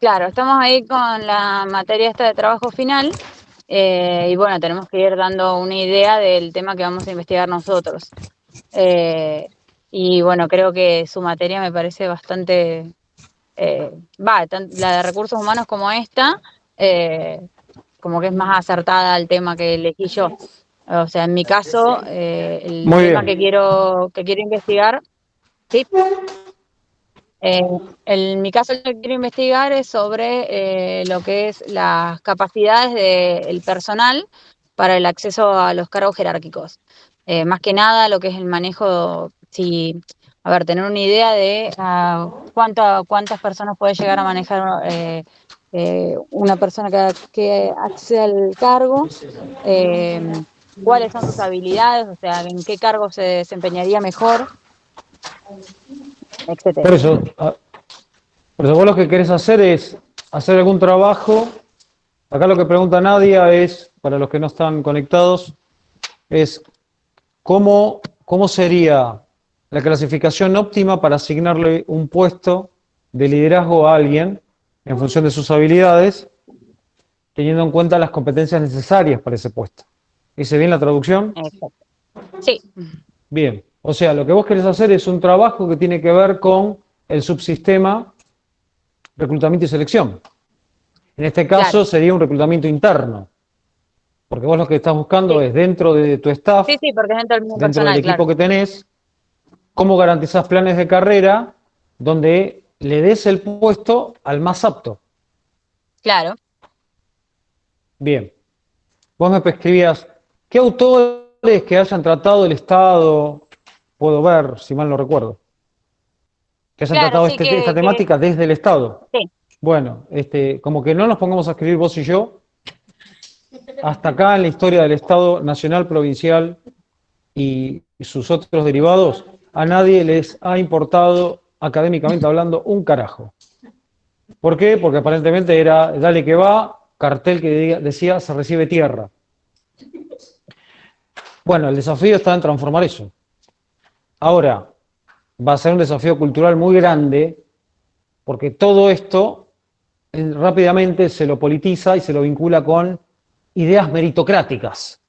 Claro, estamos ahí con la materia esta de trabajo final y bueno, tenemos que ir dando una idea del tema que vamos a investigar nosotros. Eh, y bueno, creo que su materia me parece bastante, la de recursos humanos como esta, eh, como que es más acertada al tema que elegí yo. O sea, en mi caso, el Muy tema bien. que quiero investigar, sí. Eh, en mi caso, lo que quiero investigar es sobre lo que es las capacidades del personal para el acceso a los cargos jerárquicos. Más que nada, lo que es el manejo, si, a ver, tener una idea de cuántas personas puede llegar a manejar una persona que accede al cargo, eh, cuáles son sus habilidades, o sea, en qué cargo se desempeñaría mejor, Por etcétera. eso, por eso vos lo que querés hacer es hacer algún trabajo. Acá lo que pregunta Nadia es, para los que no están conectados, es cómo sería la clasificación óptima para asignarle un puesto de liderazgo a alguien en función de sus habilidades, teniendo en cuenta las competencias necesarias para ese puesto. ¿Hice bien la traducción? Exacto. Sí. Bien. O sea, lo que vos querés hacer es un trabajo que tiene que ver con el subsistema reclutamiento y selección. En este Claro, caso sería un reclutamiento interno, porque vos lo que estás buscando sí, es dentro de tu sí, staff, sí, porque es dentro del mismo dentro del personal, claro, equipo que tenés, cómo garantizás planes de carrera donde le des el puesto al más apto. claro. Bien, vos me escribías, ¿qué autores que hayan tratado el Estado, puedo ver, si mal no recuerdo, que hayan Claro, tratado sí, esta temática desde el Estado? sí, Bueno, como que no nos pongamos a escribir vos y yo, hasta acá en la historia del Estado nacional, provincial y sus otros derivados, a nadie les ha importado, académicamente hablando, un carajo. ¿Por qué? Porque aparentemente era dale que va, cartel que decía se recibe tierra. Bueno, el desafío está en transformar eso. Ahora, va a ser un desafío cultural muy grande, porque todo esto rápidamente se lo politiza y se lo vincula con ideas meritocráticas.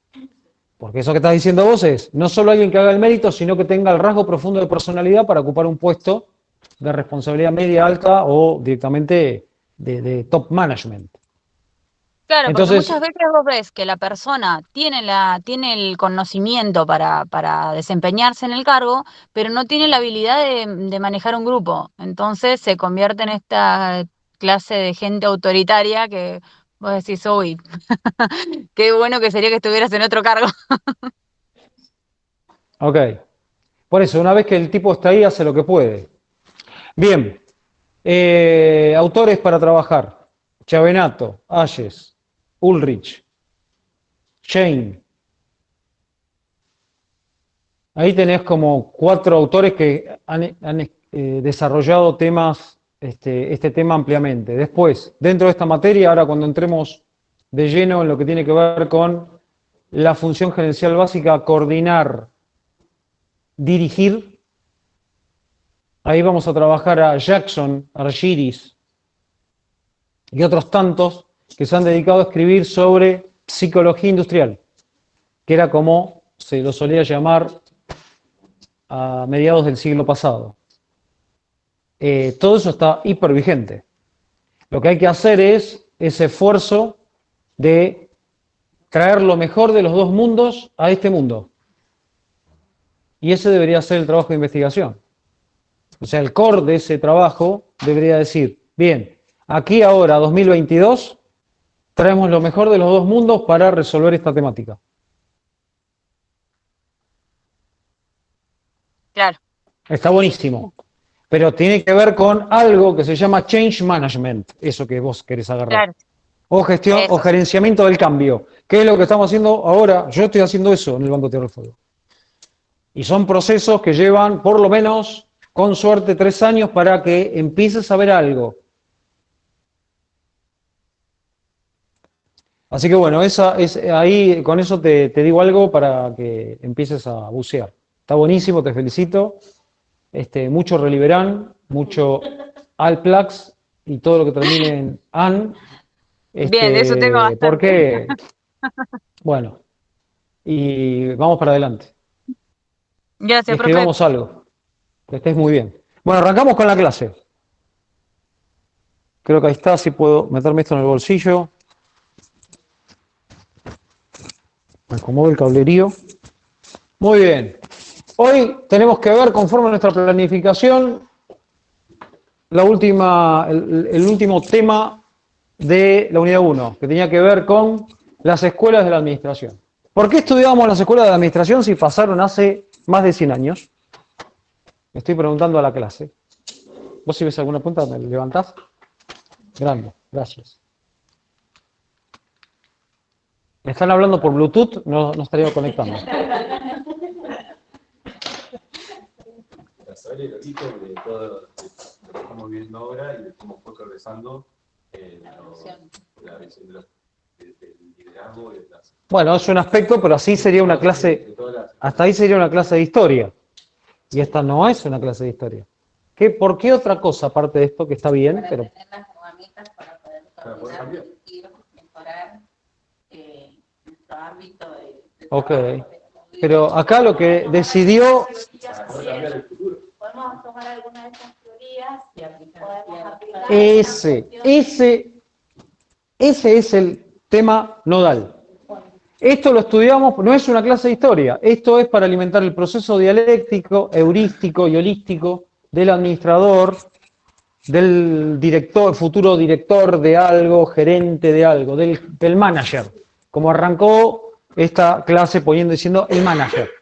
Porque eso que estás diciendo vos es no solo alguien que haga el mérito, sino que tenga el rasgo profundo de personalidad para ocupar un puesto de responsabilidad media alta o directamente de top management. claro, porque Entonces, muchas veces vos ves que la persona tiene el conocimiento para desempeñarse en el cargo, pero no tiene la habilidad de manejar un grupo. Entonces se convierte en esta clase de gente autoritaria que vos decís, uy, qué bueno que sería que estuvieras en otro cargo. ok. Por eso, una vez que el tipo está ahí, hace lo que puede. Bien. Autores para trabajar. Chavenato, Ayes, Ulrich, Shane. Ahí tenés como 4 autores que han desarrollado temas, este tema ampliamente. Después, dentro de esta materia, ahora cuando entremos de lleno en lo que tiene que ver con la función gerencial básica, coordinar, dirigir, ahí vamos a trabajar a Jackson, Argyris y otros tantos que se han dedicado a escribir sobre psicología industrial, que era como se lo solía llamar a mediados del siglo pasado. Todo eso está hipervigente. Lo que hay que hacer es ese esfuerzo de traer lo mejor de los dos mundos a este mundo. Y ese debería ser el trabajo de investigación. O sea, el core de ese trabajo debería decir, bien, aquí ahora, 2022, traemos lo mejor de los dos mundos para resolver esta temática. Claro, Está buenísimo. Pero tiene que ver con algo que se llama change management, eso que vos querés agarrar. claro, O gestión o eso sí. gerenciamiento del cambio. ¿Qué es lo que estamos haciendo ahora? Yo estoy haciendo eso en el Banco Tierra del Fuego. Y son procesos que llevan por lo menos, con suerte, 3 años para que empieces a ver algo. Así que bueno, ahí con eso te digo algo para que empieces a bucear. Está buenísimo, te felicito. Mucho Reliberán, mucho Alplax y todo lo que termine en an. Bien, eso tengo bastante. Porque, bueno, y vamos para adelante. Y Gracias, profe. escribamos algo. Que estés muy bien. Bueno, arrancamos con la clase. Creo que ahí está, si puedo meterme esto en el bolsillo. Me acomodo el cablerío. Muy bien. Hoy tenemos que ver, conforme a nuestra planificación, el último tema de la unidad 1, que tenía que ver con las escuelas de la administración. ¿Por qué estudiábamos las escuelas de la administración si pasaron hace más de 100 años? Me estoy preguntando a la clase. ¿Vos si ves alguna punta me levantás? Grande, gracias. Me están hablando por Bluetooth, no estaría conectando. Para saber el origen de todo lo que estamos viendo ahora y de cómo fue progresando la visión del liderazgo y de las... Bueno, es un aspecto, pero así sería una clase, hasta ahí sería una clase de historia. Y esta no es una clase de historia. ¿Por qué otra cosa aparte de esto que está bien? Para Pero tener las herramientas para poder cambiar, mejorar nuestro ámbito de ok. trabajo. Pero acá lo que decidió... Podemos tomar alguna de estas teorías y aplicar. Ese es el tema nodal. Esto lo estudiamos, no es una clase de historia, esto es para alimentar el proceso dialéctico, heurístico y holístico del administrador, del director, futuro director de algo, gerente de algo, del manager. Como arrancó esta clase diciendo el manager,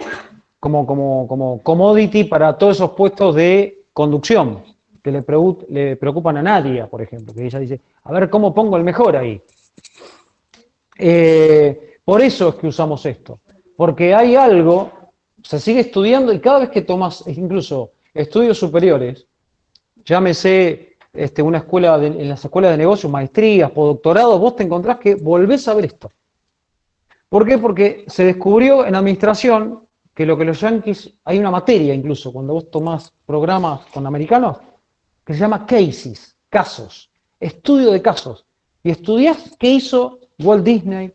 como commodity para todos esos puestos de conducción que le preocupan a Nadia, por ejemplo, que ella dice, a ver cómo pongo el mejor ahí. Por eso es que usamos esto, porque hay algo, se sigue estudiando y cada vez que tomas incluso estudios superiores, llámese una escuela en las escuelas de negocios, maestrías, postdoctorados, vos te encontrás que volvés a ver esto. ¿Por qué? Porque se descubrió en administración que lo que los yanquis, hay una materia incluso, cuando vos tomás programas con americanos, que se llama cases, casos, estudio de casos. Y estudiás qué hizo Walt Disney,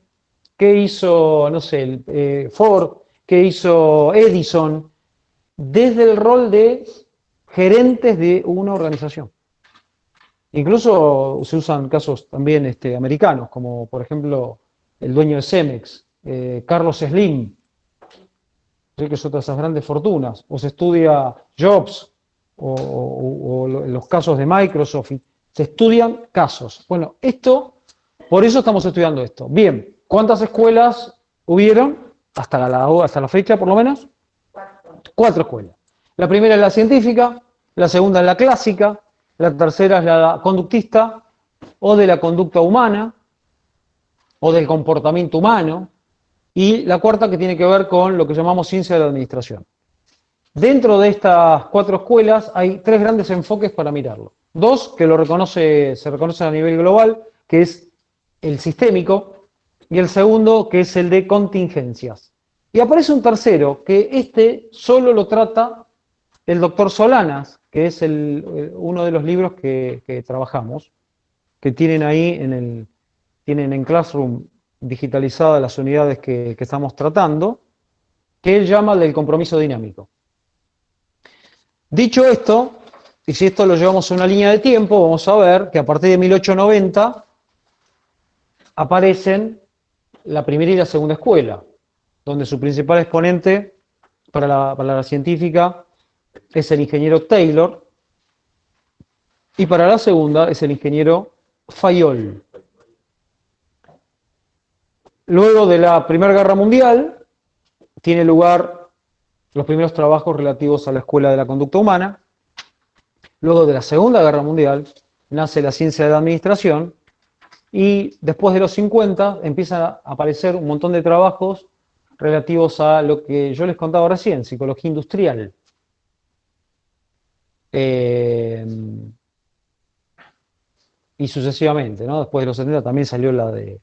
qué hizo, no sé, Ford, qué hizo Edison, desde el rol de gerentes de una organización. Incluso se usan casos también americanos, como por ejemplo el dueño de Cemex, Carlos Slim, que es otra de esas grandes fortunas, o se estudia Jobs, o los casos de Microsoft, se estudian casos. Bueno, por eso estamos estudiando esto. Bien, ¿cuántas escuelas hubieron hasta la fecha, por lo menos? 4 escuelas. La primera es la científica, la segunda es la clásica, la tercera es la conductista, o de la conducta humana, o del comportamiento humano, y la cuarta que tiene que ver con lo que llamamos ciencia de la administración. Dentro de estas 4 escuelas hay 3 grandes enfoques para mirarlo. 2 que se reconocen a nivel global, que es el sistémico, y el segundo que es el de contingencias. Y aparece un tercero, que solo lo trata el doctor Solanas, que es uno de los libros que trabajamos, que tienen ahí tienen en Classroom digitalizadas las unidades que estamos tratando, que él llama del compromiso dinámico. Dicho esto, y si esto lo llevamos a una línea de tiempo, vamos a ver que a partir de 1890 aparecen la primera y la segunda escuela, donde su principal exponente para la científica es el ingeniero Taylor, y para la segunda es el ingeniero Fayol. Luego de la Primera Guerra Mundial, tiene lugar los primeros trabajos relativos a la escuela de la conducta humana. Luego de la Segunda Guerra Mundial, nace la ciencia de la administración, y después de los 50 empiezan a aparecer un montón de trabajos relativos a lo que yo les contaba recién, psicología industrial. Y sucesivamente, ¿no? Después de los 70 también salió la del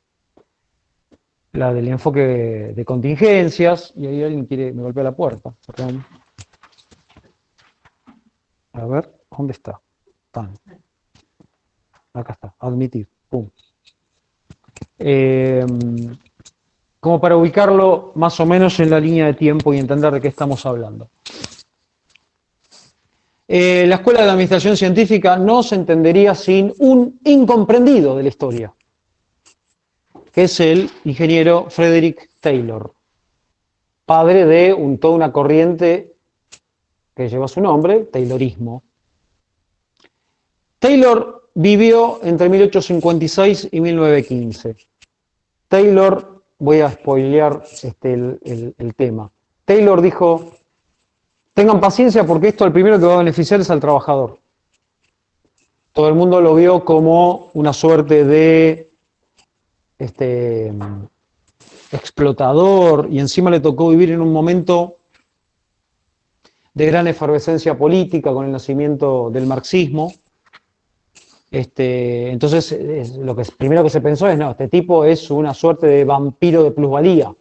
enfoque de contingencias, y ahí alguien me golpea la puerta. Perdón. A ver, ¿dónde está? acá está, admitir, pum. Como para ubicarlo más o menos en la línea de tiempo y entender de qué estamos hablando. La Escuela de Administración Científica no se entendería sin un incomprendido de la historia, que es el ingeniero Frederick Taylor, padre de toda una corriente que lleva su nombre, Taylorismo. Taylor vivió entre 1856 y 1915. Taylor, voy a spoilear el tema. Taylor dijo: tengan paciencia porque esto el primero que va a beneficiar es al trabajador. Todo el mundo lo vio como una suerte de explotador, y encima le tocó vivir en un momento de gran efervescencia política con el nacimiento del marxismo. Entonces, lo que primero que se pensó es: no, este tipo es una suerte de vampiro de plusvalía.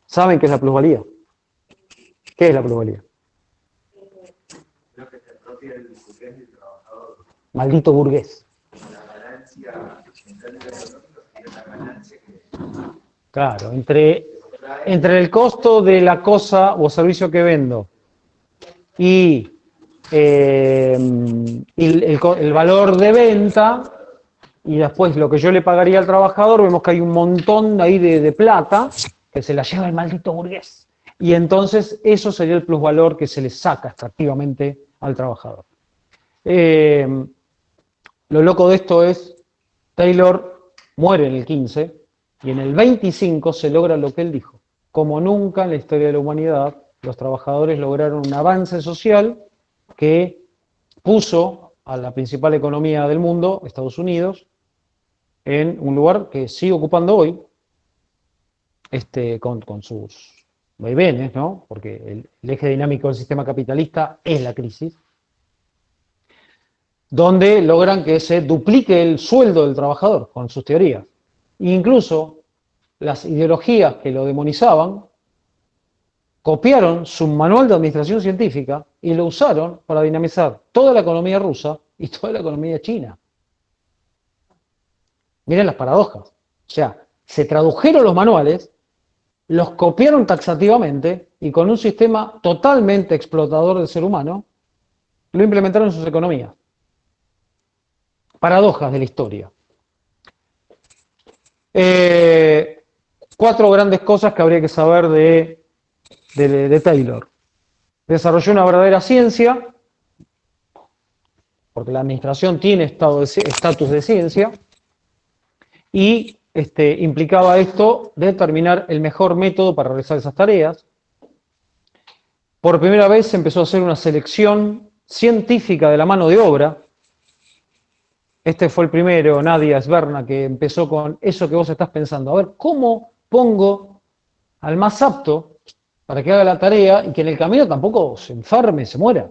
¿Saben qué es la plusvalía? ¿Qué es la plusvalía? Creo que se apropia del burgués y el trabajador. Maldito burgués. La ganancia, en términos económicos, es la ganancia que Claro, entre el costo de la cosa o servicio que vendo y el valor de venta, y después lo que yo le pagaría al trabajador, vemos que hay un montón ahí de plata que se la lleva el maldito burgués. Y entonces eso sería el plusvalor que se le saca extractivamente al trabajador. Lo loco de esto es, Taylor muere en el 15 y en el 25 se logra lo que él dijo. Como nunca en la historia de la humanidad, los trabajadores lograron un avance social que puso a la principal economía del mundo, Estados Unidos, en un lugar que sigue ocupando hoy, con sus vaivenes, ¿no? Porque el eje dinámico del sistema capitalista es la crisis, donde logran que se duplique el sueldo del trabajador con sus teorías. E incluso las ideologías que lo demonizaban copiaron su manual de administración científica y lo usaron para dinamizar toda la economía rusa y toda la economía china. Miren las paradojas. O sea, se tradujeron los manuales, los copiaron taxativamente y con un sistema totalmente explotador del ser humano, lo implementaron en sus economías. Paradojas de la historia. 4 grandes cosas que habría que saber de Taylor. Desarrolló una verdadera ciencia, porque la administración tiene estatus de ciencia, y implicaba esto determinar el mejor método para realizar esas tareas. Por primera vez se empezó a hacer una selección científica de la mano de obra. Este fue el primero, Nadia Sverna, que empezó con eso que vos estás pensando. A ver, ¿cómo pongo al más apto para que haga la tarea y que en el camino tampoco se enferme, se muera?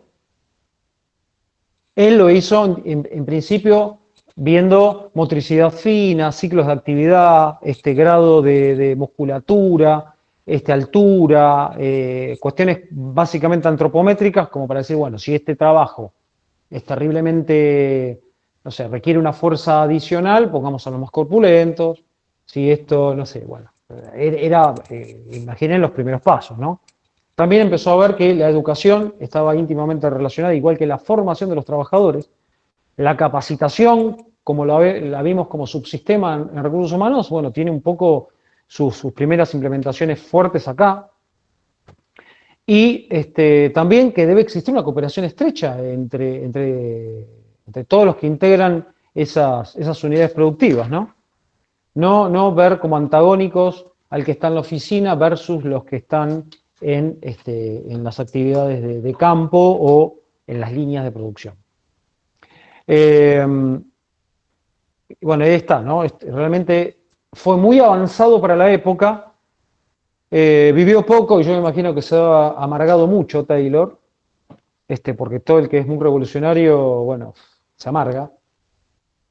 Él lo hizo en principio viendo motricidad fina, ciclos de actividad, grado de musculatura, altura, cuestiones básicamente antropométricas, como para decir, bueno, si este trabajo es terriblemente, no sé, requiere una fuerza adicional, pongamos a los más corpulentos. Si esto, no sé, bueno, imaginen los primeros pasos, ¿no? También empezó a ver que la educación estaba íntimamente relacionada, igual que la formación de los trabajadores. La capacitación, como la vimos como subsistema en recursos humanos, bueno, tiene un poco sus primeras implementaciones fuertes acá. Y también que debe existir una cooperación estrecha entre todos los que integran esas unidades productivas, ¿no? No ver como antagónicos al que está en la oficina versus los que están en las actividades de campo o en las líneas de producción. Bueno, ahí está, ¿no? Realmente fue muy avanzado para la época, vivió poco y yo me imagino que se ha amargado mucho Taylor, porque todo el que es muy revolucionario, bueno, se amarga,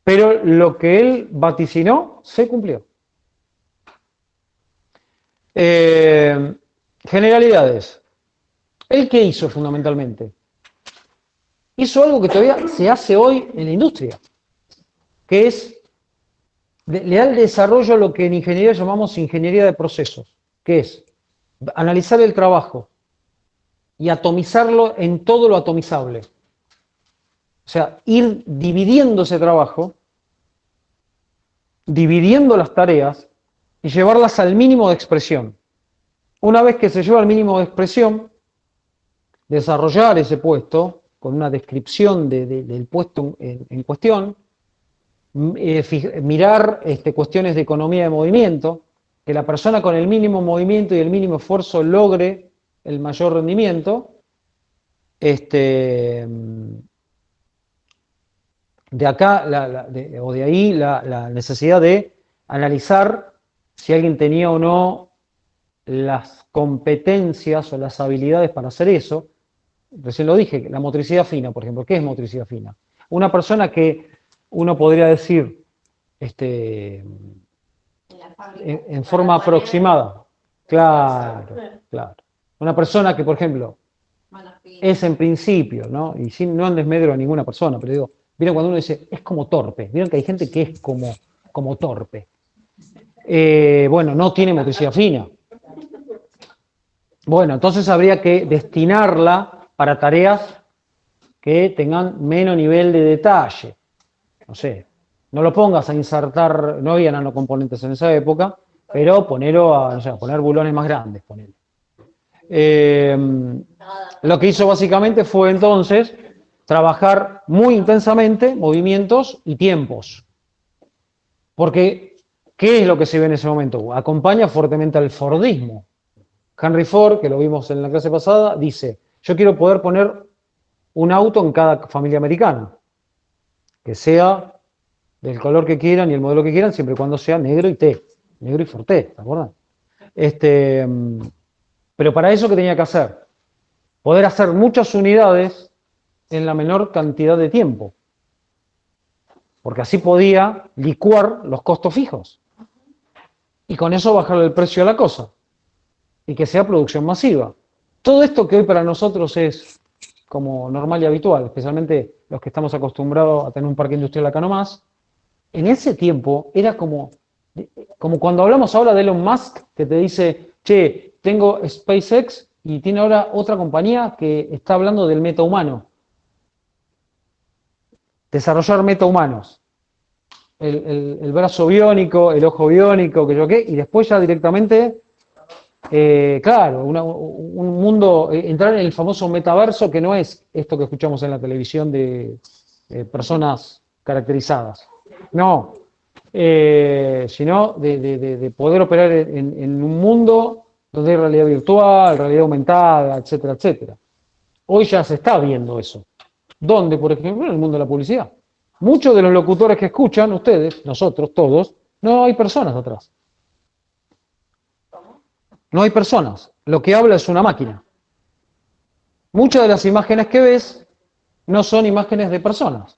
pero lo que él vaticinó se cumplió. Generalidades. ¿Él qué hizo fundamentalmente? hizo algo que todavía se hace hoy en la industria, que es, le da el desarrollo a lo que en ingeniería llamamos ingeniería de procesos, que es analizar el trabajo y atomizarlo en todo lo atomizable. O sea, ir dividiendo ese trabajo, dividiendo las tareas y llevarlas al mínimo de expresión. Una vez que se lleva al mínimo de expresión, desarrollar ese puesto con una descripción del puesto en cuestión, mirar cuestiones de economía de movimiento, que la persona con el mínimo movimiento y el mínimo esfuerzo logre el mayor rendimiento. De acá o de ahí la necesidad de analizar si alguien tenía o no las competencias o las habilidades para hacer eso. Recién lo dije, la motricidad fina, por ejemplo. ¿Qué es motricidad fina? Una persona que uno podría decir en forma aproximada. Claro, claro. Una persona que, por ejemplo, es en principio, ¿no? Y sin, no en desmedro a ninguna persona, pero digo, ¿vieron cuando uno dice, es como torpe? ¿Vieron que hay gente que es como torpe? Bueno, no tiene motricidad fina. Bueno, entonces habría que destinarla para tareas que tengan menos nivel de detalle. No sé, no lo pongas a insertar, no había nanocomponentes en esa época, pero ponelo a, no sé, a poner bulones más grandes, ponele. Lo que hizo básicamente fue entonces trabajar muy intensamente movimientos y tiempos. Porque, ¿qué es lo que se ve en ese momento? Acompaña fuertemente al Fordismo. Henry Ford, que lo vimos en la clase pasada, dice, yo quiero poder poner un auto en cada familia americana, que sea del color que quieran y el modelo que quieran, siempre y cuando sea negro y T, negro y Forte, ¿te acuerdan? Pero para eso, ¿qué tenía que hacer? Poder hacer muchas unidades en la menor cantidad de tiempo, porque así podía licuar los costos fijos y con eso bajar el precio a la cosa y que sea producción masiva. Todo esto que hoy para nosotros es como normal y habitual, especialmente los que estamos acostumbrados a tener un parque industrial acá nomás, en ese tiempo era como cuando hablamos ahora de Elon Musk, que te dice, che, tengo SpaceX y tiene ahora otra compañía que está hablando del metahumano. Desarrollar metahumanos. El brazo biónico, el ojo biónico, que yo qué, y después ya directamente, claro, un mundo, entrar en el famoso metaverso, que no es esto que escuchamos en la televisión de personas caracterizadas. No, sino de poder operar en un mundo donde hay realidad virtual, realidad aumentada, etcétera, etcétera. Hoy ya se está viendo eso. ¿Dónde, por ejemplo? En el mundo de la publicidad. Muchos de los locutores que escuchan, ustedes, nosotros, todos, no hay personas atrás. No hay personas. Lo que habla es una máquina. Muchas de las imágenes que ves no son imágenes de personas.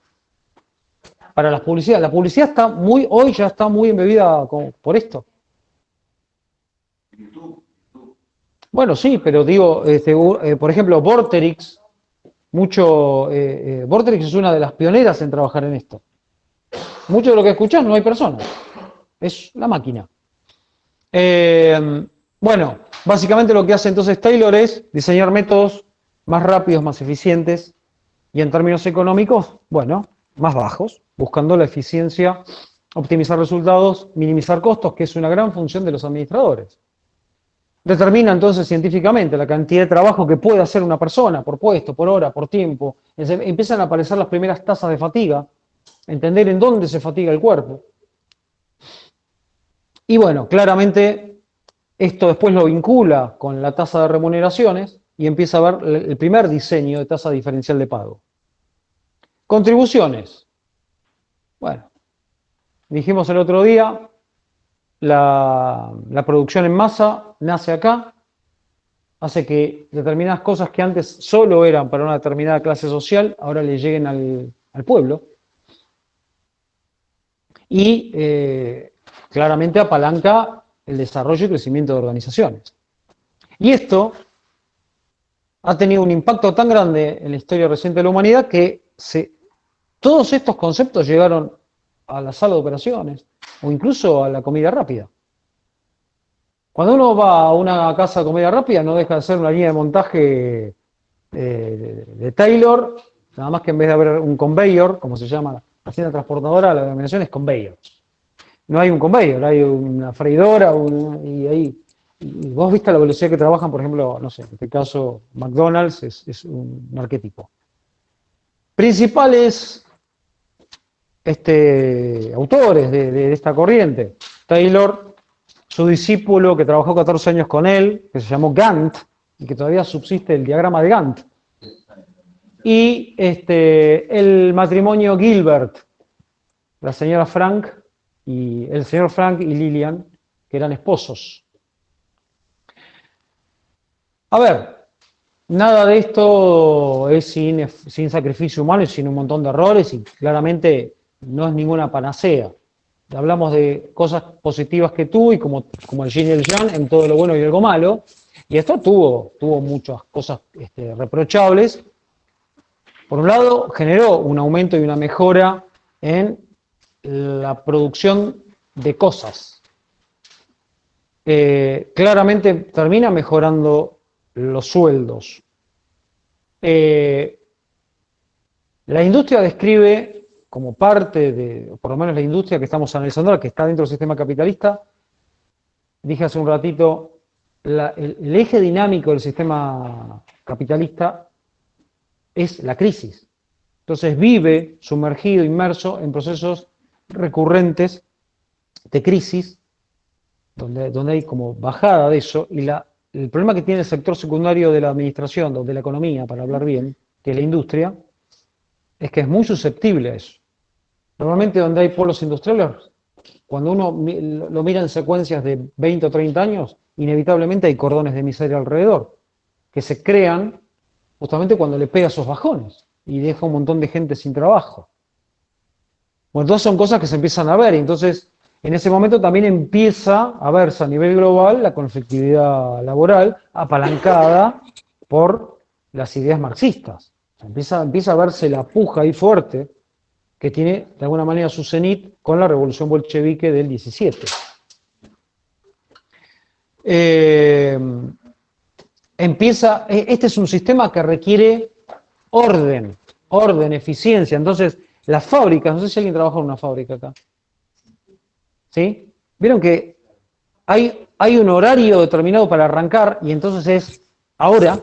Para las publicidades. La publicidad está hoy ya está muy embebida por esto. Bueno, sí, pero digo, por ejemplo, Vorterix, Vorterix es una de las pioneras en trabajar en esto. Mucho de lo que escuchás no hay personas, es la máquina. Bueno, básicamente lo que hace entonces Taylor es diseñar métodos más rápidos, más eficientes y en términos económicos, bueno, más bajos, buscando la eficiencia, optimizar resultados, minimizar costos, que es una gran función de los administradores. Determina entonces científicamente la cantidad de trabajo que puede hacer una persona por puesto, por hora, por tiempo. Empiezan a aparecer las primeras tasas de fatiga, entender en dónde se fatiga el cuerpo. Y bueno, claramente esto después lo vincula con la tasa de remuneraciones y empieza a ver el primer diseño de tasa diferencial de pago. Contribuciones. Bueno, dijimos el otro día, la producción en masa nace acá, hace que determinadas cosas que antes solo eran para una determinada clase social, ahora le lleguen al pueblo. Y claramente apalanca el desarrollo y crecimiento de organizaciones. Y esto ha tenido un impacto tan grande en la historia reciente de la humanidad que todos estos conceptos llegaron a la sala de operaciones o incluso a la comida rápida. Cuando uno va a una casa de comida rápida no deja de ser una línea de montaje de Taylor, nada más que en vez de haber un conveyor, como se llama la hacienda transportadora, la denominación es conveyor. No hay un conveyor, hay una freidora y vos viste la velocidad que trabajan, por ejemplo, no sé, en este caso McDonald's es un arquetipo. Principales autores de esta corriente, Taylor, su discípulo que trabajó 14 años con él, que se llamó Gantt, y que todavía subsiste el diagrama de Gantt, y el matrimonio Gilbert, la señora Frank y el señor Frank y Lillian, que eran esposos. A ver, nada de esto es sin sacrificio humano y sin un montón de errores, y claramente no es ninguna panacea. Hablamos de cosas positivas que tuvo, y como el yin y el yang, en todo lo bueno y algo malo, y esto tuvo muchas cosas reprochables. Por un lado, generó un aumento y una mejora en la producción de cosas. Claramente termina mejorando los sueldos. La industria describe como parte de, por lo menos la industria que estamos analizando, la que está dentro del sistema capitalista, dije hace un ratito, el eje dinámico del sistema capitalista es la crisis. Entonces vive sumergido, inmerso en procesos recurrentes de crisis, donde hay como bajada de eso, y el problema que tiene el sector secundario de la administración, de la economía, para hablar bien, que es la industria, es que es muy susceptible a eso. Normalmente donde hay polos industriales, cuando uno lo mira en secuencias de 20 o 30 años, inevitablemente hay cordones de miseria alrededor, que se crean justamente cuando le pega esos bajones y deja un montón de gente sin trabajo. Bueno, entonces son cosas que se empiezan a ver, y entonces en ese momento también empieza a verse a nivel global la conflictividad laboral apalancada por las ideas marxistas. Empieza a verse la puja ahí fuerte que tiene de alguna manera su cenit con la revolución bolchevique del 17. Este es un sistema que requiere orden, eficiencia. Entonces, las fábricas, no sé si alguien trabaja en una fábrica acá. ¿Sí? Vieron que hay un horario determinado para arrancar, y entonces es ahora,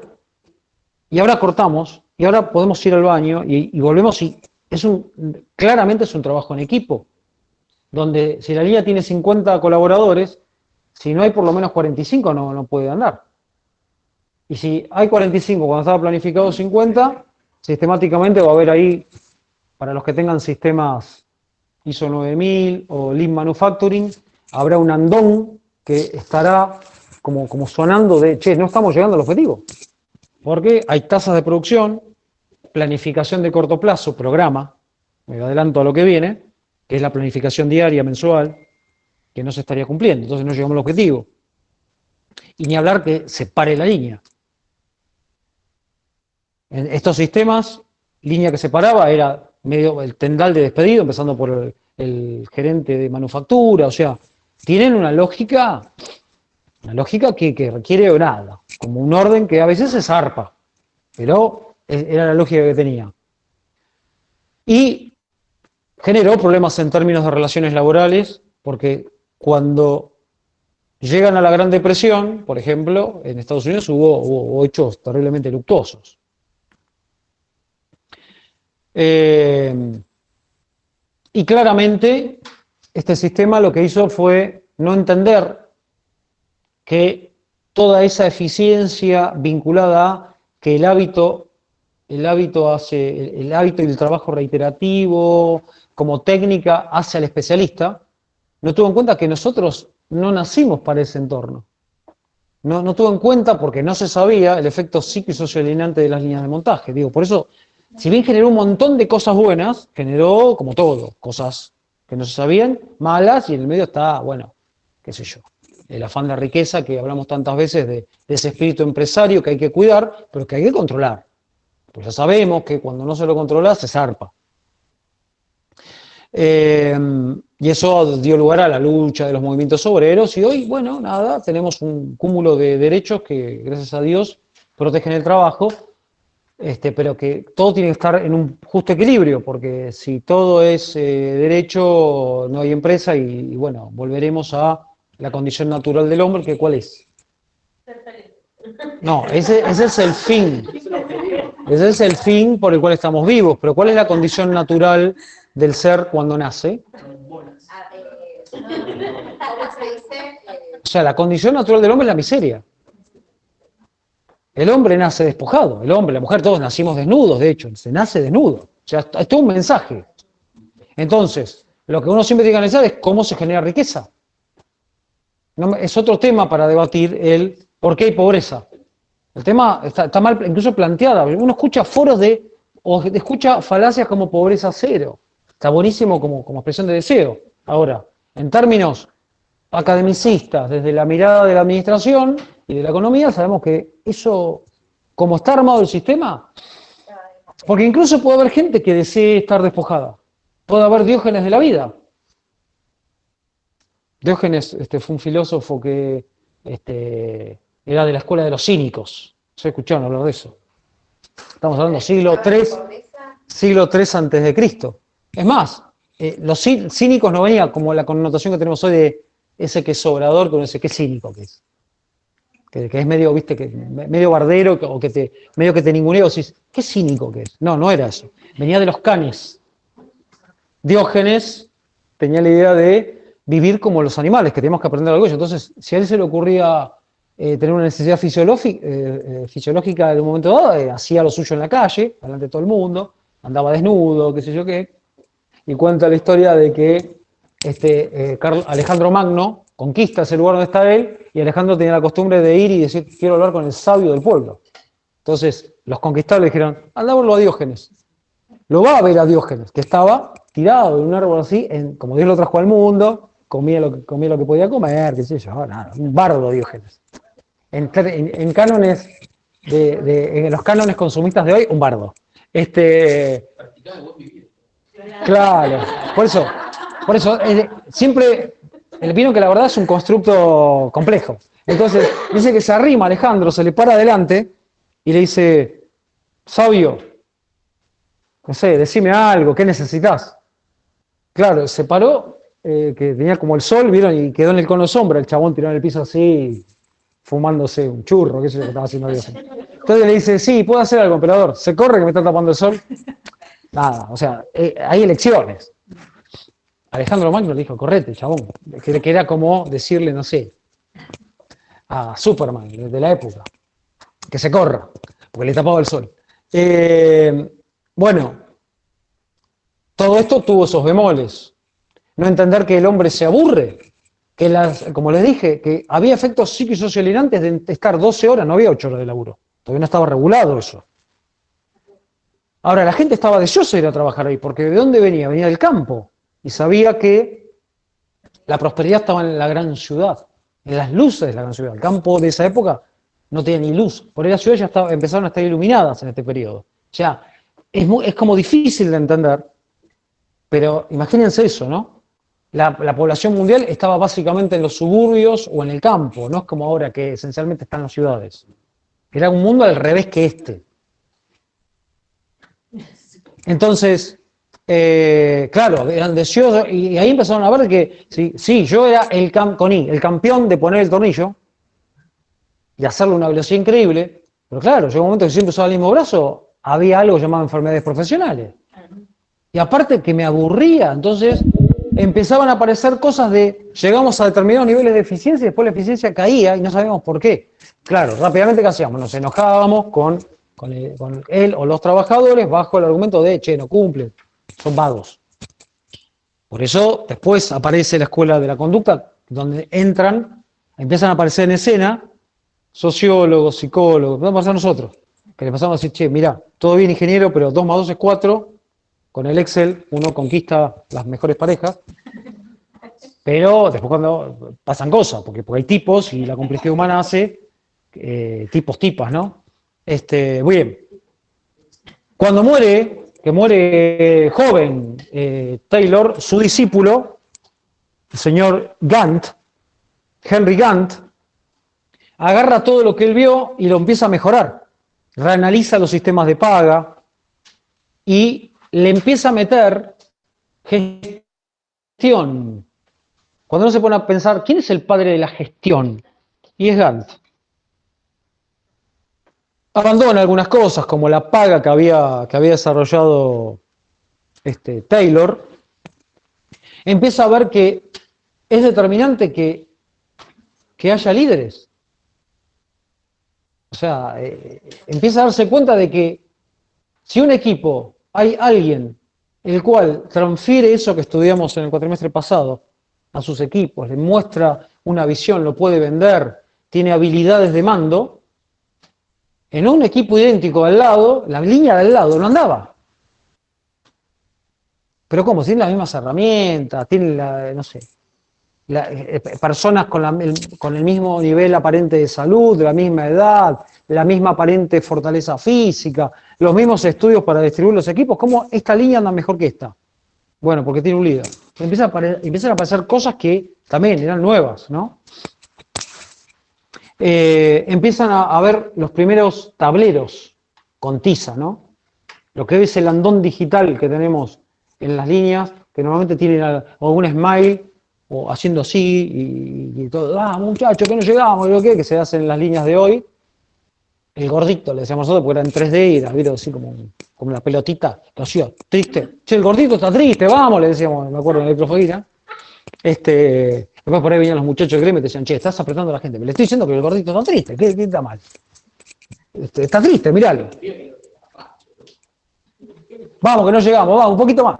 y ahora cortamos, y ahora podemos ir al baño, y volvemos, y claramente es un trabajo en equipo, donde si la línea tiene 50 colaboradores, si no hay por lo menos 45 no puede andar. Y si hay 45 cuando estaba planificado 50, sistemáticamente va a haber ahí, para los que tengan sistemas ISO 9000 o Lean Manufacturing, habrá un andón que estará como sonando de, che, no estamos llegando al objetivo. Porque hay tasas de producción, planificación de corto plazo, programa, me adelanto a lo que viene, que es la planificación diaria, mensual, que no se estaría cumpliendo, entonces no llegamos al objetivo. Y ni hablar que se pare la línea. En estos sistemas, línea que se paraba era medio el tendal de despedido, empezando por el gerente de manufactura, o sea, tienen una lógica que requiere nada, como un orden que a veces se zarpa, pero era la lógica que tenía. Y generó problemas en términos de relaciones laborales, porque cuando llegan a la Gran Depresión, por ejemplo, en Estados Unidos hubo hechos terriblemente luctuosos. Y claramente este sistema lo que hizo fue no entender que toda esa eficiencia vinculada a que el hábito y el trabajo reiterativo como técnica hace al especialista, no tuvo en cuenta que nosotros no nacimos para ese entorno. No tuvo en cuenta, porque no se sabía, el efecto psíquico y socioalienante de las líneas de montaje. Digo, por eso, si bien generó un montón de cosas buenas, generó, como todo, cosas que no se sabían, malas, y en el medio está, bueno, qué sé yo. el afán de riqueza que hablamos tantas veces de ese espíritu empresario que hay que cuidar, pero que hay que controlar. Pues ya sabemos que cuando no se lo controla se zarpa. Y eso dio lugar a la lucha de los movimientos obreros y hoy, bueno, nada, tenemos un cúmulo de derechos que, gracias a Dios, protegen el trabajo, pero que todo tiene que estar en un justo equilibrio, porque si todo es derecho, no hay empresa y, bueno, volveremos a la condición natural del hombre, que ¿cuál es? No, ese es el fin. Ese es el fin por el cual estamos vivos, pero ¿cuál es la condición natural del ser cuando nace? O sea, la condición natural del hombre es la miseria. El hombre nace despojado, el hombre, la mujer, todos nacimos desnudos, de hecho, se nace desnudo. O sea, es todo un mensaje. Entonces, lo que uno siempre tiene que analizar es cómo se genera riqueza. Es otro tema para debatir el por qué hay pobreza. El tema está mal incluso planteado. Uno escucha foros o escucha falacias como pobreza cero. Está buenísimo como expresión de deseo. Ahora, en términos academicistas, desde la mirada de la administración y de la economía, sabemos que eso, como está armado el sistema, porque incluso puede haber gente que desee estar despojada. Puede haber Diógenes de la vida. Diógenes fue un filósofo que era de la escuela de los cínicos. ¿Se escucharon hablar de eso? Estamos hablando siglo III antes de Cristo. Es más, los cínicos no venían como la connotación que tenemos hoy de ese que es obrador con ese que es cínico que es. Que es medio, viste, medio bardero o medio que te ningunea o decís, ¿qué cínico que es? No era eso. Venía de los canes. Diógenes tenía la idea de vivir como los animales, que tenemos que aprender algo de ellos. Entonces, si a él se le ocurría tener una necesidad fisiológica en un momento dado, hacía lo suyo en la calle, delante de todo el mundo, andaba desnudo, qué sé yo qué, y cuenta la historia de que Alejandro Magno conquista ese lugar donde está él, y Alejandro tenía la costumbre de ir y decir, quiero hablar con el sabio del pueblo. Entonces, los conquistadores dijeron, anda a verlo a Diógenes. Lo va a ver a Diógenes, que estaba tirado en un árbol así, como Dios lo trajo al mundo, comía lo que podía comer, qué sé yo, nada, un bardo Diógenes. En cánones en los cánones consumistas de hoy, un bardo. Claro, por eso siempre vieron que la verdad es un constructo complejo. Entonces, dice que se arrima Alejandro, se le para adelante y le dice, sabio, no sé, decime algo, ¿qué necesitas? Claro, se paró, que tenía como el sol, vieron, y quedó en el cono de sombra, el chabón tiró en el piso así, fumándose un churro, qué sé yo que estaba haciendo Dios. Entonces le dice, sí, puedo hacer algo, emperador, se corre que me está tapando el sol. Nada, o sea, hay elecciones. Alejandro Magno le dijo, correte, chabón, que era como decirle, no sé, a Superman de la época, que se corra, porque le tapaba el sol. Bueno, todo esto tuvo esos bemoles. No entender que el hombre se aburre, que como les dije, que había efectos psicosocializantes de estar 12 horas, no había 8 horas de laburo. Todavía no estaba regulado eso. Ahora, la gente estaba deseosa de ir a trabajar ahí, porque ¿de dónde venía? Venía del campo. Y sabía que la prosperidad estaba en la gran ciudad, en las luces de la gran ciudad. El campo de esa época no tenía ni luz. Por ahí las ciudades ya empezaron a estar iluminadas en este periodo. O sea, es como difícil de entender, pero imagínense eso, ¿no? La población mundial estaba básicamente en los suburbios o en el campo, no es como ahora que esencialmente están en las ciudades. Era un mundo al revés que este. Entonces, claro, eran deseosos, y ahí empezaron a ver que sí, yo era el campeón de poner el tornillo y hacerlo a una velocidad increíble, pero claro, llegó un momento que siempre usaba el mismo brazo, había algo llamado enfermedades profesionales. Y aparte que me aburría, entonces empezaban a aparecer cosas llegamos a determinados niveles de eficiencia y después la eficiencia caía y no sabíamos por qué. Claro, rápidamente ¿qué hacíamos? Nos enojábamos con él o los trabajadores bajo el argumento de, che, no cumplen, son vagos. Por eso después aparece la escuela de la conducta, donde empiezan a aparecer en escena sociólogos, psicólogos, vamos a pasar nosotros, que le pasamos a decir, che, mirá, todo bien ingeniero, pero 2 más 2 es 4, con el Excel uno conquista las mejores parejas, Pero después cuando pasan cosas, porque hay tipos y la complejidad humana hace tipas, ¿no? Muy bien. Cuando que muere joven Taylor, su discípulo, el señor Gantt, Henry Gantt, agarra todo lo que él vio y lo empieza a mejorar. Reanaliza los sistemas de paga y le empieza a meter gestión. Cuando uno se pone a pensar, ¿quién es el padre de la gestión? Y es Gantt. Abandona algunas cosas, como la paga que había desarrollado Taylor. Empieza a ver que es determinante que haya líderes. O sea, empieza a darse cuenta de que si un equipo, hay alguien el cual transfiere eso que estudiamos en el cuatrimestre pasado a sus equipos, le muestra una visión, lo puede vender, tiene habilidades de mando, en un equipo idéntico al lado, la línea del lado no andaba. Pero ¿cómo? Tienen las mismas herramientas, tienen, no sé, personas con el mismo nivel aparente de salud, de la misma edad, la misma aparente fortaleza física, los mismos estudios para distribuir los equipos. ¿Cómo esta línea anda mejor que esta? Bueno, porque tiene un líder. Empiezan a aparecer cosas que también eran nuevas, ¿no? Empiezan a ver los primeros tableros con tiza, ¿no? Lo que es el andón digital que tenemos en las líneas, que normalmente tienen algún smile o haciendo así y todo, muchachos, que no llegamos, que se hace en las líneas de hoy. El gordito, le decíamos nosotros, porque era en 3D y era ¿vieron? Así como la pelotita, lo hacía triste. Che, el gordito está triste, vamos, le decíamos, me acuerdo en Electrofoguina. Después por ahí venían los muchachos de gremio y te decían, che, estás apretando a la gente. Me le estoy diciendo que el gordito está triste, ¿qué está mal? Está triste, miralo. Vamos, que no llegamos, vamos, un poquito más.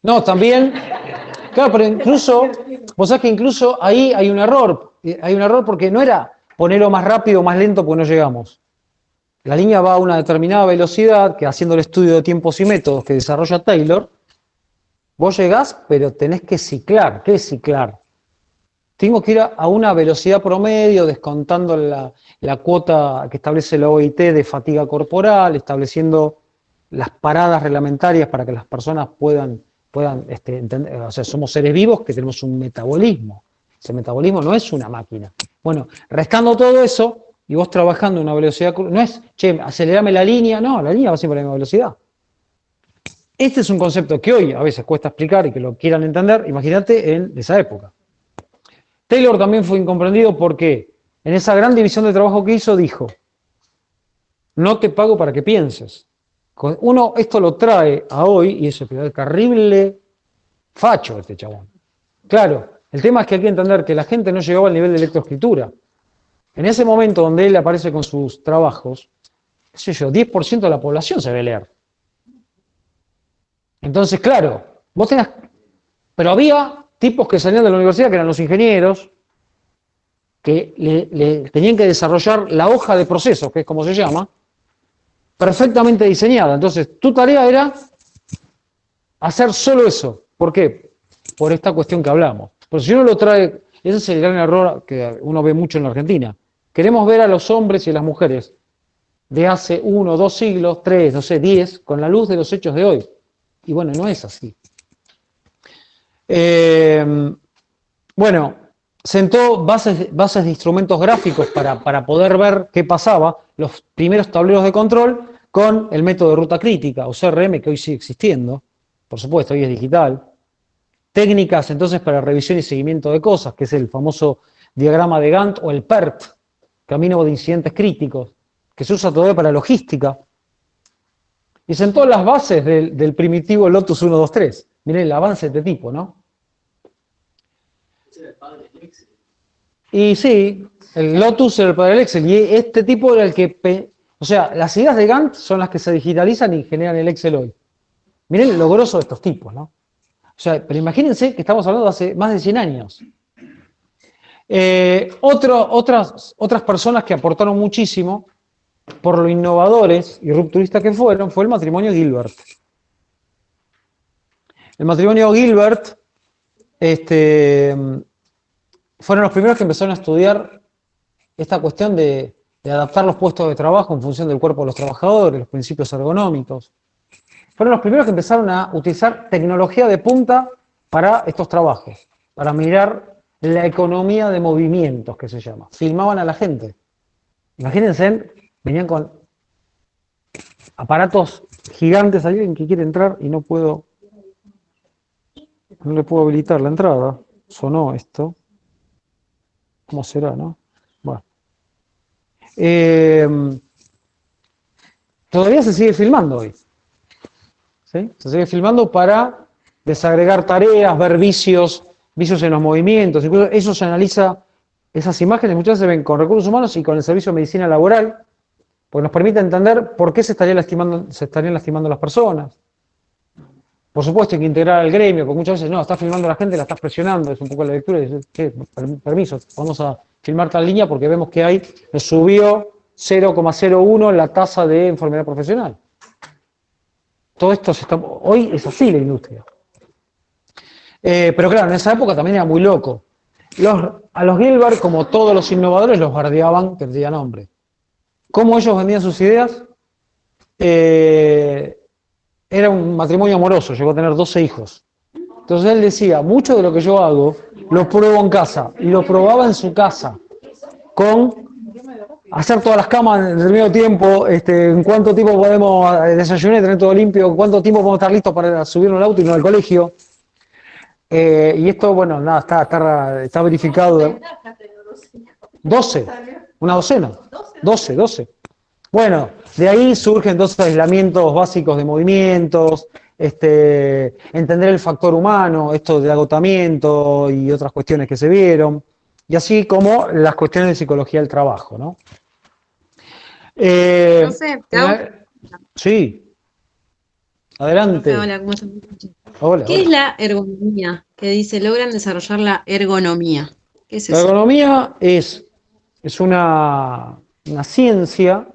No, también, claro, pero incluso, vos sabés que incluso ahí hay un error porque no era ponerlo más rápido o más lento porque no llegamos. La línea va a una determinada velocidad que haciendo el estudio de tiempos y métodos que desarrolla Taylor, vos llegás, pero tenés que ciclar. ¿Qué es ciclar? Tengo que ir a una velocidad promedio, descontando la cuota que establece la OIT de fatiga corporal, estableciendo las paradas reglamentarias para que las personas puedan entender. O sea, somos seres vivos que tenemos un metabolismo. Ese metabolismo no es una máquina. Bueno, restando todo eso, y vos trabajando a una velocidad, no es, che, acelerame la línea, no, la línea va siempre a la misma velocidad. Este es un concepto que hoy a veces cuesta explicar y que lo quieran entender, imagínate en esa época. Taylor también fue incomprendido porque en esa gran división de trabajo que hizo dijo, no te pago para que pienses. Uno esto lo trae a hoy y es el terrible facho este chabón. Claro, el tema es que hay que entender que la gente no llegaba al nivel de lectoescritura. En ese momento donde él aparece con sus trabajos, qué sé yo, 10% de la población sabe leer. Entonces, claro, vos tenías... Pero había tipos que salían de la universidad, que eran los ingenieros, que le tenían que desarrollar la hoja de procesos, que es como se llama, perfectamente diseñada. Entonces, tu tarea era hacer solo eso. ¿Por qué? Por esta cuestión que hablamos. Pero si uno lo trae, ese es el gran error que uno ve mucho en la Argentina. Queremos ver a los hombres y a las mujeres de hace 1, 2 siglos, 3, no sé, 10, con la luz de los hechos de hoy. Y bueno, no es así. Bueno, sentó bases de instrumentos gráficos para poder ver qué pasaba, los primeros tableros de control con el método de ruta crítica, o CRM, que hoy sigue existiendo, por supuesto, hoy es digital. Técnicas, entonces, para revisión y seguimiento de cosas, que es el famoso diagrama de Gantt o el PERT, camino de incidentes críticos, que se usa todavía para logística. Y sentó las bases del primitivo Lotus 123. Miren el avance de este tipo, ¿no? Y sí, el Lotus era el padre del Excel. Y este tipo era el que... O sea, las ideas de Gantt son las que se digitalizan y generan el Excel hoy. Miren lo grosso de estos tipos, ¿no? O sea, pero imagínense que estamos hablando de hace más de 100 años. Otras personas que aportaron muchísimo, por lo innovadores y rupturistas que fueron, fue el matrimonio Gilbert. El matrimonio Gilbert fueron los primeros que empezaron a estudiar esta cuestión de adaptar los puestos de trabajo en función del cuerpo de los trabajadores, los principios ergonómicos. Fueron los primeros que empezaron a utilizar tecnología de punta para estos trabajos, para mirar la economía de movimientos, que se llama. Filmaban a la gente. Imagínense, venían con aparatos gigantes. Hay alguien que quiere entrar y no le puedo habilitar la entrada. Sonó esto. ¿Cómo será, no? Bueno. Todavía se sigue filmando hoy. ¿Sí? Se sigue filmando para desagregar tareas, ver vicios en los movimientos. Incluso eso se analiza, esas imágenes muchas veces se ven con recursos humanos y con el servicio de medicina laboral, porque nos permite entender por qué se estarían lastimando las personas. Por supuesto hay que integrar al gremio, porque muchas veces no, estás filmando a la gente, la estás presionando, es un poco la lectura, y dices, ¿qué? Permiso, vamos a filmar tal línea porque vemos que nos subió 0,01 la tasa de enfermedad profesional. Todo esto hoy es así la industria. Pero claro, en esa época también era muy loco. A los Gilbert, como todos los innovadores, los bardeaban, que tenía nombre. ¿Cómo ellos vendían sus ideas? Era un matrimonio amoroso, llegó a tener 12 hijos. Entonces él decía, mucho de lo que yo hago lo pruebo en casa. Y lo probaba en su casa, con hacer todas las camas en determinado tiempo, en cuánto tiempo podemos desayunar y tener todo limpio, cuánto tiempo podemos estar listos para subirnos al auto y no al colegio. Y esto, bueno, nada, está verificado. 12, una docena. 12. Bueno, de ahí surgen entonces aislamientos básicos de movimientos, entender el factor humano, esto del agotamiento y otras cuestiones que se vieron, y así como las cuestiones de psicología del trabajo, ¿no? No sé, sí. Adelante. Hola, ¿cómo estás? Hola, ¿Qué es la ergonomía? Que dice, logran desarrollar la ergonomía. ¿Qué es La eso? ergonomía es una ciencia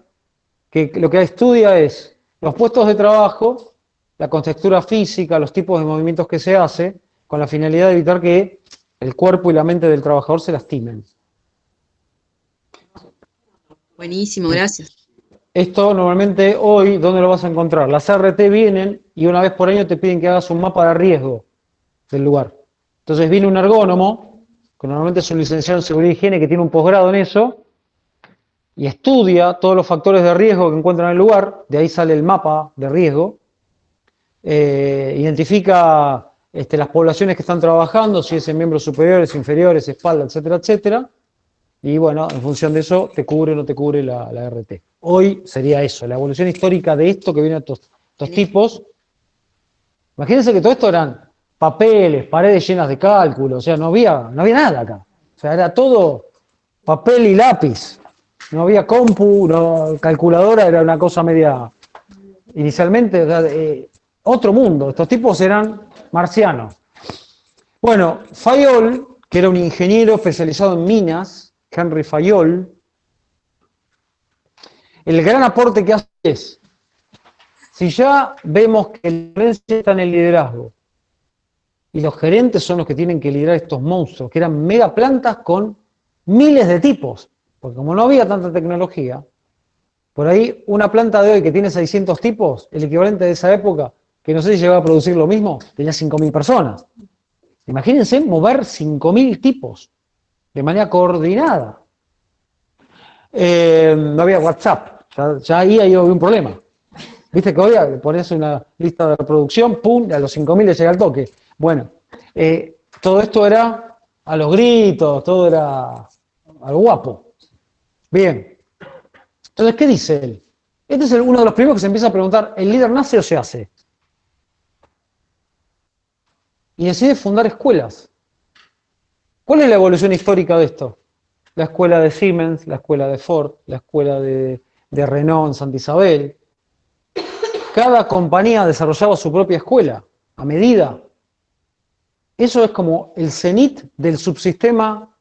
que lo que estudia es los puestos de trabajo, la contextura física, los tipos de movimientos que se hace, con la finalidad de evitar que el cuerpo y la mente del trabajador se lastimen. Buenísimo, gracias. Esto normalmente hoy, ¿dónde lo vas a encontrar? Las RT vienen y una vez por año te piden que hagas un mapa de riesgo del lugar. Entonces viene un ergónomo, que normalmente es un licenciado en seguridad y higiene que tiene un posgrado en eso, y estudia todos los factores de riesgo que encuentra en el lugar, de ahí sale el mapa de riesgo, identifica las poblaciones que están trabajando, si es en miembros superiores, inferiores, espalda, etcétera, etcétera, y bueno, en función de eso te cubre o no te cubre la RT. Hoy sería eso, la evolución histórica de esto que viene a estos tipos. Imagínense que todo esto eran papeles, paredes llenas de cálculos, o sea, no había nada acá. O sea, era todo papel y lápiz. No había compu, calculadora, era una cosa media. Inicialmente, otro mundo. Estos tipos eran marcianos. Bueno, Fayol, que era un ingeniero especializado en minas, Henry Fayol, el gran aporte que hace es, si ya vemos que la diferencia está en el liderazgo, y los gerentes son los que tienen que liderar estos monstruos, que eran megaplantas con miles de tipos, porque como no había tanta tecnología, por ahí una planta de hoy que tiene 600 tipos, el equivalente de esa época, que no sé si llegaba a producir lo mismo, tenía 5.000 personas. Imagínense mover 5.000 tipos de manera coordinada. No había WhatsApp, ya ahí había un problema. Viste que hoy pones una lista de reproducción, pum, a los 5.000 le llega el toque. Bueno, todo esto era a los gritos, todo era al guapo. Bien. Entonces, ¿qué dice él? Este es uno de los primeros que se empieza a preguntar, ¿el líder nace o se hace? Y decide fundar escuelas. ¿Cuál es la evolución histórica de esto? La escuela de Siemens, la escuela de Ford, la escuela de Renault en Santa Isabel. Cada compañía desarrollaba su propia escuela, a medida. Eso es como el cenit del subsistema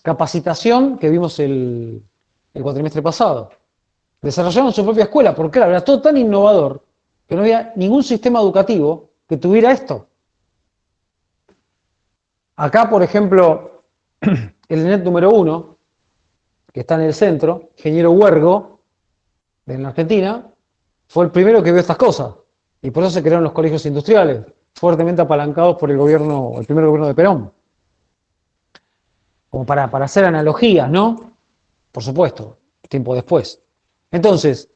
capacitación que vimos el cuatrimestre pasado. Desarrollaron su propia escuela, porque claro, era todo tan innovador que no había ningún sistema educativo que tuviera esto. Acá, por ejemplo, el NET número 1, que está en el centro, ingeniero Huergo, en la Argentina, fue el primero que vio estas cosas. Y por eso se crearon los colegios industriales, fuertemente apalancados por el primer gobierno de Perón. Como para hacer analogías, ¿no? Por supuesto, tiempo después. Entonces,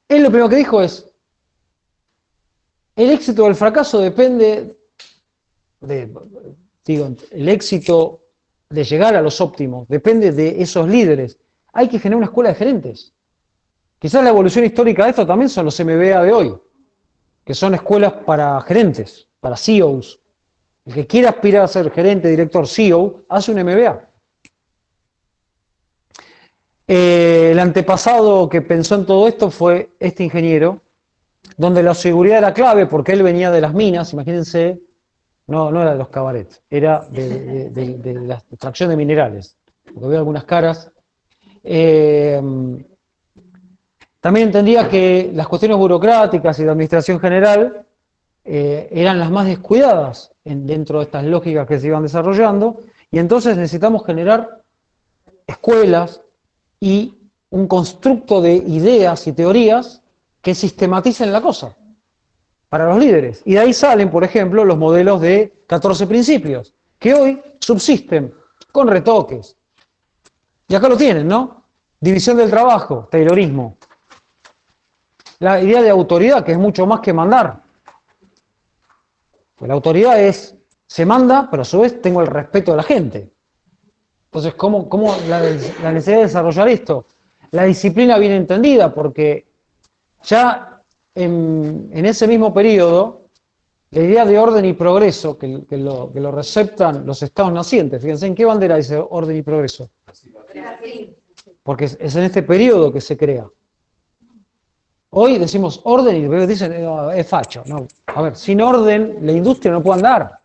él lo primero que dijo es, el éxito o el fracaso depende el éxito de llegar a los óptimos depende de esos líderes. Hay que generar una escuela de gerentes. Quizás la evolución histórica de esto también son los MBA de hoy, que son escuelas para gerentes, para CEOs. El que quiera aspirar a ser gerente, director, CEO, hace un MBA. El antepasado que pensó en todo esto fue este ingeniero, donde la seguridad era clave porque él venía de las minas, imagínense, no era de los cabarets, era de la extracción de minerales, porque veo algunas caras. También entendía que las cuestiones burocráticas y de administración general eran las más descuidadas dentro de estas lógicas que se iban desarrollando, y entonces necesitamos generar escuelas y un constructo de ideas y teorías que sistematicen la cosa para los líderes. Y de ahí salen, por ejemplo, los modelos de 14 principios, que hoy subsisten con retoques. Y acá lo tienen, ¿no? División del trabajo, Taylorismo. La idea de autoridad, que es mucho más que mandar. Pues la autoridad se manda, pero a su vez tengo el respeto de la gente. Entonces, ¿cómo la necesidad de desarrollar esto? La disciplina bien entendida, porque ya en ese mismo periodo, la idea de orden y progreso, que lo receptan los estados nacientes, fíjense, ¿en qué bandera dice orden y progreso? Porque es en este periodo que se crea. Hoy decimos orden y luego dicen es facho. No. A ver, sin orden la industria no puede andar.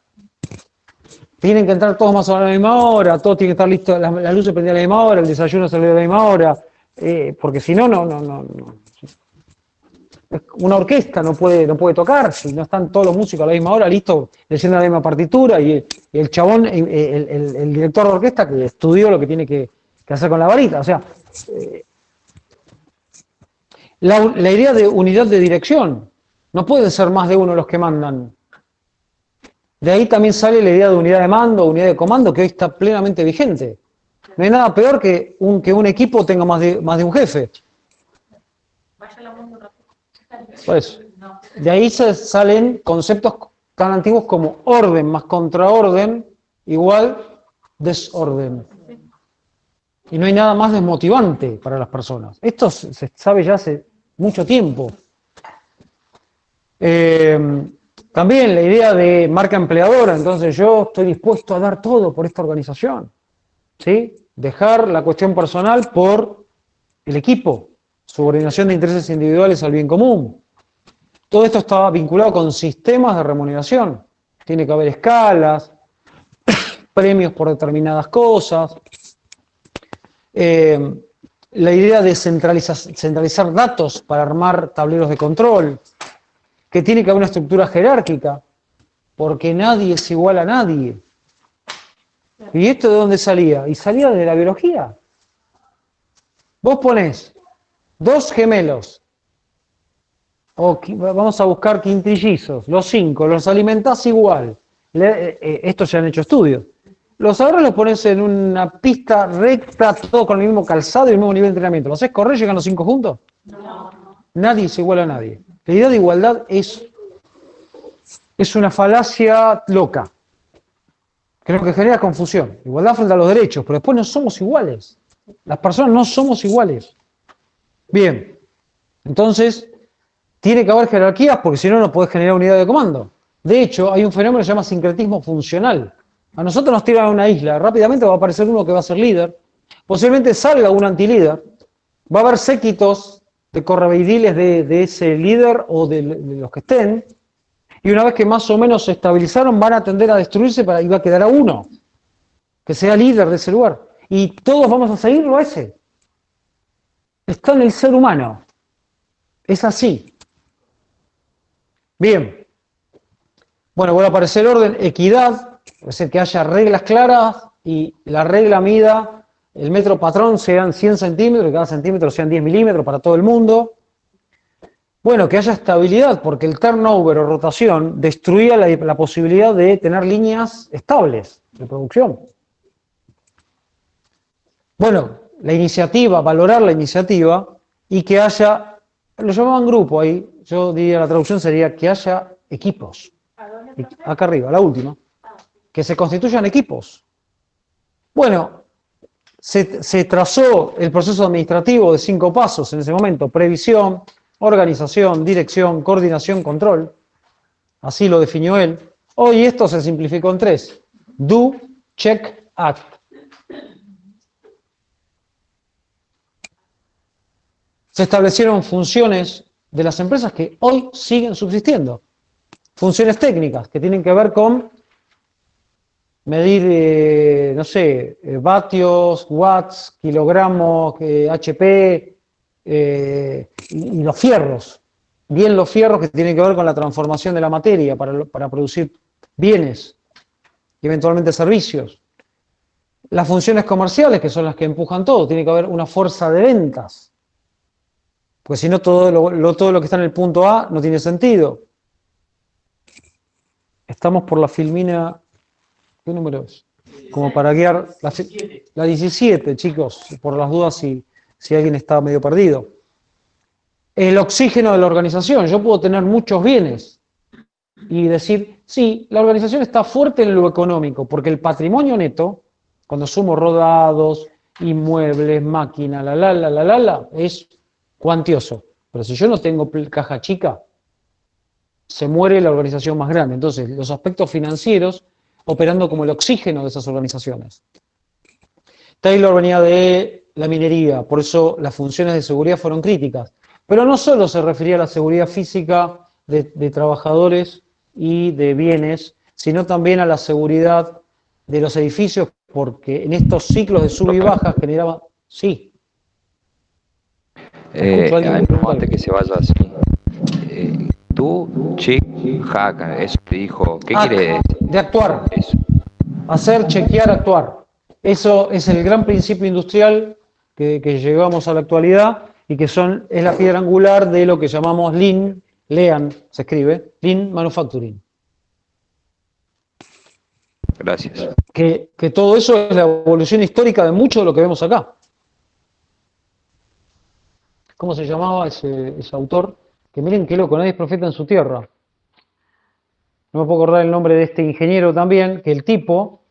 Tienen que entrar todos más o menos a la misma hora, todos tienen que estar listos, las luces prendidas a la misma hora, el desayuno salió a la misma hora, porque si no. Una orquesta no puede tocar, si no están todos los músicos a la misma hora, listos, leyendo la misma partitura, y el chabón, el director de orquesta que estudió lo que tiene que hacer con la varita. O sea, la idea de unidad de dirección, no pueden ser más de uno los que mandan. De ahí también sale la idea de unidad de mando, unidad de comando, que hoy está plenamente vigente. No hay nada peor que un equipo tenga más de un jefe. Por eso. De ahí salen conceptos tan antiguos como orden más contraorden igual desorden. Y no hay nada más desmotivante para las personas. Esto se sabe ya hace mucho tiempo. También la idea de marca empleadora, entonces yo estoy dispuesto a dar todo por esta organización, ¿sí? Dejar la cuestión personal por el equipo, subordinación de intereses individuales al bien común. Todo esto está vinculado con sistemas de remuneración. Tiene que haber escalas, premios por determinadas cosas. La idea de centralizar datos para armar tableros de control, que tiene que haber una estructura jerárquica, porque nadie es igual a nadie. ¿Y esto de dónde salía? Y salía de la biología. Vos ponés dos gemelos, o vamos a buscar quintillizos, los 5, los alimentás igual. Estos ya han hecho estudios. Los agarras, los pones en una pista recta, todo con el mismo calzado y el mismo nivel de entrenamiento. ¿Los haces correr, llegan los 5 juntos? No. Nadie es igual a nadie. La idea de igualdad es una falacia loca. Creo que genera confusión. Igualdad frente a los derechos, pero después no somos iguales. Las personas no somos iguales. Bien, entonces tiene que haber jerarquías porque si no, no podés generar unidad de comando. De hecho, hay un fenómeno que se llama sincretismo funcional. A nosotros nos tiran a una isla, rápidamente va a aparecer uno que va a ser líder, posiblemente salga un antilíder, va a haber séquitos de correveidiles de ese líder o de los que estén, y una vez que más o menos se estabilizaron van a tender a destruirse y va a quedar a uno que sea líder de ese lugar. Y todos vamos a seguirlo a ese. Está en el ser humano. Es así. Bien. Bueno, vuelve a aparecer orden, equidad, Es decir, que haya reglas claras y la regla mida, el metro patrón sean 100 centímetros y cada centímetro sean 10 milímetros para todo el mundo. Bueno, que haya estabilidad, porque el turnover o rotación destruía la posibilidad de tener líneas estables de producción. Bueno, la iniciativa, valorar la iniciativa y que haya, lo llamaban grupo ahí, yo diría la traducción sería que haya equipos. Acá arriba, la última. Que se constituyan equipos. Bueno, se trazó el proceso administrativo de 5 pasos en ese momento: previsión, organización, dirección, coordinación, control. Así lo definió él. Hoy esto se simplificó en 3. Do, check, act. Se establecieron funciones de las empresas que hoy siguen subsistiendo. Funciones técnicas que tienen que ver con medir, no sé, vatios, watts, kilogramos, HP, y los fierros. Bien los fierros que tienen que ver con la transformación de la materia para producir bienes y eventualmente servicios. Las funciones comerciales, que son las que empujan todo, tiene que haber una fuerza de ventas. Porque si no, todo lo que está en el punto A no tiene sentido. Estamos por la filmina. ¿Qué número es? Como para guiar la 17, chicos, por las dudas si alguien está medio perdido. El oxígeno de la organización. Yo puedo tener muchos bienes y decir, sí, la organización está fuerte en lo económico, porque el patrimonio neto, cuando sumo rodados, inmuebles, máquina, es cuantioso. Pero si yo no tengo caja chica, se muere la organización más grande. Entonces, los aspectos financieros operando como el oxígeno de esas organizaciones. Taylor venía de la minería, por eso las funciones de seguridad fueron críticas. Pero no solo se refería a la seguridad física de trabajadores y de bienes, sino también a la seguridad de los edificios, porque en estos ciclos de sub y baja generaba... Sí. Antes que se vaya así. Tú, chick, hack, eso te dijo. ¿Qué quiere decir? De actuar. Eso. Hacer, chequear, actuar. Eso es el gran principio industrial que llevamos a la actualidad y que es la piedra angular de lo que llamamos Lean, se escribe, Lean Manufacturing. Gracias. Que todo eso es la evolución histórica de mucho de lo que vemos acá. ¿Cómo se llamaba ese autor? Que miren qué loco, nadie es profeta en su tierra. No me puedo acordar el nombre de este ingeniero también, que el tipo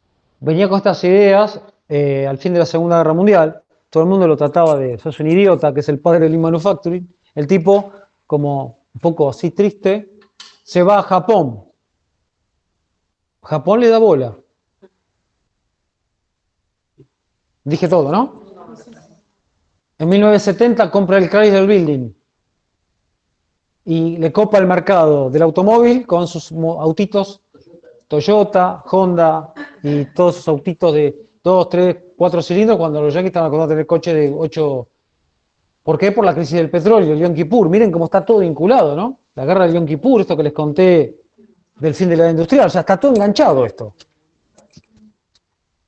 venía con estas ideas al fin de la Segunda Guerra Mundial. Todo el mundo lo trataba de, sos un idiota, que es el padre del Lean Manufacturing. El tipo, como un poco así triste, se va a Japón. Japón le da bola. Dije todo, ¿no? En 1970 compra el Chrysler Building y le copa el mercado del automóvil con sus autitos Toyota, Honda y todos esos autitos de 2, 3, 4 cilindros cuando los yanquis estaban acostumbrados a tener coches de 8. ¿Por qué? Por la crisis del petróleo, el Yom Kippur. Miren cómo está todo vinculado, ¿no? La guerra del Yom Kippur, esto que les conté del fin de la edad industrial. O sea, está todo enganchado esto.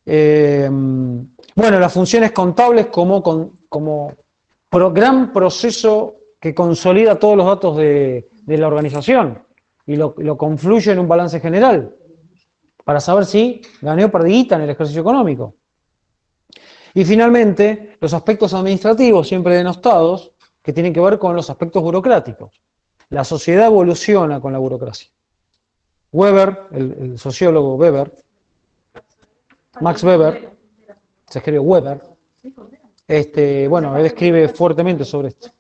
Bueno, las funciones contables como gran proceso que consolida todos los datos de la organización y lo confluye en un balance general para saber si gané o perdí guita en el ejercicio económico. Y finalmente, los aspectos administrativos siempre denostados que tienen que ver con los aspectos burocráticos. La sociedad evoluciona con la burocracia. Weber, el sociólogo Weber, Max Weber, se escribe Weber, bueno, él escribe fuertemente sobre esto.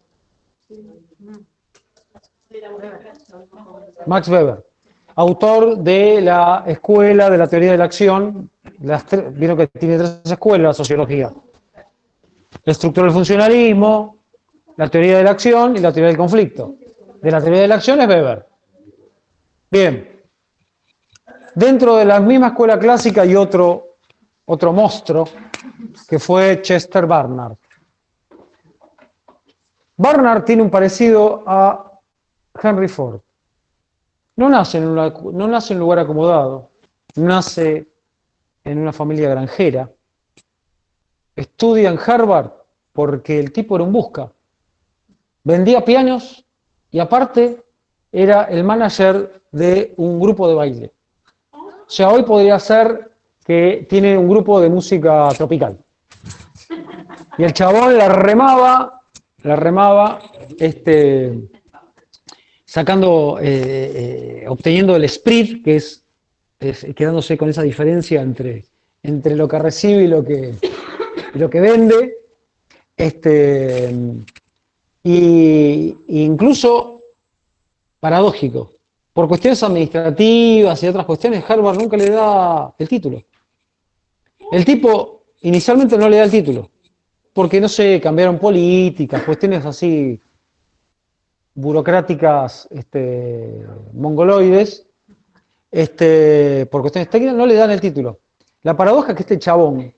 Max Weber, autor de la escuela de la teoría de la acción, vieron que tiene 3 escuelas la sociología. La estructura del funcionalismo, la teoría de la acción y la teoría del conflicto. De la teoría de la acción es Weber. Bien. Dentro de la misma escuela clásica hay otro monstruo que fue Chester Barnard. Barnard tiene un parecido a Henry Ford. No nace en un lugar acomodado. nace en una familia granjera, estudia en Harvard porque el tipo era un busca, vendía pianos y aparte era el manager de un grupo de baile. O sea, hoy podría ser que tiene un grupo de música tropical. Y el chabón la remaba, sacando, obteniendo el split, que es quedándose con esa diferencia entre lo que recibe y lo que vende. Y incluso paradójico, por cuestiones administrativas y otras cuestiones, Harvard nunca le da el título. El tipo inicialmente no le da el título, porque no sé, cambiaron políticas, cuestiones así burocráticas, mongoloides, por cuestiones técnicas no le dan el título. La paradoja es que este chabón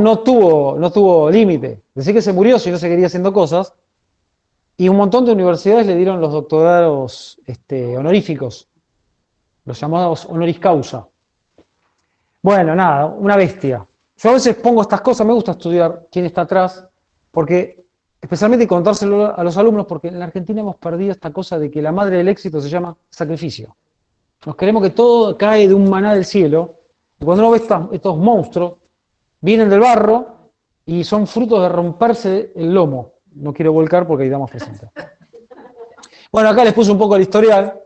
no tuvo límite, decir que se murió si no se quería haciendo cosas, y un montón de universidades le dieron los doctorados honoríficos, los llamados honoris causa. Bueno, nada, una bestia. Yo a veces pongo estas cosas, me gusta estudiar quién está atrás, porque especialmente contárselo a los alumnos, porque en la Argentina hemos perdido esta cosa de que la madre del éxito se llama sacrificio. Nos queremos que todo cae de un maná del cielo, y cuando uno ve estos monstruos, vienen del barro y son frutos de romperse el lomo. No quiero volcar porque ahí damos presente. Bueno, acá les puse un poco el historial.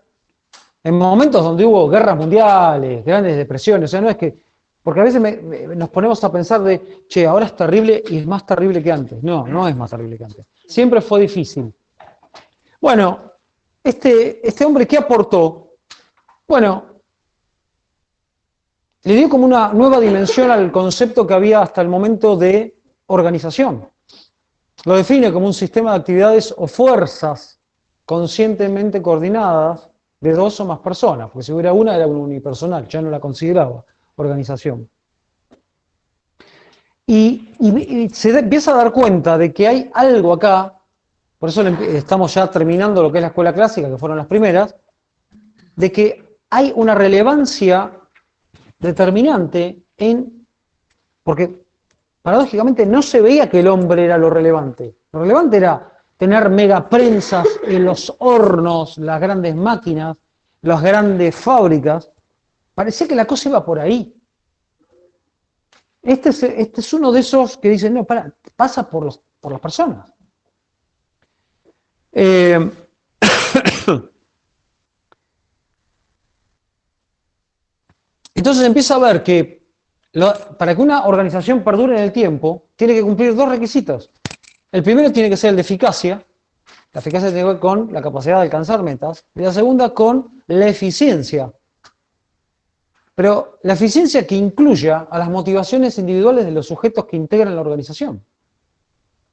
En momentos donde hubo guerras mundiales, grandes depresiones, o sea, no es que... Porque a veces nos ponemos a pensar de, che, ahora es terrible y es más terrible que antes. No, no es más terrible que antes. Siempre fue difícil. Bueno, este hombre, ¿qué aportó? Bueno, le dio como una nueva dimensión al concepto que había hasta el momento de organización. Lo define como un sistema de actividades o fuerzas conscientemente coordinadas de dos o más personas, porque si hubiera una era un unipersonal, ya no la consideraba organización. Y se empieza a dar cuenta de que hay algo acá, por eso estamos ya terminando lo que es la escuela clásica, que fueron las primeras, de que hay una relevancia determinante porque paradójicamente no se veía que el hombre era lo relevante. Lo relevante era tener megaprensas en los hornos, las grandes máquinas, las grandes fábricas. Parecía que la cosa iba por ahí. Este es uno de esos que dicen, no, pasa por las personas. Entonces empieza a ver que para que una organización perdure en el tiempo, tiene que cumplir dos requisitos. El primero tiene que ser el de eficacia. La eficacia tiene que ver con la capacidad de alcanzar metas. Y la segunda con la eficiencia. Pero la eficiencia que incluya a las motivaciones individuales de los sujetos que integran la organización.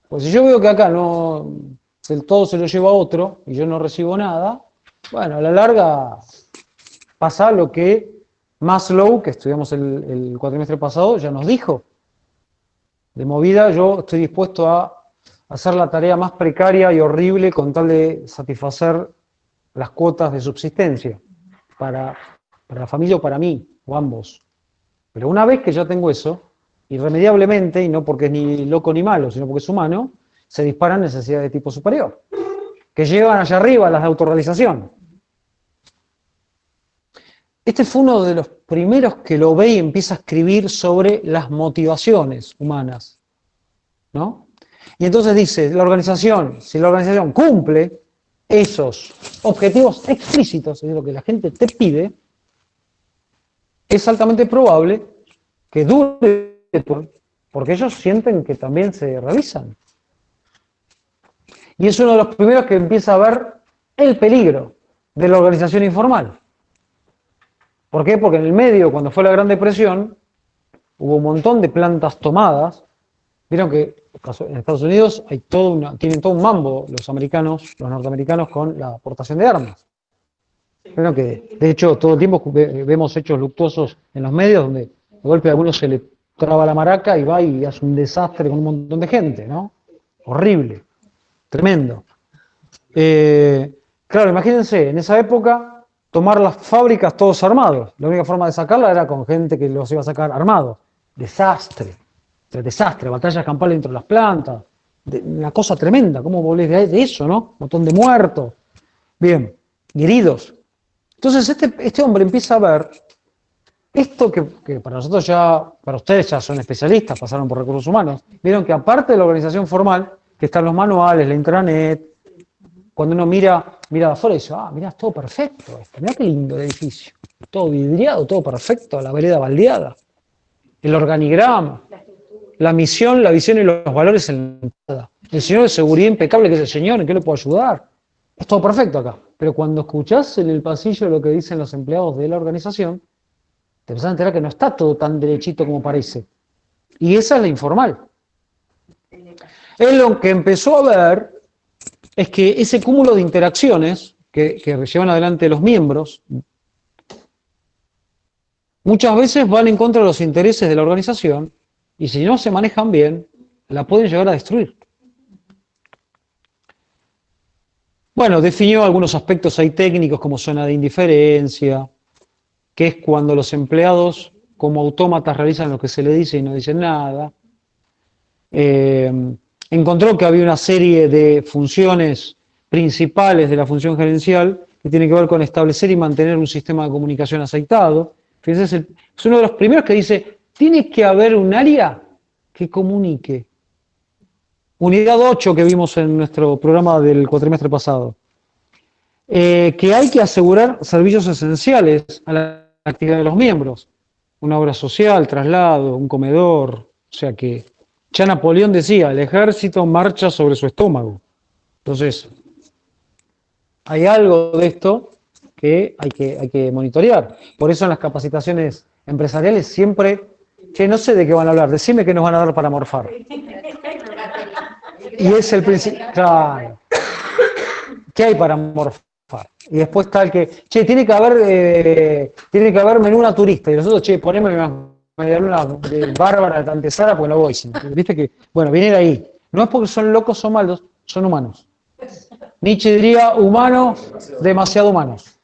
Pues si yo veo que acá todo se lo lleva a otro y yo no recibo nada, bueno, a la larga pasa lo que Maslow, que estudiamos el cuatrimestre pasado, ya nos dijo. De movida yo estoy dispuesto a hacer la tarea más precaria y horrible con tal de satisfacer las cuotas de subsistencia para la familia o para mí, o ambos. Pero una vez que ya tengo eso, irremediablemente, y no porque es ni loco ni malo, sino porque es humano, se disparan necesidades de tipo superior, que llevan allá arriba a las de autorrealización. Este fue uno de los primeros que lo ve y empieza a escribir sobre las motivaciones humanas, ¿no? Y entonces dice, si la organización cumple esos objetivos explícitos, es lo que la gente te pide, es altamente probable que dure, porque ellos sienten que también se realizan. Y es uno de los primeros que empieza a ver el peligro de la organización informal. ¿Por qué? Porque en el medio, cuando fue la Gran Depresión, hubo un montón de plantas tomadas. Vieron que en Estados Unidos tienen todo un mambo los norteamericanos con la aportación de armas. Vieron que, de hecho, todo el tiempo vemos hechos luctuosos en los medios donde de golpe a alguno se le traba la maraca y va y hace un desastre con un montón de gente, ¿no? Horrible, tremendo. Claro, imagínense, en esa época tomar las fábricas todos armados. La única forma de sacarla era con gente que los iba a sacar armados. Desastre, batallas campales dentro de las plantas, una cosa tremenda. ¿Cómo volvés de eso, no? Un montón de muertos. Bien, y heridos. Entonces este hombre empieza a ver esto que para nosotros ya, para ustedes ya son especialistas, pasaron por recursos humanos, vieron que aparte de la organización formal, que están los manuales, la intranet, cuando uno mira de afuera y dice, mirá, es todo perfecto, mirá qué lindo el edificio, todo vidriado, todo perfecto, la vereda baldeada, el organigrama, la misión, la visión y los valores en la entrada, el señor de seguridad impecable que es el señor, ¿en qué le puedo ayudar? Es todo perfecto acá, pero cuando escuchás en el pasillo lo que dicen los empleados de la organización, te empezás a enterar que no está todo tan derechito como parece. Y esa es la informal. Él lo que empezó a ver es que ese cúmulo de interacciones que llevan adelante los miembros muchas veces van en contra de los intereses de la organización y si no se manejan bien, la pueden llegar a destruir. Bueno, definió algunos aspectos ahí técnicos como zona de indiferencia, que es cuando los empleados como autómatas realizan lo que se les dice y no dicen nada. Encontró que había una serie de funciones principales de la función gerencial que tienen que ver con establecer y mantener un sistema de comunicación aceitado. Fíjense, es uno de los primeros que dice, tiene que haber un área que comunique. Unidad 8 que vimos en nuestro programa del cuatrimestre pasado. Que hay que asegurar servicios esenciales a la actividad de los miembros. Una obra social, traslado, un comedor. O sea que ya Napoleón decía, el ejército marcha sobre su estómago. Entonces, hay algo de esto que hay que monitorear. Por eso en las capacitaciones empresariales siempre, che, no sé de qué van a hablar, decime qué nos van a dar para morfar. Y es el principio, claro. ¿Qué hay para morfar? Y después está el que, che, tiene que haber menú naturista. Y nosotros, che, poneme una medialuna de Bárbara de Tantesara porque no voy. Viste que, bueno, viene de ahí. No es porque son locos o malos, son humanos. Nietzsche diría, humanos, demasiado humanos.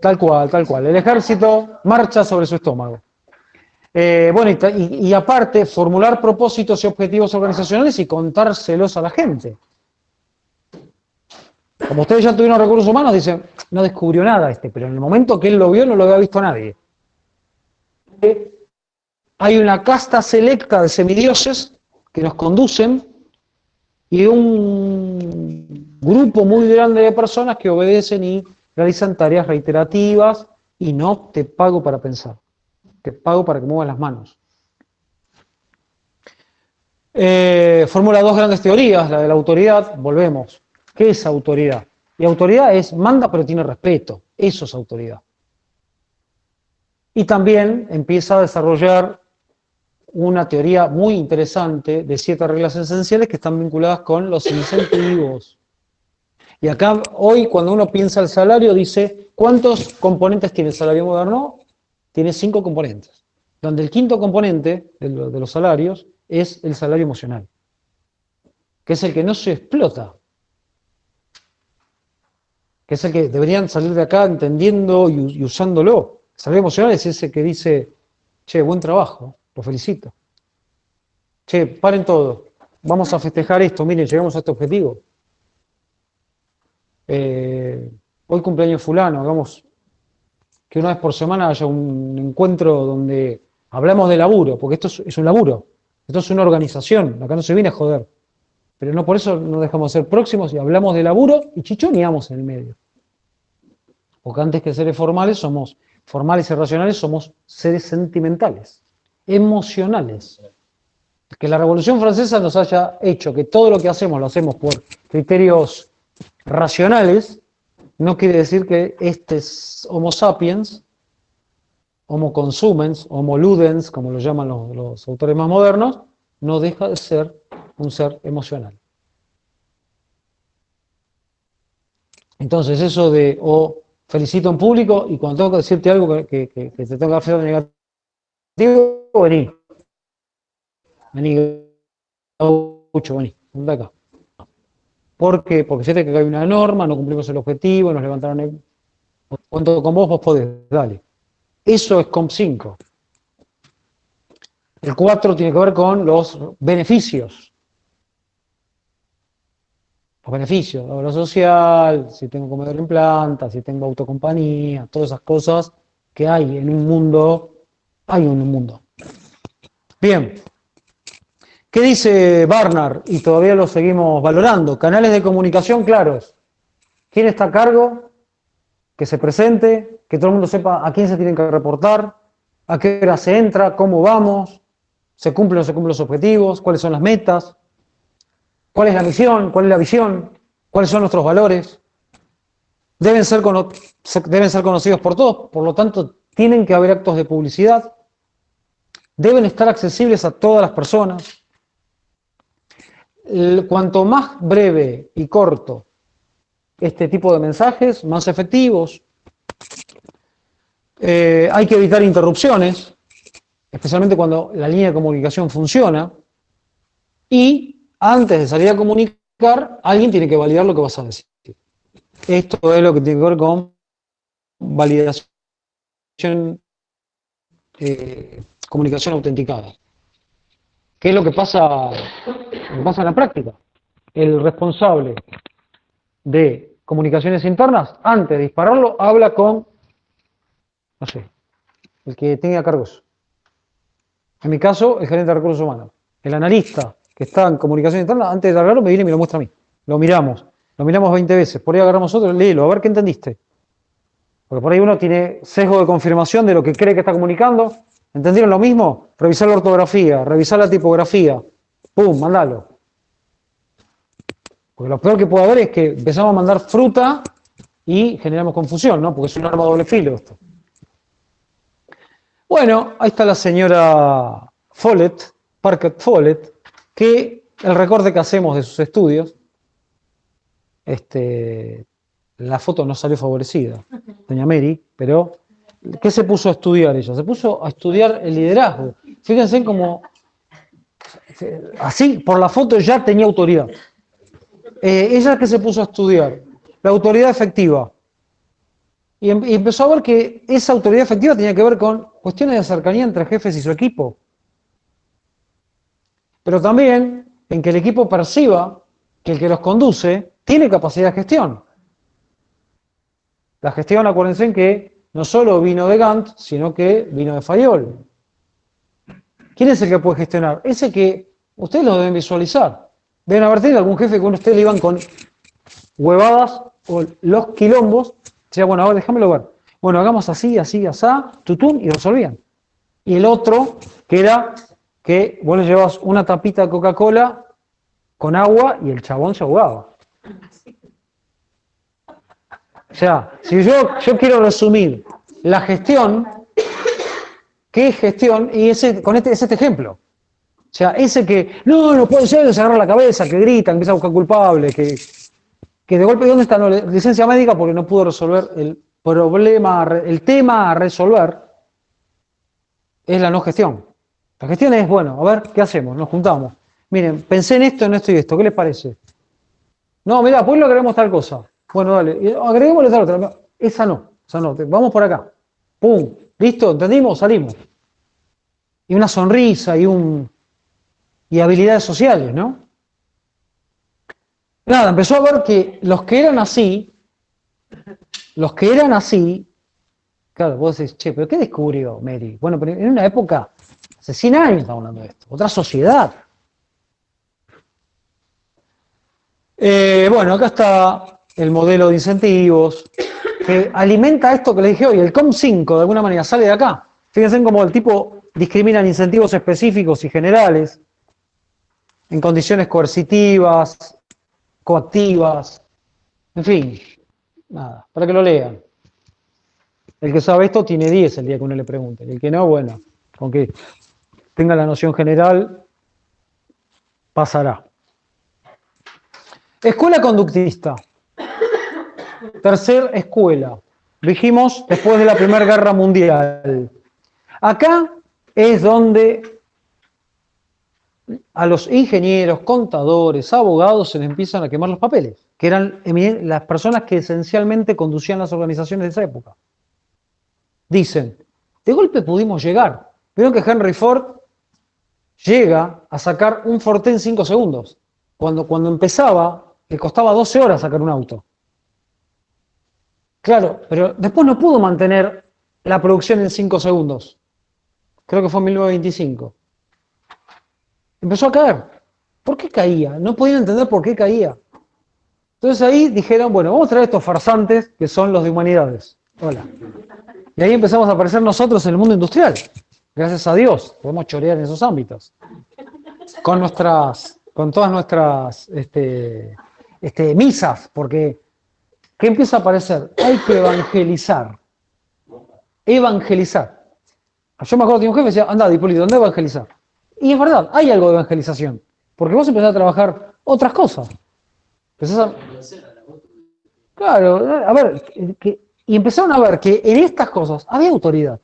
Tal cual. El ejército marcha sobre su estómago. Bueno, y aparte, formular propósitos y objetivos organizacionales y contárselos a la gente. Como ustedes ya tuvieron recursos humanos, dicen, no descubrió nada pero en el momento que él lo vio no lo había visto nadie. Hay una casta selecta de semidioses que nos conducen y un grupo muy grande de personas que obedecen y realizan tareas reiterativas y no te pago para pensar, te pago para que muevas las manos. Formula dos grandes teorías, la de la autoridad, volvemos. ¿Qué es autoridad? Y autoridad es manda pero tiene respeto, eso es autoridad. Y también empieza a desarrollar una teoría muy interesante de 7 reglas esenciales que están vinculadas con los incentivos. Y acá hoy cuando uno piensa el salario dice, ¿cuántos componentes tiene el salario moderno? Tiene 5 componentes, donde el quinto componente de los salarios es el salario emocional, que es el que no se explota, que es el que deberían salir de acá entendiendo y usándolo. El salario emocional es ese que dice, che, buen trabajo, lo felicito. Che, paren todo, vamos a festejar esto, miren, llegamos a este objetivo. Hoy cumpleaños fulano, hagamos que una vez por semana haya un encuentro donde hablamos de laburo, porque esto es un laburo, esto es una organización, acá no se viene a joder. Pero no por eso no dejamos de ser próximos y hablamos de laburo y chichoneamos en el medio. Porque antes que seres formales somos formales y racionales, somos seres sentimentales, emocionales. Que la Revolución Francesa nos haya hecho que todo lo que hacemos lo hacemos por criterios racionales, no quiere decir que este es Homo sapiens, Homo consumens, Homo ludens, como lo llaman los autores más modernos, no deja de ser un ser emocional. Entonces eso de felicito en público y cuando tengo que decirte algo que te tengo que hacer negativo, vení, Gaucho, vení, anda acá. ¿Por qué? Porque fíjate que acá hay una norma, no cumplimos el objetivo, nos levantaron Cuento con vos, vos podés, dale. Eso es COM5. El 4 tiene que ver con los beneficios. Los beneficios, la obra social, si tengo comedor en planta, si tengo autocompañía, todas esas cosas que hay en un mundo. Hay en un mundo. Bien. ¿Qué dice Barnard? Y todavía lo seguimos valorando. Canales de comunicación claros. ¿Quién está a cargo? Que se presente, que todo el mundo sepa a quién se tienen que reportar, a qué hora se entra, cómo vamos, se cumplen o no se cumplen los objetivos, cuáles son las metas, cuál es la misión, cuál es la visión, cuáles son nuestros valores. Deben ser conocidos por todos, por lo tanto, tienen que haber actos de publicidad, deben estar accesibles a todas las personas. Cuanto más breve y corto este tipo de mensajes, más efectivos. Hay que evitar interrupciones, especialmente cuando la línea de comunicación funciona. Y antes de salir a comunicar, alguien tiene que validar lo que vas a decir. Esto es lo que tiene que ver con validación, comunicación autenticada. ¿Qué es lo que pasa en la práctica? El responsable de comunicaciones internas, antes de dispararlo, habla con, no sé, el que tenga cargos. En mi caso, el gerente de recursos humanos. El analista que está en comunicación interna, antes de largarlo, me viene y me lo muestra a mí. Lo miramos 20 veces. Por ahí agarramos otro, léelo, a ver qué entendiste. Porque por ahí uno tiene sesgo de confirmación de lo que cree que está comunicando. ¿Entendieron lo mismo? Revisar la ortografía, revisar la tipografía. ¡Pum! Mandalo. Porque lo peor que puede haber es que empezamos a mandar fruta y generamos confusión, ¿no? Porque es un arma de doble filo esto. Bueno, ahí está la señora Follett, Parker Follett, que el recorte que hacemos de sus estudios, la foto no salió favorecida, doña Mary, pero ¿qué se puso a estudiar ella? Se puso a estudiar el liderazgo. Fíjense cómo, así, por la foto ya tenía autoridad. Ella que se puso a estudiar la autoridad efectiva y empezó a ver que esa autoridad efectiva tenía que ver con cuestiones de cercanía entre jefes y su equipo, pero también en que el equipo perciba que el que los conduce tiene capacidad de gestión. La gestión, acuérdense en que no solo vino de Gantt, sino que vino de Fayol. ¿Quién es el que puede gestionar? Ese que ustedes lo deben visualizar. Deben haber tenido algún jefe que con ustedes le iban con huevadas o los quilombos. Decía, bueno, ahora déjamelo ver. Bueno, hagamos así, así, asá, tutún, y resolvían. Y el otro, que era que vos le llevabas una tapita de Coca-Cola con agua y el chabón se ahogaba. O sea, si yo quiero resumir la gestión, ¿qué es gestión? Y es este ejemplo. O sea, ese que, no puede ser, se agarra la cabeza, que grita, empieza a buscar culpables, que de golpe, ¿dónde está? No, licencia médica porque no pudo resolver el problema, el tema a resolver, es la no gestión. La gestión es, bueno, a ver, ¿qué hacemos? Nos juntamos. Miren, pensé en esto y esto, ¿qué les parece? No, mirá, pues lo agregamos tal cosa. Bueno, dale, agreguémosle tal otra. Esa no, vamos por acá. ¡Pum! ¿Listo? ¿Entendimos? Salimos. Y una sonrisa y habilidades sociales, ¿no? Nada, empezó a ver que los que eran así, claro, vos decís, che, ¿pero qué descubrió Mary? Bueno, pero en una época, hace 100 años estamos hablando de esto, otra sociedad. Bueno, acá está el modelo de incentivos, que alimenta esto que les dije hoy, el COM5 de alguna manera sale de acá. Fíjense cómo el tipo discrimina incentivos específicos y generales, en condiciones coercitivas, coactivas, en fin, nada, para que lo lean. El que sabe esto tiene 10 el día que uno le pregunte, el que no, bueno, con que tenga la noción general, pasará. Escuela conductista. Tercer escuela. Dijimos después de la Primera Guerra Mundial. Acá es donde a los ingenieros, contadores, abogados se les empiezan a quemar los papeles. que eran las personas que esencialmente conducían las organizaciones de esa época. Dicen, de golpe pudimos llegar. Vieron que Henry Ford llega a sacar un Forte en 5 segundos. Cuando empezaba, le costaba 12 horas sacar un auto. Claro, pero después no pudo mantener la producción en 5 segundos. Creo que fue en 1925. Empezó a caer. ¿Por qué caía? No podían entender por qué caía. Entonces ahí dijeron, bueno, vamos a traer estos farsantes que son los de humanidades. Hola. Y ahí empezamos a aparecer nosotros en el mundo industrial. Gracias a Dios, podemos chorear en esos ámbitos. Con todas nuestras misas, porque ¿qué empieza a aparecer? Hay que evangelizar. Evangelizar. Yo me acuerdo que un jefe decía, anda, Hipólito, ¿dónde evangelizar? Y es verdad, hay algo de evangelización. Porque vos empezás a trabajar otras cosas. Claro, a ver, y empezaron a ver que en estas cosas había autoridad.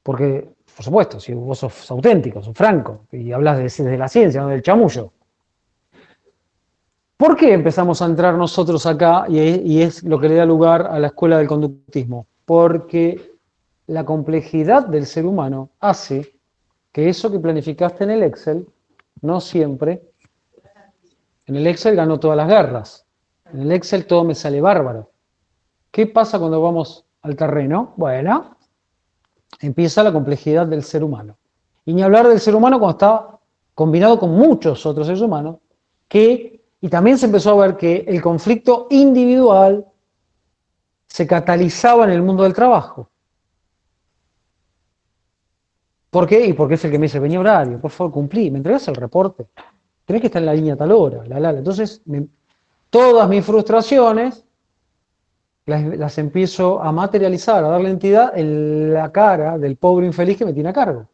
Porque, por supuesto, si vos sos auténtico, sos franco, y hablas desde la ciencia, no del chamullo. ¿Por qué empezamos a entrar nosotros acá? Y es lo que le da lugar a la escuela del conductismo. Porque la complejidad del ser humano hace que eso que planificaste en el Excel, no siempre. En el Excel ganó todas las guerras. En el Excel todo me sale bárbaro. ¿Qué pasa cuando vamos al terreno? Bueno, empieza la complejidad del ser humano. Y ni hablar del ser humano cuando está combinado con muchos otros seres humanos, y también se empezó a ver que el conflicto individual se catalizaba en el mundo del trabajo. ¿Por qué? Y porque es el que me dice, vení horario, por favor, cumplí, me entregás el reporte, tenés que estar en la línea a tal hora, Entonces, todas mis frustraciones las empiezo a materializar, a darle entidad en la cara del pobre infeliz que me tiene a cargo.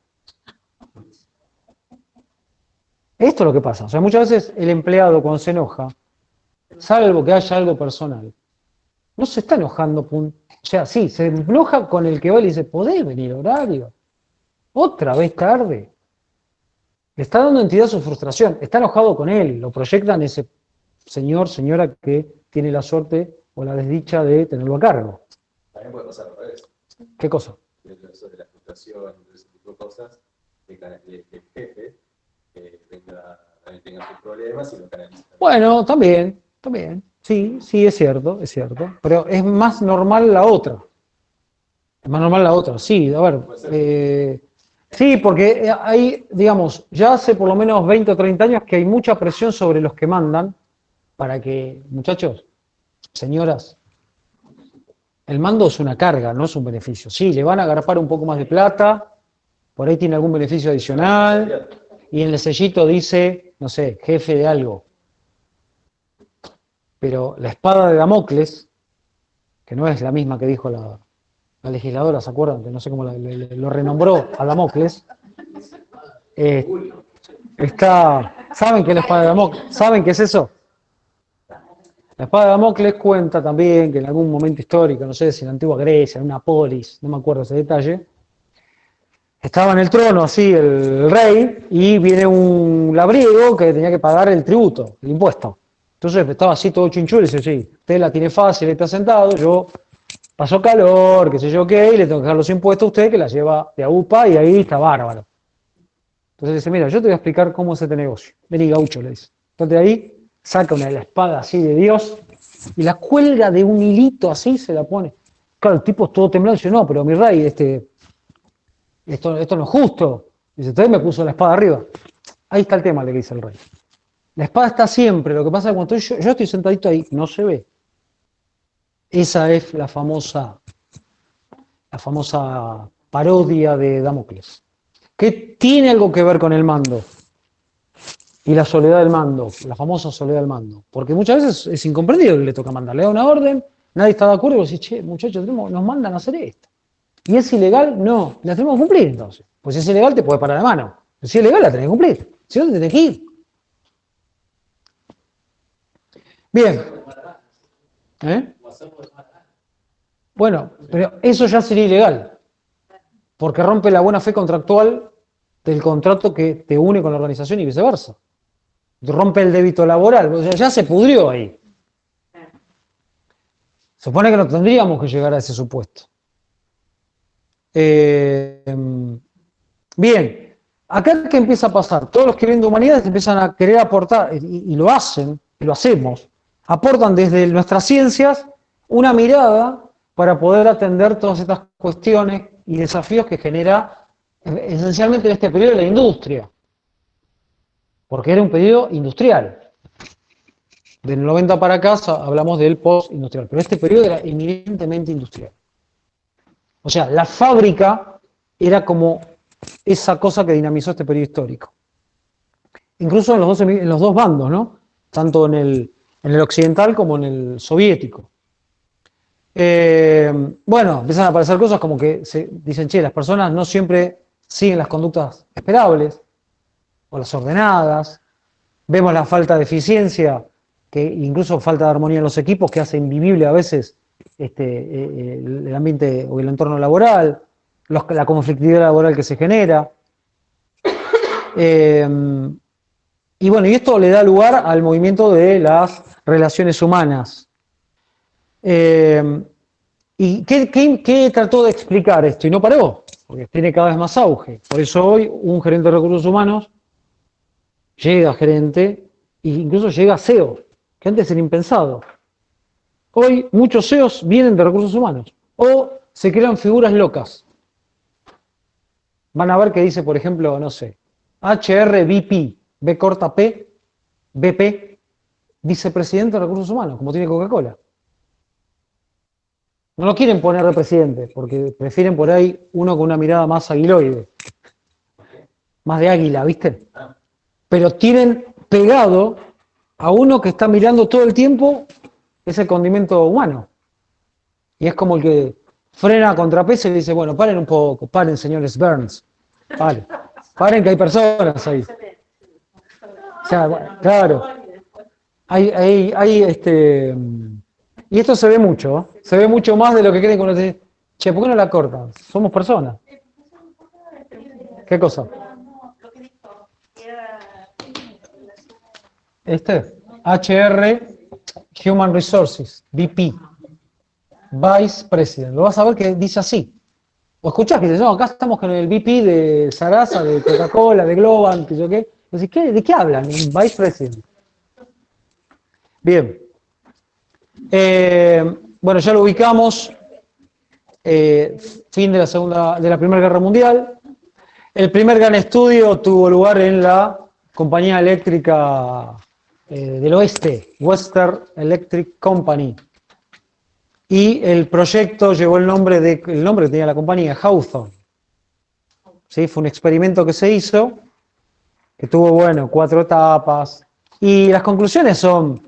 Esto es lo que pasa. O sea, muchas veces el empleado cuando se enoja, salvo que haya algo personal, no se está enojando. O sea, sí, se enoja con el que va y le dice, ¿podés venir horario? Otra vez tarde. Le está dando entidad a su frustración. Está enojado con él. Lo proyecta en ese señor, señora que tiene la suerte o la desdicha de tenerlo a cargo. También puede pasar al revés. ¿Qué cosa? Eso de la frustración, de ese tipo de cosas, de que el jefe también tenga sus problemas y lo canaliza. Bueno, también. Sí, es cierto. Pero es más normal la otra. Sí, a ver. Sí, porque hay, digamos, ya hace por lo menos 20 o 30 años que hay mucha presión sobre los que mandan para que, muchachos, señoras, el mando es una carga, no es un beneficio. Sí, le van a agarpar un poco más de plata, por ahí tiene algún beneficio adicional, y en el sellito dice, no sé, jefe de algo. Pero la espada de Damocles, que no es la misma que dijo la legisladora, ¿se acuerdan? Que no sé cómo lo renombró a Damocles. ¿Saben qué es la espada de Damocles? ¿Saben qué es eso? La espada de Damocles cuenta también que en algún momento histórico, no sé si en la antigua Grecia, en una polis, no me acuerdo ese detalle, estaba en el trono así el rey y viene un labriego que tenía que pagar el tributo, el impuesto. Entonces estaba así todo chinchudo y dice, sí, usted la tiene fácil, está sentado, yo paso calor, qué sé yo qué, y le tengo que dejar los impuestos a usted que la lleva de AUPA y ahí está bárbaro. Entonces dice, mira, yo te voy a explicar cómo es este negocio. Vení, gaucho, le dice. Entonces ahí saca la espada así de Dios y la cuelga de un hilito así, se la pone. Claro, el tipo todo temblando dice, no, pero mi rey, esto no es justo. Dice, usted me puso la espada arriba. Ahí está el tema, le dice el rey. La espada está siempre, lo que pasa es que cuando yo estoy sentadito ahí, no se ve. Esa es la famosa parodia de Damocles, que tiene algo que ver con el mando y la soledad del mando, la famosa soledad del mando, porque muchas veces es incomprendido que le toca mandar, le da una orden, nadie está de acuerdo y vos decís, che, muchachos, nos mandan a hacer esto. ¿Y es ilegal? No, la tenemos que cumplir entonces. Pues si es ilegal te puede parar de mano, si es ilegal la tenés que cumplir, si no te tenés que ir. Bien. Bueno, pero eso ya sería ilegal, porque rompe la buena fe contractual del contrato que te une con la organización y viceversa. rompe el débito laboral, o sea, ya se pudrió ahí. Supone que no tendríamos que llegar a ese supuesto. Bien, acá ¿qué empieza a pasar? Todos los que vienen de humanidades empiezan a querer aportar, y lo hacen, y lo hacemos, aportan desde nuestras ciencias una mirada para poder atender todas estas cuestiones y desafíos que genera esencialmente en este periodo la industria, porque era un periodo industrial. Del 90 para acá hablamos del post-industrial, pero este periodo era eminentemente industrial. O sea, la fábrica era como esa cosa que dinamizó este periodo histórico. Incluso en los dos bandos, ¿no? Tanto en el occidental como en el soviético. Bueno, empiezan a aparecer cosas como que se dicen, che, las personas no siempre siguen las conductas esperables o las ordenadas. Vemos la falta de eficiencia, que incluso falta de armonía en los equipos, que hace invivible a veces el ambiente o el entorno laboral, la conflictividad laboral que se genera. Y bueno, y esto le da lugar al movimiento de las relaciones humanas. ¿Y qué trató de explicar esto? Y no paró, porque tiene cada vez más auge. Por eso hoy un gerente de recursos humanos llega a gerente e incluso llega a CEO, que antes era impensado. Hoy muchos CEOs vienen de recursos humanos o se crean figuras locas. Van a ver que dice, por ejemplo, no sé, HRVP, B corta P, BP, vicepresidente de recursos humanos, como tiene Coca-Cola. No lo quieren poner de presidente, porque prefieren por ahí uno con una mirada más aguiloide, más de águila, ¿viste? Pero tienen pegado a uno que está mirando todo el tiempo ese condimento humano. Y es como el que frena a contrapeso y dice, bueno, paren un poco, paren, señores Burns, paren que hay personas ahí. O sea, bueno, claro, y esto se ve mucho, se ve mucho más de lo que creen cuando te dicen, che, ¿por qué no la cortan? Somos personas. ¿Qué cosa? HR, Human Resources, VP, Vice President. Lo vas a ver que dice así. O escuchás que dice, no, acá estamos con el VP de Sarasa, de Coca-Cola, de Globant, que yo qué. Decís, ¿de qué hablan? Vice President. Bien. Bueno, ya lo ubicamos. Fin de la Primera Guerra Mundial. El primer gran estudio tuvo lugar en la compañía eléctrica del oeste, Western Electric Company. Y el proyecto llevó el nombre que tenía la compañía, Hawthorne. ¿Sí? Fue un experimento que se hizo, que tuvo, bueno, 4 etapas. Y las conclusiones son,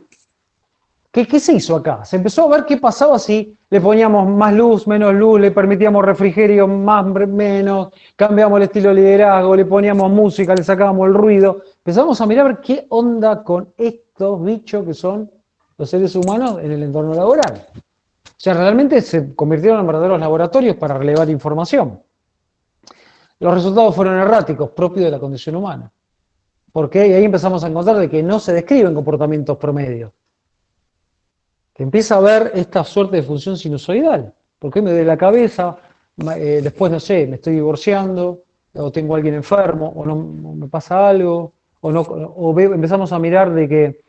¿qué se hizo acá? Se empezó a ver qué pasaba si le poníamos más luz, menos luz, le permitíamos refrigerio, menos, cambiamos el estilo de liderazgo, le poníamos música, le sacábamos el ruido. Empezamos a mirar qué onda con estos bichos que son los seres humanos en el entorno laboral. O sea, realmente se convirtieron en verdaderos laboratorios para relevar información. Los resultados fueron erráticos, propios de la condición humana. ¿Por qué? Y ahí empezamos a encontrar de que no se describen comportamientos promedios. Que empieza a haber esta suerte de función sinusoidal. Porque me duele la cabeza, después, no sé, me estoy divorciando, o tengo a alguien enfermo, o no me pasa algo, empezamos a mirar de que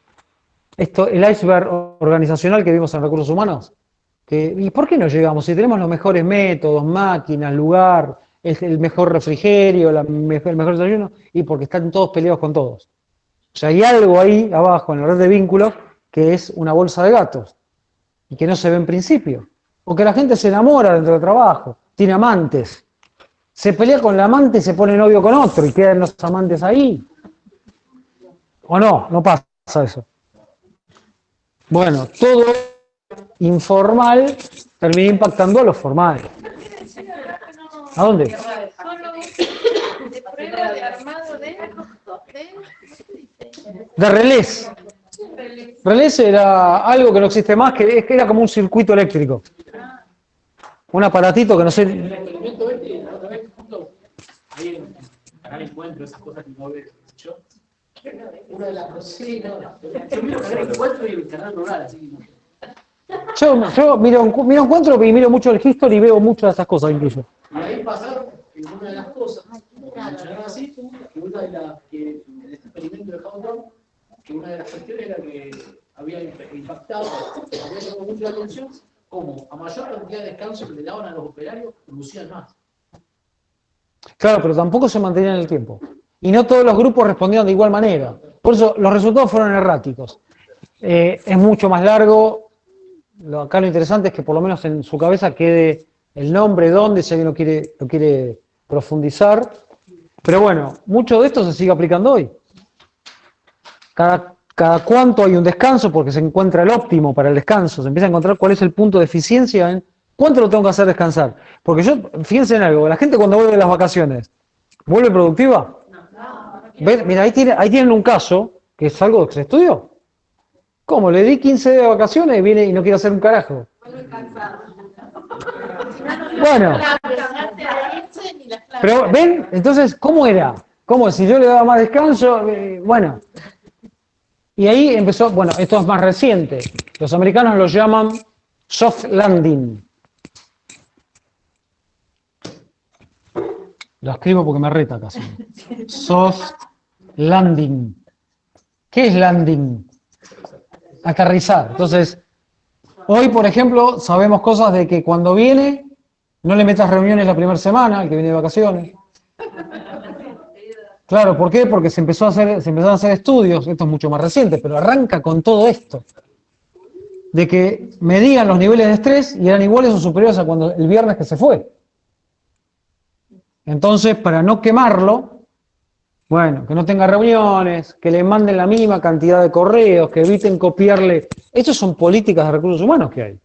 el iceberg organizacional que vimos en recursos humanos, ¿y por qué no llegamos? Si tenemos los mejores métodos, máquinas, lugar, el mejor refrigerio, el mejor desayuno, y porque están todos peleados con todos. O sea, hay algo ahí abajo en la red de vínculos que es una bolsa de gatos y que no se ve en principio. O que la gente se enamora dentro del trabajo, tiene amantes, se pelea con la amante y se pone novio con otro y quedan los amantes ahí. ¿O no? No pasa eso. Bueno, todo informal termina impactando a lo formal. ¿A dónde? De prueba de armado De relés. Relés era algo que no existe más, que era como un circuito eléctrico. Un aparatito que no sé. Ahí en Canal Encuentro, esas cosas que no ves, yo. Una de las cosas. Sí, no. Yo miro Canal Encuentro y el Canal Rural, así. Yo miro Encuentro y miro mucho el History y veo muchas de esas cosas incluso. Y ahí pasaron que una de las cosas, como mencionaron así, que una de las que en este experimento de Hawthorne, que una de las cuestiones era que había impactado, había llamado mucho la atención, como a mayor cantidad de descanso que le daban a los operarios, producían más. Claro, pero tampoco se mantenían en el tiempo. Y no todos los grupos respondían de igual manera. Por eso los resultados fueron erráticos. Es mucho más largo. Acá lo interesante es que por lo menos en su cabeza quede el nombre, dónde, si alguien lo quiere profundizar. Pero bueno, mucho de esto se sigue aplicando hoy. Cada cuánto hay un descanso, porque se encuentra el óptimo para el descanso. Se empieza a encontrar cuál es el punto de eficiencia en cuánto lo tengo que hacer descansar. Porque fíjense en algo, la gente cuando vuelve de las vacaciones, ¿vuelve productiva? ¿Ven? Mira, ahí tienen un caso, que es algo que se estudió. ¿Cómo? Le di 15 días de vacaciones y viene y no quiere hacer un carajo. Bueno. Pero, ¿ven? Entonces, ¿cómo era? ¿Cómo? Si yo le daba más descanso, bueno. Y ahí empezó, bueno, esto es más reciente. Los americanos lo llaman soft landing. Lo escribo porque me reta casi. Soft landing. ¿Qué es landing? Aterrizar. Entonces, hoy, por ejemplo, sabemos cosas de que cuando viene, no le metas reuniones la primera semana, el que viene de vacaciones. Claro, ¿por qué? Porque se empezaron a hacer estudios, esto es mucho más reciente, pero arranca con todo esto. De que medían los niveles de estrés y eran iguales o superiores a cuando el viernes que se fue. Entonces, para no quemarlo, bueno, que no tenga reuniones, que le manden la mínima cantidad de correos, que eviten copiarle. Estas son políticas de recursos humanos que hay.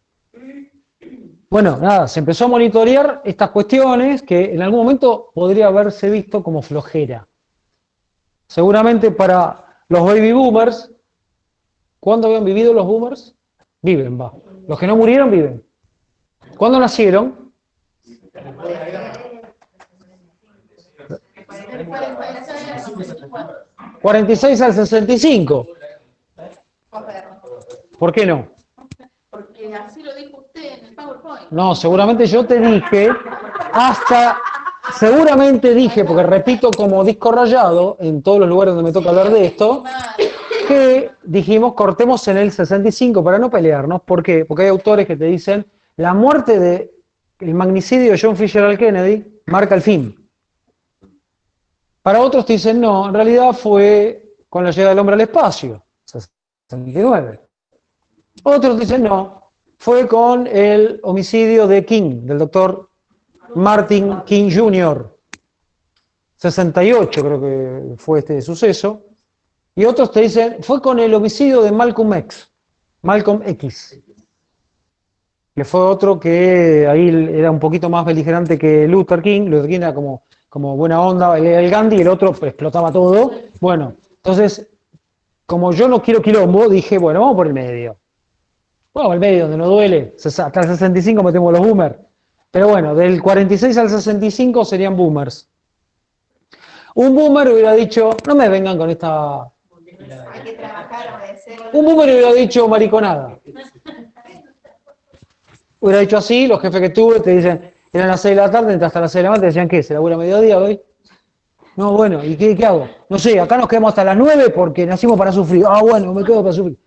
Bueno, nada, se empezó a monitorear estas cuestiones que en algún momento podría haberse visto como flojera. Seguramente para los baby boomers, ¿cuándo habían vivido los boomers? Viven, va. Los que no murieron, viven. ¿Cuándo nacieron? 46 al 65. ¿Por qué no? Porque así lo dijo usted en el PowerPoint. No, seguramente yo te dije, seguramente dije, porque repito como disco rayado, en todos los lugares donde me toca hablar de esto, que dijimos cortemos en el 65 para no pelearnos. ¿Por qué? Porque hay autores que te dicen, la muerte del magnicidio de John Fitzgerald Kennedy marca el fin. Para otros te dicen, no, en realidad fue con la llegada del hombre al espacio, 69. Otros dicen, no, fue con el homicidio de King, del doctor Martin King Jr., 68 creo que fue este suceso. Y otros te dicen, fue con el homicidio de Malcolm X, que fue otro que ahí era un poquito más beligerante que Luther King. Luther King era como buena onda, el Gandhi, y el otro pues, explotaba todo. Bueno, entonces, como yo no quiero quilombo, dije, bueno, vamos por el medio. Vamos al medio, donde no duele. Hasta el 65 metemos los boomers. Pero bueno, del 46 al 65 serían boomers. Un boomer hubiera dicho, no me vengan con esta... Hay que trabajar, obedecer. Un boomer hubiera dicho mariconada. Hubiera dicho así, los jefes que tuve te dicen, eran las 6 de la tarde, entonces hasta las 6 de la mañana te decían, ¿qué? ¿Se labura mediodía hoy? No, bueno, ¿y qué hago? No sé, acá nos quedamos hasta las 9 porque nacimos para sufrir. Ah, bueno, me quedo para sufrir.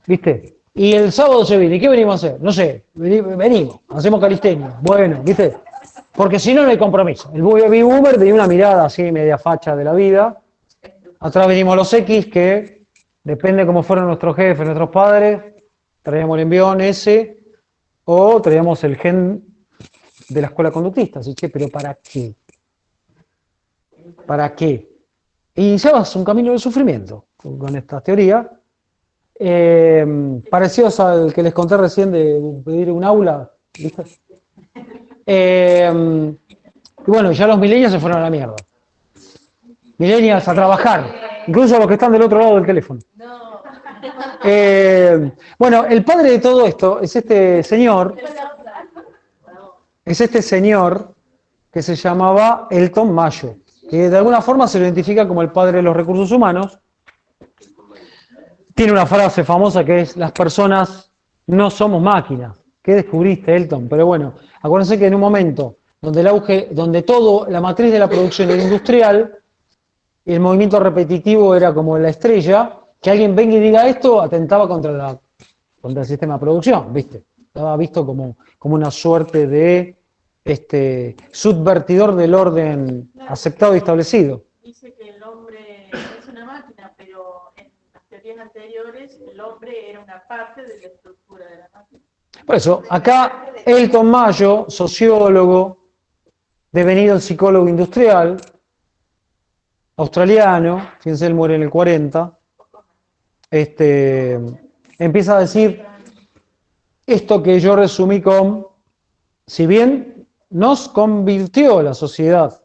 ¿Viste? Y el sábado se viene, ¿y qué venimos a hacer? No sé, venimos, hacemos calistenia. Bueno, ¿viste? Porque si no, no hay compromiso. El baby boomer tenía una mirada así, media facha de la vida. Atrás venimos los X, que depende cómo fueron nuestros jefes, nuestros padres, traíamos el envión ese, o traíamos el gen de la escuela conductista. Así que, ¿pero para qué? ¿Para qué? Y iniciabas un camino de sufrimiento con esta teoría. Parecidos al que les conté recién de pedir un aula, ¿viste? Y bueno, ya los millennials se fueron a la mierda. Millennials a trabajar, incluso los que están del otro lado del teléfono. Bueno, el padre de todo esto es este señor que se llamaba Elton Mayo, que de alguna forma se lo identifica como el padre de los recursos humanos, tiene una frase famosa que es: las personas no somos máquinas. ¿Qué descubriste, Elton? Pero bueno, acuérdense que en un momento donde el auge, donde todo, la matriz de la producción era industrial, y el movimiento repetitivo era como la estrella, que alguien venga y diga esto atentaba contra el sistema de producción, ¿viste? Estaba visto como una suerte de subvertidor del orden aceptado y establecido. Dice que el hombre es una máquina, pero en las teorías anteriores el hombre era una parte de la estructura de la máquina. Por eso, acá Elton Mayo, sociólogo, devenido el psicólogo industrial, australiano, fíjense, él muere en el 40, empieza a decir esto que yo resumí con: si bien nos convirtió la sociedad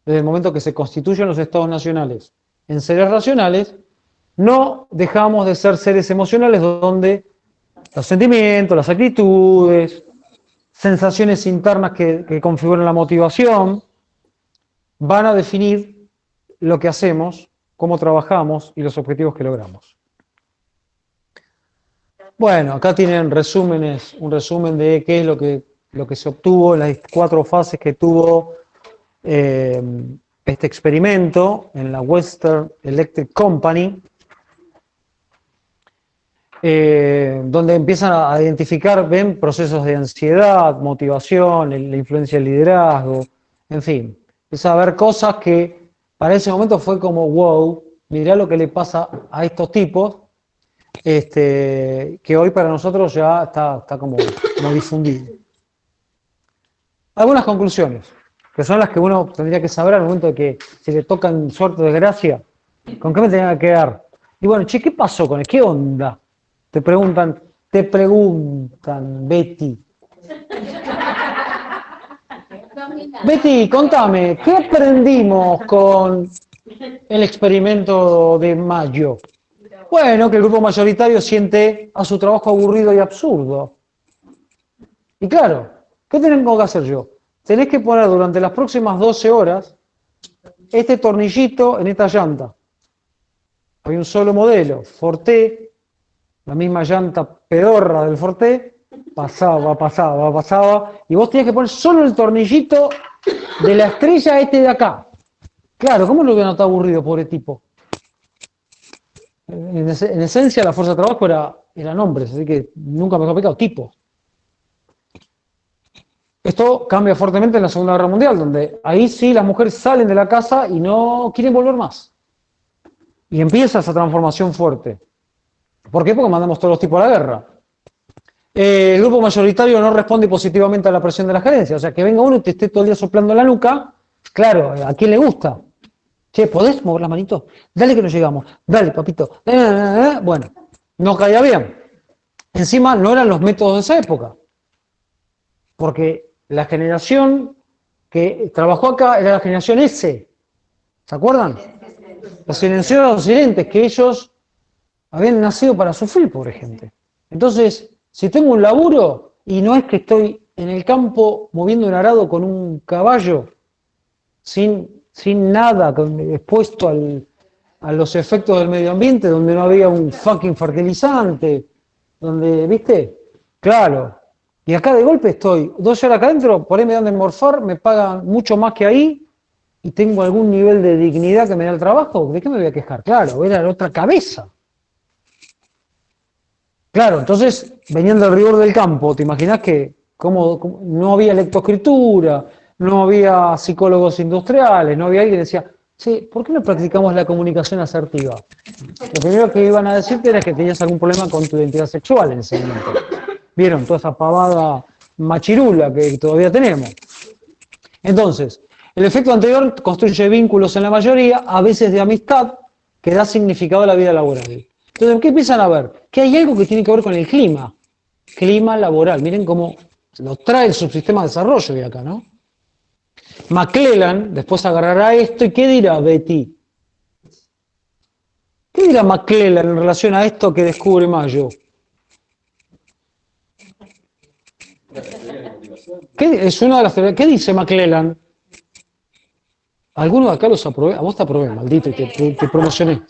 desde el momento que se constituyen los estados nacionales en seres racionales, no dejamos de ser seres emocionales donde los sentimientos, las actitudes, sensaciones internas que configuran la motivación, van a definir lo que hacemos, cómo trabajamos y los objetivos que logramos. Bueno, acá tienen un resumen de qué es lo que se obtuvo en las 4 fases que tuvo este experimento en la Western Electric Company, donde empiezan a identificar, ven, procesos de ansiedad, motivación, la influencia del liderazgo, en fin. Empieza a ver cosas que para ese momento fue como: wow, mirá lo que le pasa a estos tipos, que hoy para nosotros ya está como difundido. Algunas conclusiones, que son las que uno tendría que saber al momento de que si le tocan suerte o desgracia, ¿con qué me tenía que quedar? Y bueno, che, ¿qué pasó con él? ¿Qué onda? Te preguntan, Betty. Betty, contame, ¿qué aprendimos con el experimento de Mayo? Bueno, que el grupo mayoritario siente a su trabajo aburrido y absurdo. Y claro, ¿qué tengo que hacer yo? Tenés que poner durante las próximas 12 horas este tornillito en esta llanta. Hay un solo modelo, Forte, la misma llanta pedorra del Forte, pasaba, y vos tenías que poner solo el tornillito de la estrella de acá. Claro, ¿cómo lo hubieran notado aburrido, pobre tipo? En esencia, la fuerza de trabajo eran hombres, así que nunca me he pecado, tipo. Esto cambia fuertemente en la Segunda Guerra Mundial, donde ahí sí las mujeres salen de la casa y no quieren volver más. Y empieza esa transformación fuerte. ¿Por qué? Porque mandamos todos los tipos a la guerra. El grupo mayoritario no responde positivamente a la presión de la gerencia. O sea, que venga uno y te esté todo el día soplando la nuca, claro, ¿a quién le gusta? Che, ¿podés mover las manitos? Dale que no llegamos. Dale, papito. Bueno, no caía bien. Encima no eran los métodos de esa época. Porque la generación que trabajó acá era la generación S. ¿Se acuerdan? Los silenciosos silentes, que ellos habían nacido para sufrir, pobre gente. Entonces, si tengo un laburo y no es que estoy en el campo moviendo un arado con un caballo, sin nada, expuesto a los efectos del medio ambiente, donde no había un fucking fertilizante, donde, ¿viste? Claro. Y acá de golpe estoy 12 horas acá adentro, por ahí me dan de morfar, me pagan mucho más que ahí, y tengo algún nivel de dignidad que me da el trabajo. ¿De qué me voy a quejar? Claro, era la otra cabeza. Claro, entonces, venían del rigor del campo, ¿te imaginás que cómo no había lectoescritura, no había psicólogos industriales, no había alguien que decía, sí, ¿por qué no practicamos la comunicación asertiva? Lo primero que iban a decirte era que tenías algún problema con tu identidad sexual en ese momento. ¿Vieron? Toda esa pavada machirula que todavía tenemos. Entonces, el efecto anterior construye vínculos en la mayoría, a veces de amistad, que da significado a la vida laboral. Entonces, ¿qué empiezan a ver? Que hay algo que tiene que ver con el clima laboral. Miren cómo lo trae el subsistema de desarrollo de acá, ¿no? McClellan después agarrará esto y ¿qué dirá Betty? ¿Qué dirá McClellan en relación a esto que descubre Mayo? Es una de las teorías. ¿Qué dice McClellan? Algunos de acá los aprobé. A vos te aprobé, maldito, y te promocioné.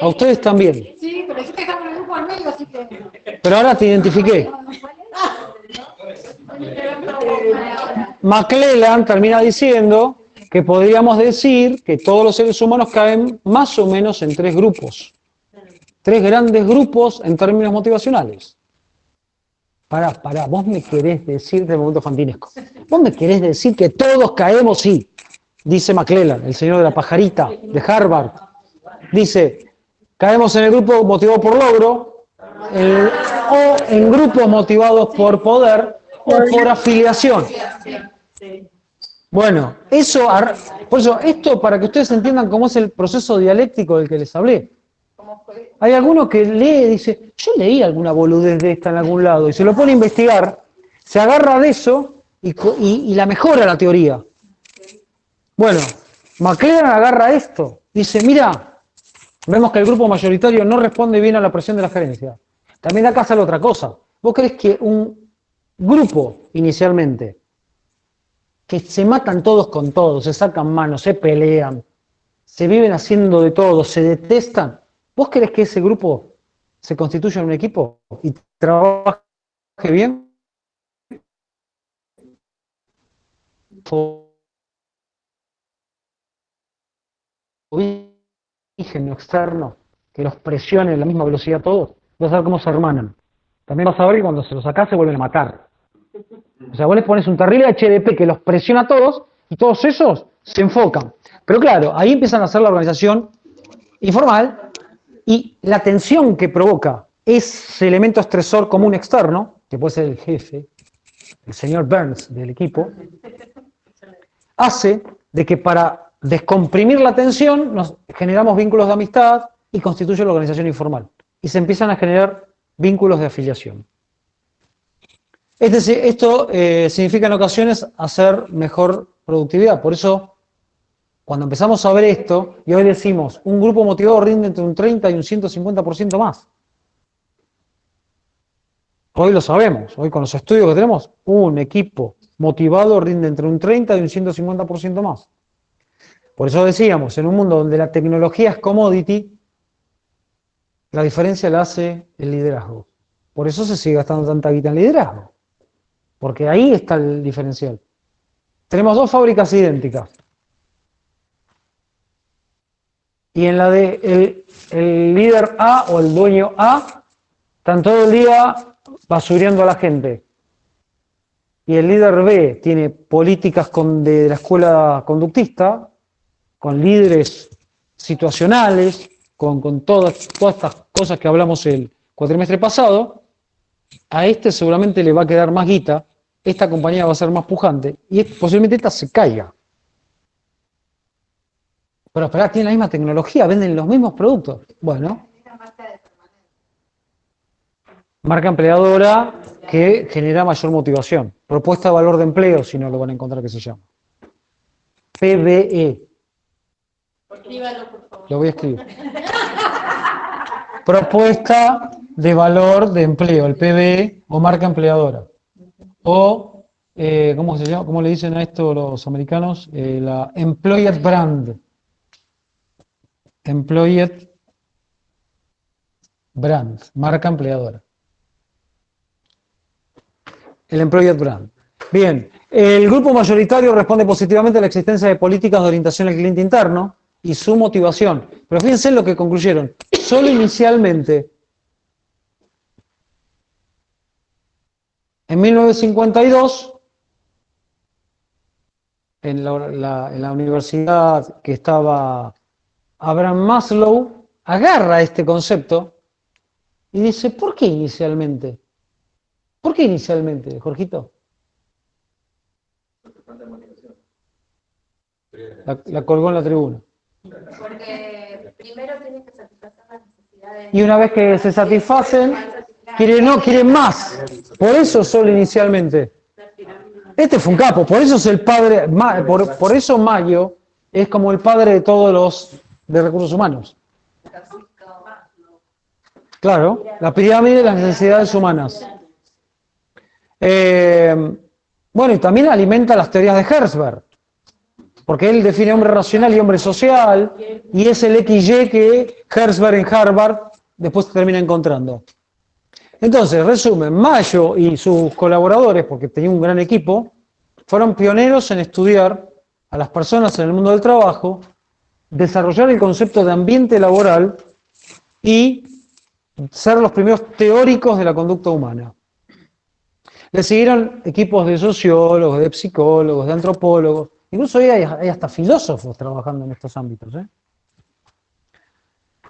A ustedes también. Sí, pero yo que estaba en el grupo al medio, así que... Pero ahora te identifiqué. McClellan termina diciendo que podríamos decir que todos los seres humanos caen más o menos en 3 grupos. 3 grandes grupos en términos motivacionales. Pará, vos me querés decir, de momento fantinesco, vos me querés decir que todos caemos, sí, dice McClellan, el señor de la pajarita de Harvard, dice, caemos en el grupo motivado por logro, o en grupos motivados por poder, o por afiliación. Bueno, por eso, esto para que ustedes entiendan cómo es el proceso dialéctico del que les hablé. Hay alguno que lee y dice, yo leí alguna boludez de esta en algún lado, y se lo pone a investigar, se agarra de eso y la mejora la teoría. Bueno, McClellan agarra esto, dice, mira, vemos que el grupo mayoritario no responde bien a la presión de la gerencia. También acá sale otra cosa. ¿Vos crees que un grupo, inicialmente, que se matan todos con todos, se sacan manos, se pelean, se viven haciendo de todo, se detestan? ¿Vos querés que ese grupo se constituya en un equipo y trabaje bien? Oxígeno externo que los presione a la misma velocidad a todos, vas a ver cómo se hermanan. También vas a ver que cuando se los sacás se vuelven a matar. O sea, vos les pones un terrible HDP que los presiona a todos y todos esos se enfocan. Pero claro, ahí empiezan a hacer la organización informal y la tensión que provoca ese elemento estresor común externo, que puede ser el jefe, el señor Burns del equipo, hace de que para descomprimir la tensión nos generamos vínculos de amistad y constituye la organización informal. Y se empiezan a generar vínculos de afiliación. Esto significa en ocasiones hacer mejor productividad. Por eso, cuando empezamos a ver esto, y hoy decimos, un grupo motivado rinde entre un 30 y un 150% más. Hoy lo sabemos, hoy con los estudios que tenemos, un equipo motivado rinde entre un 30 y un 150% más. Por eso decíamos, en un mundo donde la tecnología es commodity, la diferencia la hace el liderazgo. Por eso se sigue gastando tanta guita en liderazgo. Porque ahí está el diferencial. Tenemos 2 fábricas idénticas. Y en la de el líder A o el dueño A, están todo el día basureando a la gente. Y el líder B tiene políticas de la escuela conductista, con líderes situacionales, con todas estas cosas que hablamos el cuatrimestre pasado. A este seguramente le va a quedar más guita, esta compañía va a ser más pujante y posiblemente esta se caiga. Pero esperá, tienen la misma tecnología, venden los mismos productos. Bueno. Marca empleadora que genera mayor motivación. Propuesta de valor de empleo, si no lo van a encontrar que se llama. PBE. Escríbalo, por favor. Lo voy a escribir. Propuesta de valor de empleo, el PBE o marca empleadora. O, ¿cómo se llama? ¿Cómo le dicen a esto los americanos? La Employer Brand. Employer Brand, marca empleadora. El Employer Brand. Bien, el grupo mayoritario responde positivamente a la existencia de políticas de orientación al cliente interno y su motivación. Pero fíjense en lo que concluyeron. Solo inicialmente, en 1952, en la universidad que estaba Abraham Maslow, agarra este concepto y dice, ¿por qué inicialmente? ¿Por qué inicialmente, Jorgito? La colgó en la tribuna. Porque primero tienen que satisfacer las necesidades. Y una vez que se satisfacen, quieren más. Por eso solo inicialmente. Este fue un capo, por eso es el padre, por eso Mayo es como el padre de todos los de recursos humanos. Claro, la pirámide de las necesidades humanas. Bueno, y también alimenta las teorías de Herzberg. porque él define hombre racional y hombre social, y es el XY que Herzberg en Harvard después termina encontrando. Entonces, resumen, Mayo y sus colaboradores, porque tenía un gran equipo, fueron pioneros en estudiar a las personas en el mundo del trabajo, desarrollar el concepto de ambiente laboral y ser los primeros teóricos de la conducta humana. Le siguieron equipos de sociólogos, de psicólogos, de antropólogos, incluso hoy hay hasta filósofos trabajando en estos ámbitos,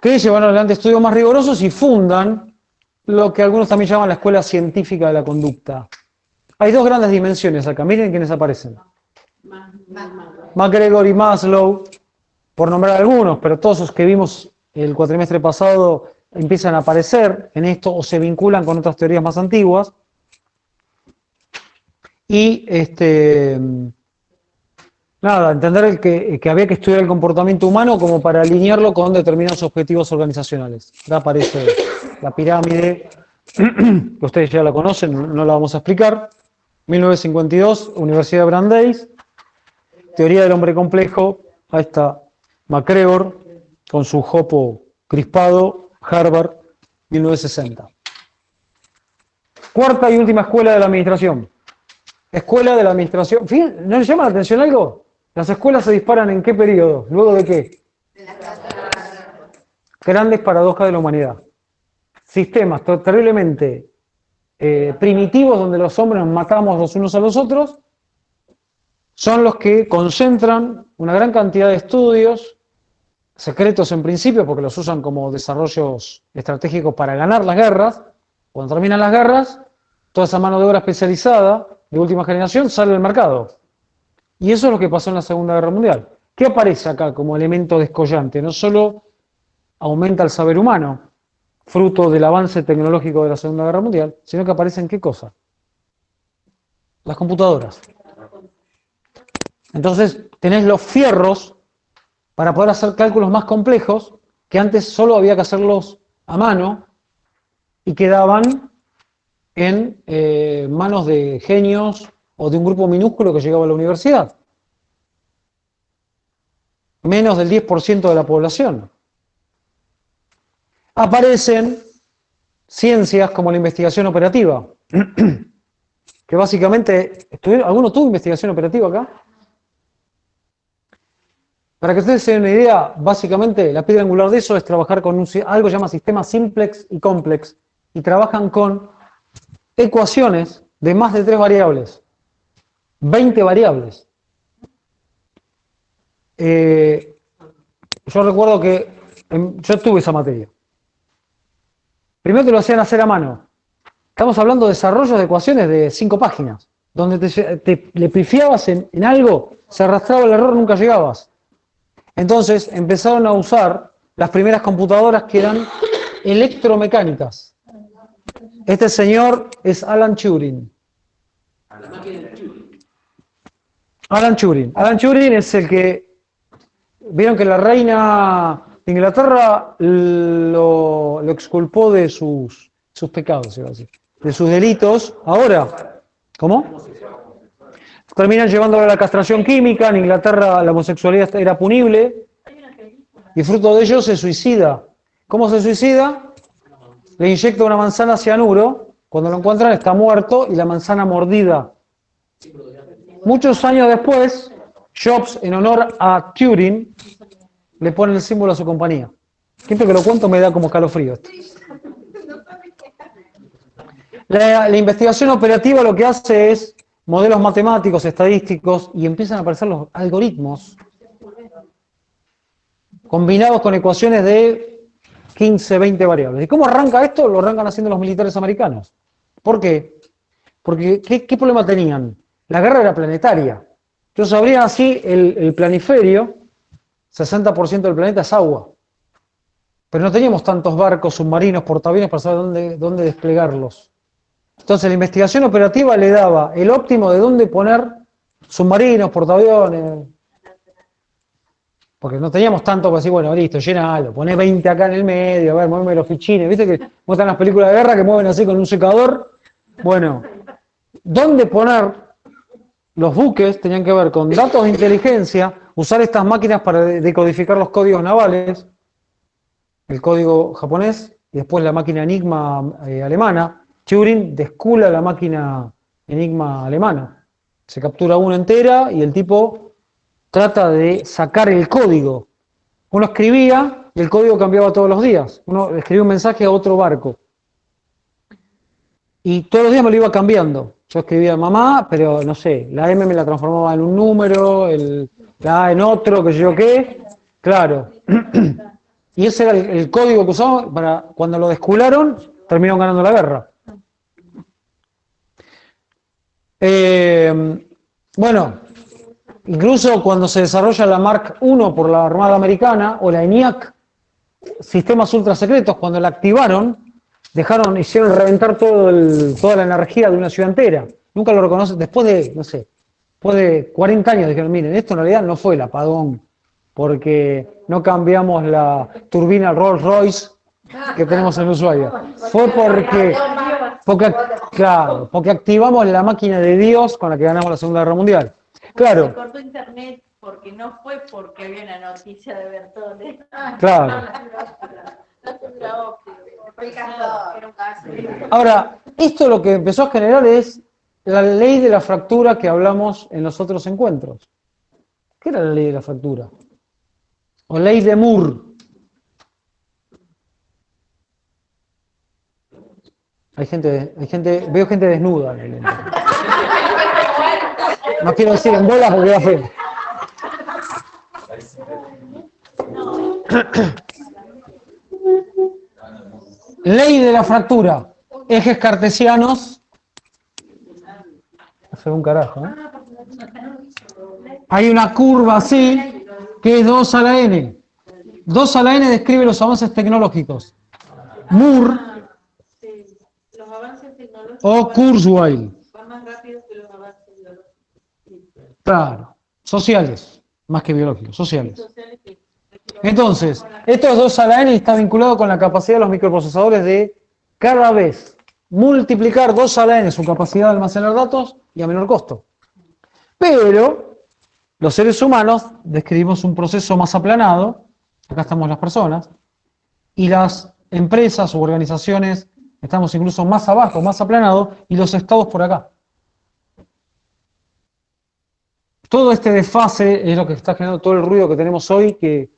que llevan adelante estudios más rigurosos y fundan lo que algunos también llaman la escuela científica de la conducta. Hay dos grandes dimensiones acá, miren quiénes aparecen. MacGregor y Maslow, por nombrar algunos, pero todos los que vimos el cuatrimestre pasado empiezan a aparecer en esto o se vinculan con otras teorías más antiguas. Y nada, entender que había que estudiar el comportamiento humano como para alinearlo con determinados objetivos organizacionales. Acá aparece la pirámide, que ustedes ya la conocen, no la vamos a explicar. 1952, Universidad de Brandeis, teoría del hombre complejo, ahí está MacGregor con su jopo crispado, Harvard, 1960. Cuarta y última escuela de la administración. Escuela de la administración. Fíjense, ¿no les llama la atención algo? Las escuelas se disparan ¿en qué periodo? ¿Luego de qué? Grandes paradojas de la humanidad. Sistemas terriblemente primitivos donde los hombres nos matamos los unos a los otros, son los que concentran una gran cantidad de estudios, secretos en principio, porque los usan como desarrollos estratégicos para ganar las guerras. Cuando terminan las guerras, toda esa mano de obra especializada de última generación sale al mercado. Y eso es lo que pasó en la Segunda Guerra Mundial. ¿Qué aparece acá como elemento descollante? No solo aumenta el saber humano, fruto del avance tecnológico de la Segunda Guerra Mundial, sino que aparecen ¿qué cosa? Las computadoras. Entonces tenés los fierros para poder hacer cálculos más complejos que antes solo había que hacerlos a mano y quedaban en manos de genios o de un grupo minúsculo que llegaba a la universidad. Menos del 10% de la población. Aparecen ciencias como la investigación operativa, que básicamente, ¿alguno tuvo investigación operativa acá? Para que ustedes se den una idea, básicamente la piedra angular de eso es trabajar con algo que se llama sistemas simplex y complex, y trabajan con ecuaciones de más de 3 variables, 20 variables. Yo recuerdo que yo tuve esa materia. Primero te lo hacían hacer a mano. Estamos hablando de desarrollos de ecuaciones de 5 páginas, donde le pifiabas en algo, se arrastraba el error, nunca llegabas. Entonces empezaron a usar las primeras computadoras que eran electromecánicas. Este señor es Alan Turing. Alan Turing es el que, vieron que la reina de Inglaterra lo exculpó de sus pecados, de sus delitos. Ahora, ¿cómo? Terminan llevándolo a la castración química. En Inglaterra la homosexualidad era punible y fruto de ello se suicida. ¿Cómo se suicida? Le inyecta una manzana cianuro, cuando lo encuentran está muerto y la manzana mordida. Muchos años después, Jobs, en honor a Turing, le pone el símbolo a su compañía. Siempre que lo cuento me da como escalofrío esto. La investigación operativa lo que hace es modelos matemáticos, estadísticos, y empiezan a aparecer los algoritmos combinados con ecuaciones de 15, 20 variables. ¿Y cómo arranca esto? Lo arrancan haciendo los militares americanos. ¿Por qué? Porque ¿qué problema tenían? La guerra era planetaria. Entonces abrían así el planiferio, 60% del planeta es agua. Pero no teníamos tantos barcos, submarinos, portaaviones para saber dónde desplegarlos. Entonces la investigación operativa le daba el óptimo de dónde poner submarinos, portaaviones. Porque no teníamos tanto para decir, bueno, listo, llenalo, poné 20 acá en el medio, a ver, muéveme los fichines. ¿Viste que muestran las películas de guerra que mueven así con un secador? Bueno, ¿dónde poner los buques tenían que ver con datos de inteligencia, usar estas máquinas para decodificar los códigos navales, el código japonés, y después la máquina Enigma alemana. Turing descula la máquina Enigma alemana. Se captura una entera y el tipo trata de sacar el código. Uno escribía y el código cambiaba todos los días. Uno escribía un mensaje a otro barco. Y todos los días me lo iba cambiando. Yo escribía mamá, pero no sé, la M me la transformaba en un número, la A en otro, que yo qué. Claro. Y ese era el código que usaban para cuando lo descularon, terminaron ganando la guerra. Bueno, incluso cuando se desarrolla la Mark I por la Armada Americana o la ENIAC, sistemas ultra secretos, cuando la activaron, hicieron reventar toda la energía de una ciudad entera. Nunca lo reconocen, después de 40 años dijeron, miren, esto en realidad no fue el apagón, porque no cambiamos la turbina Rolls Royce que tenemos en Ushuaia. Fue porque activamos la máquina de Dios con la que ganamos la Segunda Guerra Mundial. Claro. Se cortó internet porque no fue porque había una noticia de Bertone. Claro. Ahora, esto lo que empezó a generar es la ley de la fractura que hablamos en los otros encuentros. ¿Qué era la ley de la fractura? O ley de Moore. Veo gente desnuda en el encuentro. No quiero decir en bolas porque da feo. Ley de la fractura. Ejes cartesianos. No se ve un carajo, ¿eh? Hay una curva así, que es 2 a la n. 2 a la n describe los avances tecnológicos. Moore Los avances tecnológicos o Kurzweil. van más rápido que los avances biológicos. Claro, sociales, más que biológicos, sociales. Entonces, estos 2 a la n está vinculado con la capacidad de los microprocesadores de cada vez multiplicar 2 a la n su capacidad de almacenar datos y a menor costo. Pero los seres humanos describimos un proceso más aplanado, acá estamos las personas, y las empresas u organizaciones estamos incluso más abajo, más aplanado, y los estados por acá. Todo este desfase es lo que está generando todo el ruido que tenemos hoy, que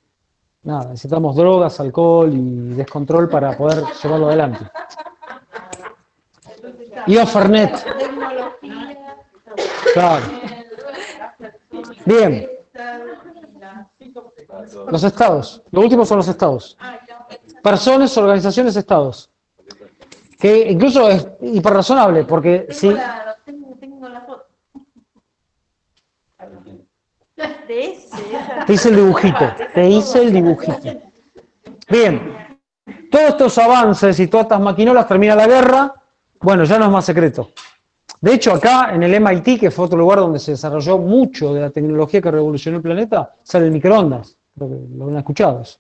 nada, necesitamos drogas, alcohol y descontrol para poder llevarlo adelante. Y a Fernet. Claro. Bien. Los estados. Lo último son los estados. Personas, organizaciones, estados. Que incluso es hiperrazonable, porque si... Tengo la foto. Te hice el dibujito. Bien. Todos estos avances y todas estas maquinolas, termina la guerra, bueno, ya no es más secreto. De hecho, acá en el MIT, que fue otro lugar donde se desarrolló mucho de la tecnología que revolucionó el planeta, sale el microondas. Creo que lo han escuchado eso.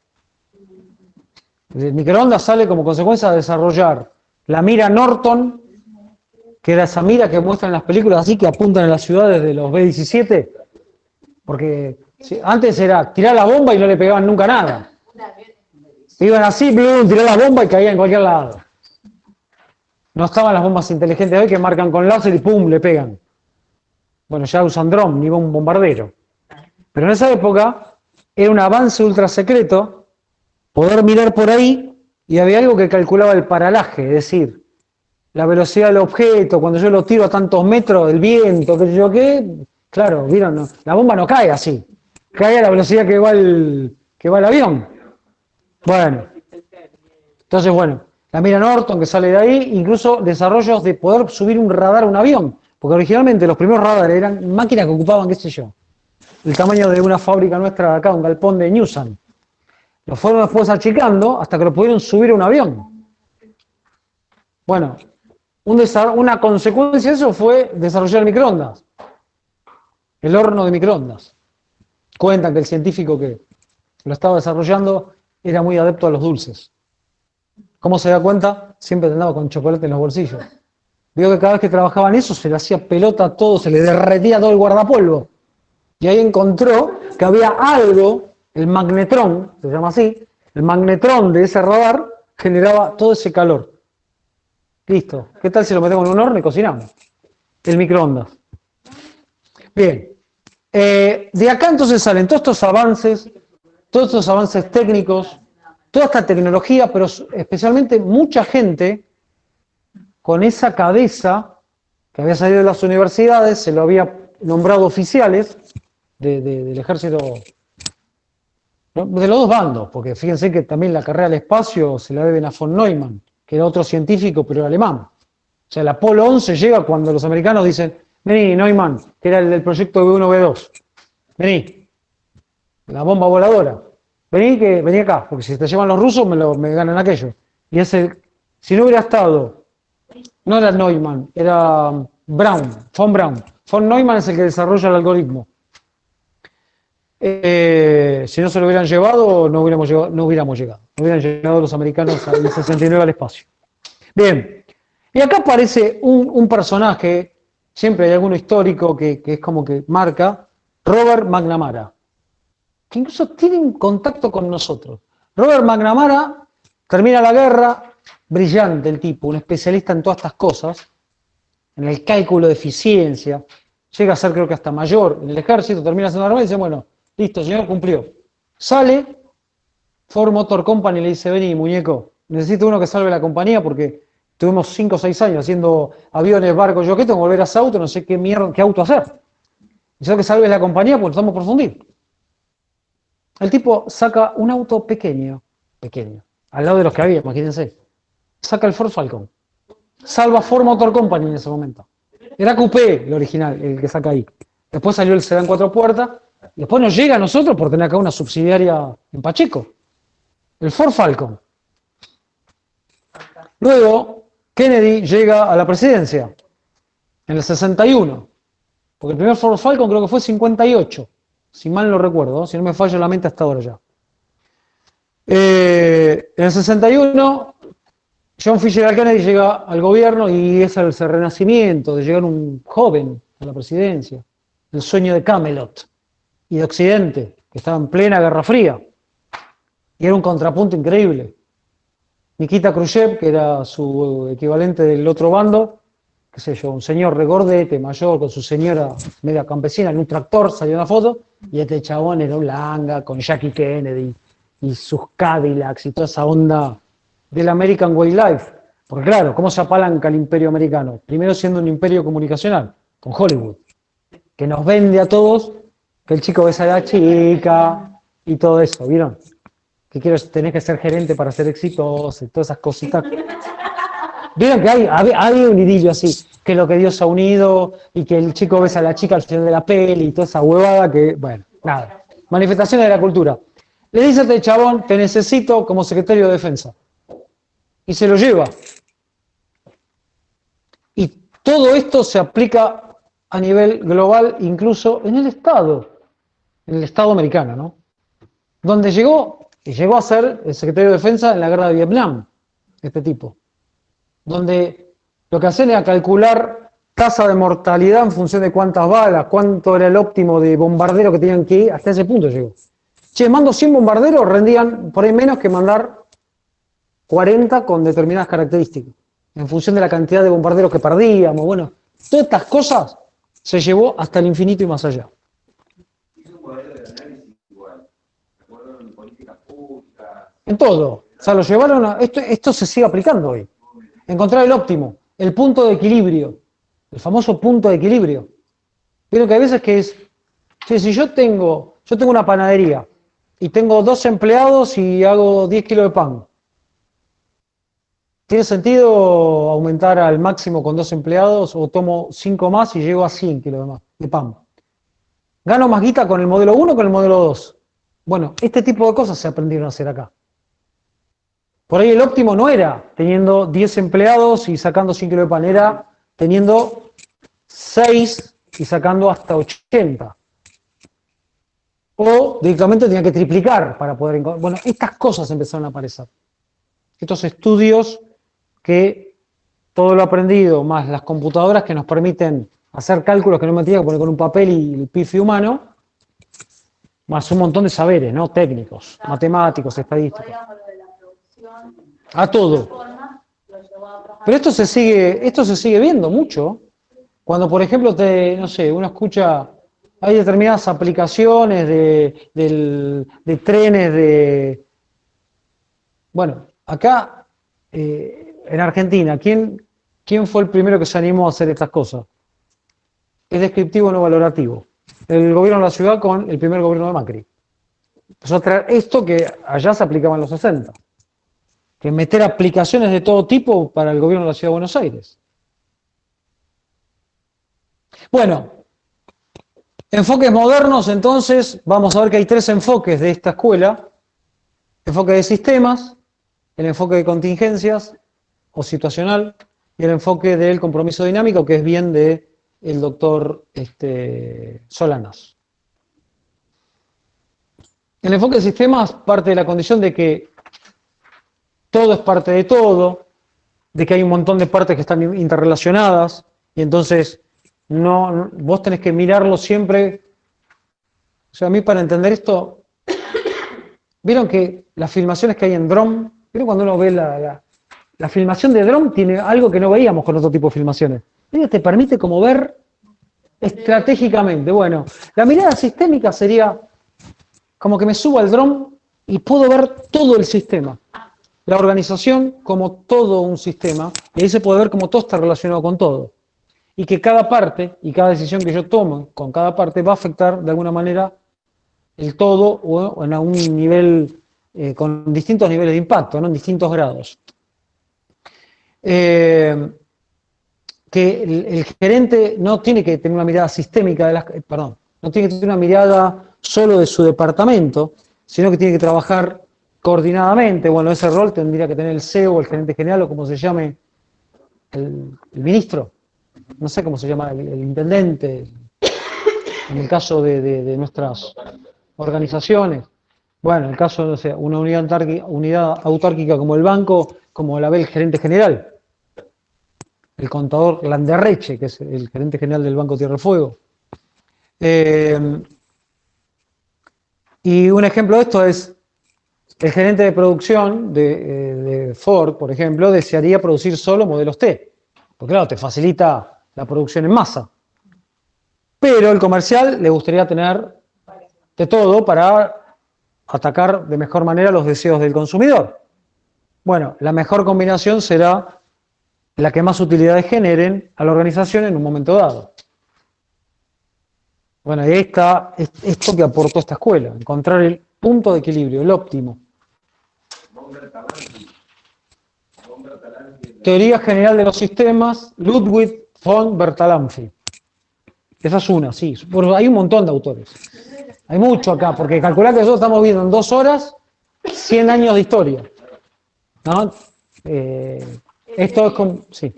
El microondas sale como consecuencia de desarrollar la mira Norton, que era esa mira que muestran en las películas así, que apuntan a las ciudades de los B-17, porque antes era tirar la bomba y no le pegaban nunca nada. Iban así, tirar la bomba y caían en cualquier lado. No estaban las bombas inteligentes de hoy que marcan con láser y ¡pum!, le pegan. Bueno, ya usan dron, ni un bombardero. Pero en esa época era un avance ultra secreto poder mirar por ahí y había algo que calculaba el paralaje, es decir, la velocidad del objeto, cuando yo lo tiro a tantos metros, el viento, qué sé yo qué, claro, vieron, no, la bomba no cae así, cae a la velocidad que va el avión. Bueno, entonces bueno, la mira Norton que sale de ahí, incluso desarrollos de poder subir un radar a un avión, porque originalmente los primeros radares eran máquinas que ocupaban, qué sé yo, el tamaño de una fábrica nuestra de acá, un galpón de Newsan. Lo fueron después achicando hasta que lo pudieron subir a un avión. Bueno, una consecuencia de eso fue desarrollar el microondas, el horno de microondas. Cuentan que el científico que lo estaba desarrollando era muy adepto a los dulces. ¿Cómo se da cuenta? Siempre andaba con chocolate en los bolsillos. vio que cada vez que trabajaban eso se le hacía pelota a todo, se le derretía todo el guardapolvo. Y ahí encontró que había algo, el magnetrón, se llama así, el magnetrón de ese radar generaba todo ese calor. Listo. ¿Qué tal si lo metemos en un horno y cocinamos? El microondas. Bien. De acá entonces salen todos estos avances técnicos, toda esta tecnología, pero especialmente mucha gente con esa cabeza que había salido de las universidades, se lo había nombrado oficiales del ejército, de los dos bandos, porque fíjense que también la carrera al espacio se la deben a von Neumann, que era otro científico, pero era alemán. O sea, el Apolo 11 llega cuando los americanos dicen, vení, Neumann, que era el del proyecto B1, B2, vení, la bomba voladora, vení acá, porque si te llevan los rusos me ganan aquello. Y si no hubiera estado, no era Neumann, era von Braun. Von Neumann es el que desarrolla el algoritmo. Si no se lo hubieran llevado, no hubiéramos llegado. No hubieran llegado los americanos en el 69 al espacio. Bien, y acá aparece un personaje, siempre hay alguno histórico que es como que marca, Robert McNamara, que incluso tiene un contacto con nosotros. Robert McNamara termina la guerra, brillante el tipo, un especialista en todas estas cosas, en el cálculo de eficiencia, llega a ser creo que hasta mayor en el ejército, termina siendo armado y dice, bueno, listo, señor, cumplió. Sale, Ford Motor Company le dice, vení, muñeco, necesito uno que salve la compañía porque tuvimos 5 o 6 años haciendo aviones, barcos, yo qué tengo que volver a ese auto, no sé qué auto hacer. Necesito que salves la compañía porque estamos por fundir. El tipo saca un auto pequeño, al lado de los que había, imagínense. Saca el Ford Falcon. Salva Ford Motor Company en ese momento. Era coupé el original, el que saca ahí. Después salió el sedán 4 puertas. Después nos llega a nosotros por tener acá una subsidiaria en Pacheco. El Ford Falcon. Luego, Kennedy llega a la presidencia en el 61. Porque el primer Ford Falcon creo que fue 58. Si mal no recuerdo, si no me falla la mente hasta ahora ya. En el 61, John Fitzgerald Kennedy llega al gobierno y es el renacimiento de llegar un joven a la presidencia. El sueño de Camelot y de Occidente, que estaba en plena Guerra Fría. Y era un contrapunto increíble. Nikita Khrushchev, que era su equivalente del otro bando, qué sé yo, un señor regordete, mayor, con su señora media campesina, en un tractor, salió una foto, y este chabón era un langa, con Jackie Kennedy, y sus Cadillacs, y toda esa onda del American Way Life. Porque claro, ¿cómo se apalanca el imperio americano? Primero siendo un imperio comunicacional, con Hollywood, que nos vende a todos que el chico besa a la chica, y todo eso, ¿vieron? Que tenés que ser gerente para ser exitoso, y todas esas cositas. Vieron que hay un idilio así, que lo que Dios ha unido, y que el chico besa a la chica al final de la peli, y toda esa huevada que, bueno, nada. Manifestaciones de la cultura. Le dice a este chabón, te necesito como secretario de defensa. Y se lo lleva. Y todo esto se aplica a nivel global, incluso en el Estado americano, ¿no? Donde llegó a ser el secretario de defensa en la guerra de Vietnam, este tipo. Donde lo que hacen era calcular tasa de mortalidad en función de cuántas balas, cuánto era el óptimo de bombardero que tenían que ir, hasta ese punto llegó. Che, mando 100 bombarderos, rendían por ahí menos que mandar 40 con determinadas características, en función de la cantidad de bombarderos que perdíamos, bueno, todas estas cosas se llevó hasta el infinito y más allá. En todo, o sea, lo llevaron a... Esto se sigue aplicando hoy. Encontrar el óptimo, el punto de equilibrio, el famoso punto de equilibrio. Vieron que hay veces que es, che, si yo tengo una panadería y tengo 2 empleados y hago 10 kilos de pan, ¿tiene sentido aumentar al máximo con 2 empleados o tomo 5 más y llego a 100 kilos de pan? ¿Gano más guita con el modelo 1 o con el modelo 2? Bueno, este tipo de cosas se aprendieron a hacer acá. Por ahí el óptimo no era teniendo 10 empleados y sacando 100 kilos de pan, era teniendo 6 y sacando hasta 80. O directamente tenía que triplicar para poder encontrar. Bueno, estas cosas empezaron a aparecer. Estos estudios que todo lo aprendido, más las computadoras que nos permiten hacer cálculos que no me tenía que poner con un papel y el pifi humano, más un montón de saberes, ¿no? Técnicos, matemáticos, estadísticos. A todo. Pero esto se sigue viendo mucho. Cuando, por ejemplo, no sé, uno escucha, hay determinadas aplicaciones de trenes, bueno, acá, en Argentina, ¿quién fue el primero que se animó a hacer estas cosas? Es descriptivo, no valorativo. El gobierno de la ciudad con el primer gobierno de Macri. Empezó a traer esto que allá se aplicaba en los 60. Que meter aplicaciones de todo tipo para el gobierno de la ciudad de Buenos Aires. Bueno, enfoques modernos, entonces, vamos a ver que hay 3 enfoques de esta escuela. Enfoque de sistemas, el enfoque de contingencias o situacional, y el enfoque del compromiso dinámico, que es bien de el doctor Solanas. El enfoque de sistemas parte de la condición de que todo es parte de todo, de que hay un montón de partes que están interrelacionadas, y entonces vos tenés que mirarlo siempre. O sea, a mí para entender esto, vieron que las filmaciones que hay en Drone, vieron cuando uno ve la filmación de Drone tiene algo que no veíamos con otro tipo de filmaciones. Ella te permite como ver estratégicamente. Bueno, la mirada sistémica sería como que me subo al dron y puedo ver todo el sistema. La organización como todo un sistema, y ahí se puede ver cómo todo está relacionado con todo. Y que cada parte y cada decisión que yo tomo con cada parte va a afectar de alguna manera el todo o en algún nivel, con distintos niveles de impacto, ¿no? En distintos grados. Que el gerente no tiene que tener una mirada sistémica, no tiene que tener una mirada solo de su departamento, sino que tiene que trabajar coordinadamente. Bueno, ese rol tendría que tener el CEO o el gerente general o como se llame el ministro, no sé cómo se llama, el intendente, en el caso de nuestras organizaciones. Bueno, en el caso de una unidad autárquica como el banco, como la ve el gerente general. El contador Landerreche, que es el gerente general del Banco Tierra del Fuego. Y un ejemplo de esto es el gerente de producción de Ford, por ejemplo, desearía producir solo modelos T, porque claro, te facilita la producción en masa. Pero el comercial le gustaría tener de todo para atacar de mejor manera los deseos del consumidor. Bueno, la mejor combinación será la que más utilidades generen a la organización en un momento dado. Bueno, ahí está esto que aportó esta escuela, encontrar el punto de equilibrio, el óptimo. Teoría general de los sistemas, Ludwig von Bertalanffy. Esa es una, sí. Hay un montón de autores. Hay mucho acá, porque calcular que nosotros estamos viendo en 2 horas 100 años de historia. ¿No? Esto es como... Sí.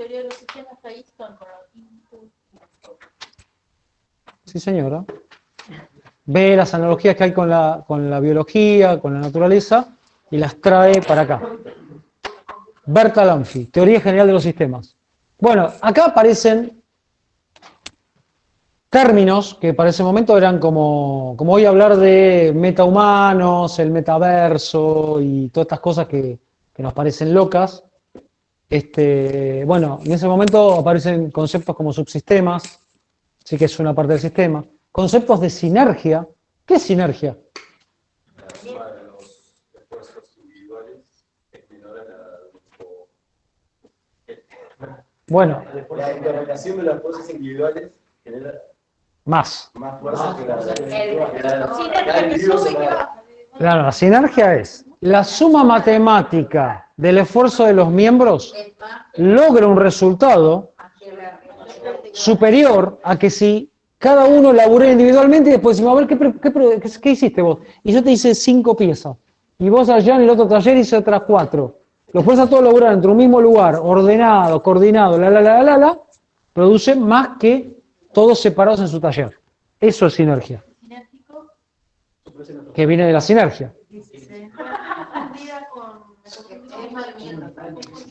Sí, señora. Ve las analogías que hay con la biología, con la naturaleza, y las trae para acá. Bertalanffy, Teoría General de los Sistemas. Bueno, acá aparecen términos que para ese momento eran como hoy hablar de metahumanos, el metaverso y todas estas cosas que nos parecen locas. Bueno, en ese momento aparecen conceptos como subsistemas, sí que es una parte del sistema. Conceptos de sinergia. ¿Qué es sinergia? La suma de los esfuerzos individuales es menor a la grupo. Bueno. La interrelación de los esfuerzos individuales genera más fuerza que la Claro, la sinergia es la suma matemática del esfuerzo de los miembros logra un resultado superior a que si cada uno labura individualmente y después decimos, a ver, ¿qué hiciste vos? Y yo te hice 5 piezas. Y vos allá en el otro taller hice otras 4. Los fuerzas todos laburar entre un mismo lugar, ordenado, coordinado, produce más que todos separados en su taller. Eso es sinergia. Que viene de la sinergia.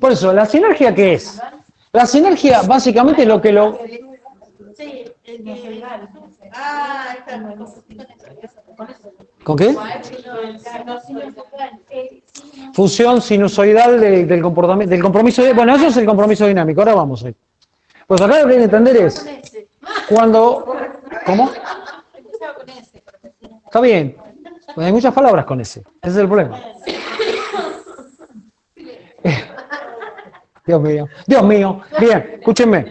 Por eso, ¿la sinergia qué es? La sinergia básicamente es lo que lo... Sí, el que... Ah, está. ¿Con qué? Función sinusoidal del comportamiento, del compromiso. Bueno, eso es el compromiso dinámico. Ahora vamos ahí. Pues acá lo que hay que entender es cuando... ¿Cómo? Está bien. Pues hay muchas palabras con ese. Ese es el problema. Dios mío. Dios mío. Bien, escúchenme.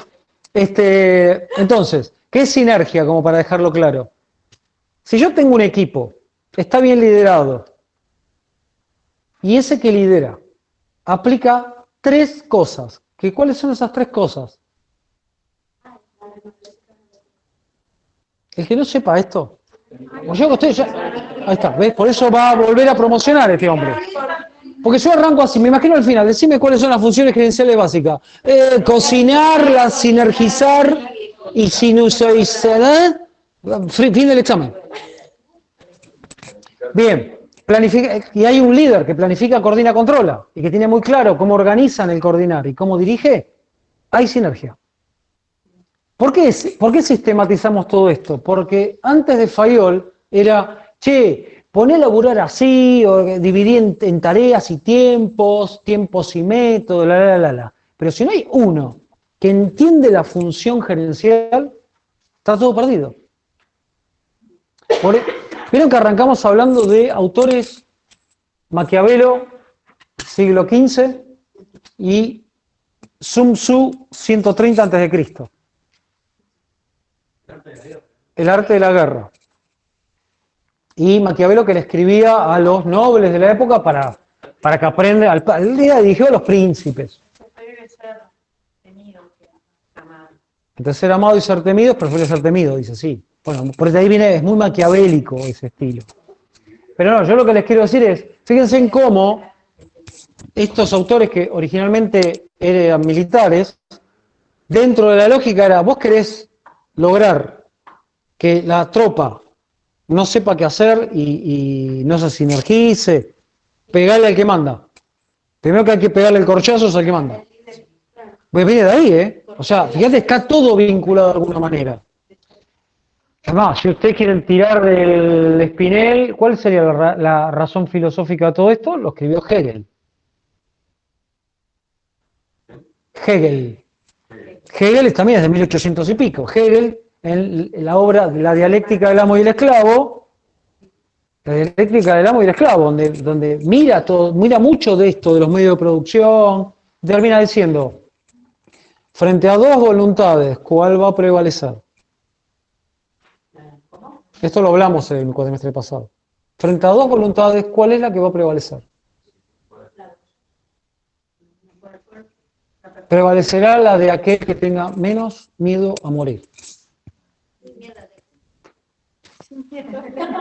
Entonces, ¿qué es sinergia? Como para dejarlo claro. Si yo tengo un equipo, está bien liderado, y ese que lidera aplica 3 cosas. ¿Cuáles son esas 3 cosas? El que no sepa esto, yo que estoy ya, ahí está, ¿ves? Por eso va a volver a promocionar este hombre. Porque yo arranco así, me imagino al final, decime cuáles son las funciones gerenciales básicas. Cocinarla, sinergizar y sinusoidal. Fin del examen. Bien, planifica, y hay un líder que planifica, coordina, controla, y que tiene muy claro cómo organizan el coordinar y cómo dirige, hay sinergia. ¿Por qué sistematizamos todo esto? Porque antes de Fayol era, poné a laburar así, o dividir en tareas y tiempos y métodos, la. Pero si no hay uno que entiende la función gerencial, está todo perdido. Vieron que arrancamos hablando de autores Maquiavelo, siglo XV, y Sun Tzu, 130 a.C. El arte de la guerra. Y Maquiavelo que le escribía a los nobles de la época para que aprendan, el día dirigió a los príncipes. Entonces ser amado y ser temido, prefiero ser temido, dice, sí. Bueno, por ahí viene, es muy maquiavélico ese estilo. Pero no, yo lo que les quiero decir es, fíjense en cómo estos autores que originalmente eran militares, dentro de la lógica era, vos querés lograr que la tropa no sepa qué hacer y no se sinergice, pegarle al que manda. Primero que hay que pegarle el corchazo es al que manda. Pues viene de ahí, ¿eh? O sea, fíjate, está todo vinculado de alguna manera. Además, si ustedes quieren tirar del Spinel, ¿cuál sería la razón filosófica de todo esto? Lo escribió Hegel. Hegel también es de 1800 y pico. Hegel, en la obra La dialéctica del amo y el esclavo, donde mira mucho de esto, de los medios de producción, termina diciendo, frente a 2 voluntades, ¿cuál va a prevalecer? Esto lo hablamos en el cuatrimestre pasado. Frente a 2 voluntades, ¿cuál es la que va a prevalecer? Prevalecerá la de aquel que tenga menos miedo a morir.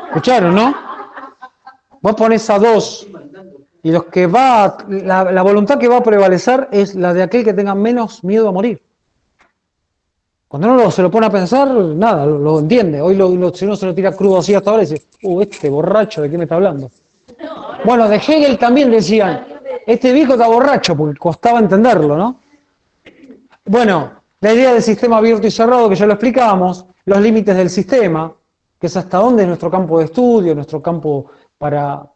¿Escucharon, no? Vos ponés a 2 y los que la voluntad que va a prevalecer es la de aquel que tenga menos miedo a morir. Cuando uno se lo pone a pensar, nada, lo entiende. Hoy si uno se lo tira crudo así hasta ahora, dice, este borracho, ¿de qué me está hablando? Bueno, de Hegel también decían, este viejo está borracho, porque costaba entenderlo, ¿no? Bueno, la idea del sistema abierto y cerrado, que ya lo explicábamos, los límites del sistema, que es hasta dónde es nuestro campo de estudio, nuestro campo para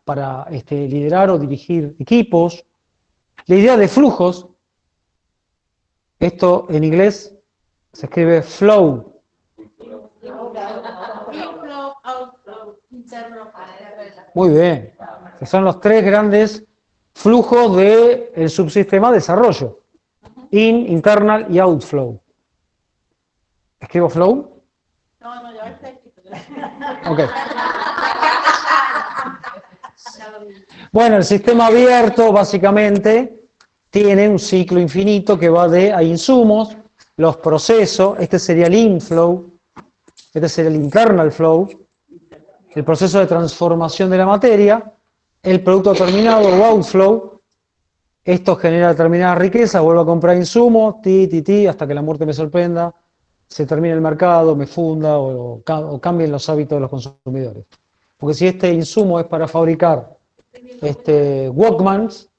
liderar o dirigir equipos. La idea de flujos, esto en inglés se escribe flow. Muy bien. Que son los 3 grandes flujos del subsistema desarrollo. Internal y outflow. ¿Escribo flow? No, ya está escrito. Ok. Bueno, el sistema abierto básicamente tiene un ciclo infinito que va a insumos, los procesos, este sería el inflow, este sería el internal flow, el proceso de transformación de la materia, el producto terminado o outflow, esto genera determinada riqueza, vuelvo a comprar insumos, hasta que la muerte me sorprenda, se termine el mercado, me funda o cambien los hábitos de los consumidores. Porque si este insumo es para fabricar Walkmans,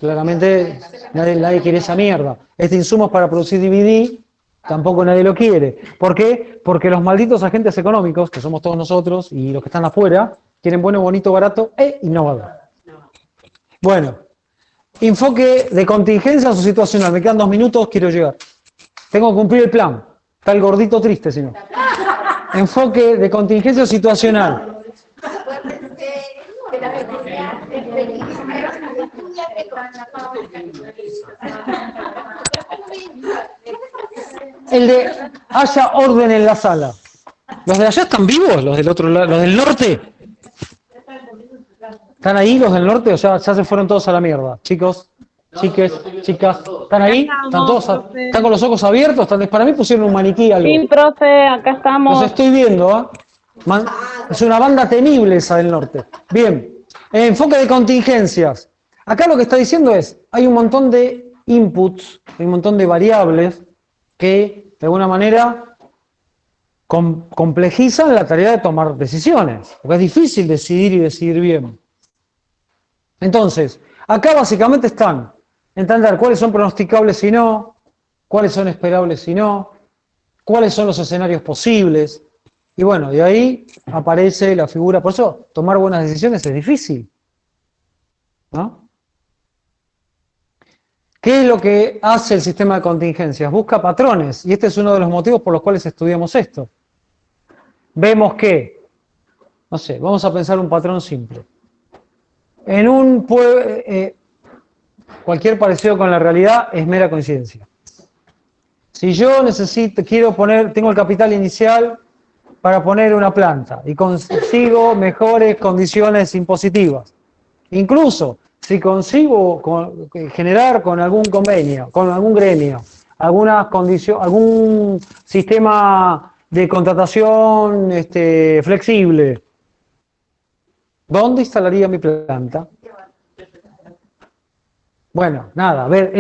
claramente nadie quiere esa mierda. Este insumo es para producir DVD, tampoco nadie lo quiere. ¿Por qué? Porque los malditos agentes económicos, que somos todos nosotros y los que están afuera, quieren bueno, bonito, barato e innovador. Bueno, enfoque de contingencia o situacional. Me quedan 2 minutos, quiero llegar. Tengo que cumplir el plan. Está el gordito triste, si no. Enfoque de contingencia o situacional. El de haya orden en la sala. ¿Los de allá están vivos? ¿Los del otro lado? ¿Los del norte? ¿Están ahí los del norte o ya se fueron todos a la mierda? Chicos, chiques, chicas, ¿están ahí? ¿Están todos? ¿Están con los ojos abiertos? Para mí pusieron un maniquí algo. Sí, profe, acá estamos. Los estoy viendo, ¿eh? Es una banda temible esa del norte. Bien, enfoque de contingencias. Acá lo que está diciendo es, hay un montón de inputs, hay un montón de variables que, de alguna manera, complejizan la tarea de tomar decisiones. Porque es difícil decidir y decidir bien. Entonces, acá básicamente están entender cuáles son pronosticables y no, cuáles son esperables y no, cuáles son los escenarios posibles. Y bueno, de ahí aparece la figura. Por eso, tomar buenas decisiones es difícil, ¿no? ¿Qué es lo que hace el sistema de contingencias? Busca patrones, y este es uno de los motivos por los cuales estudiamos esto. Vemos que, no sé, vamos a pensar un patrón simple. En un pueblo, cualquier parecido con la realidad es mera coincidencia. Si yo tengo el capital inicial para poner una planta y consigo mejores condiciones impositivas, incluso si consigo generar con algún convenio, con algún gremio, algún sistema de contratación flexible, ¿dónde instalaría mi planta? Bueno, nada, a ver,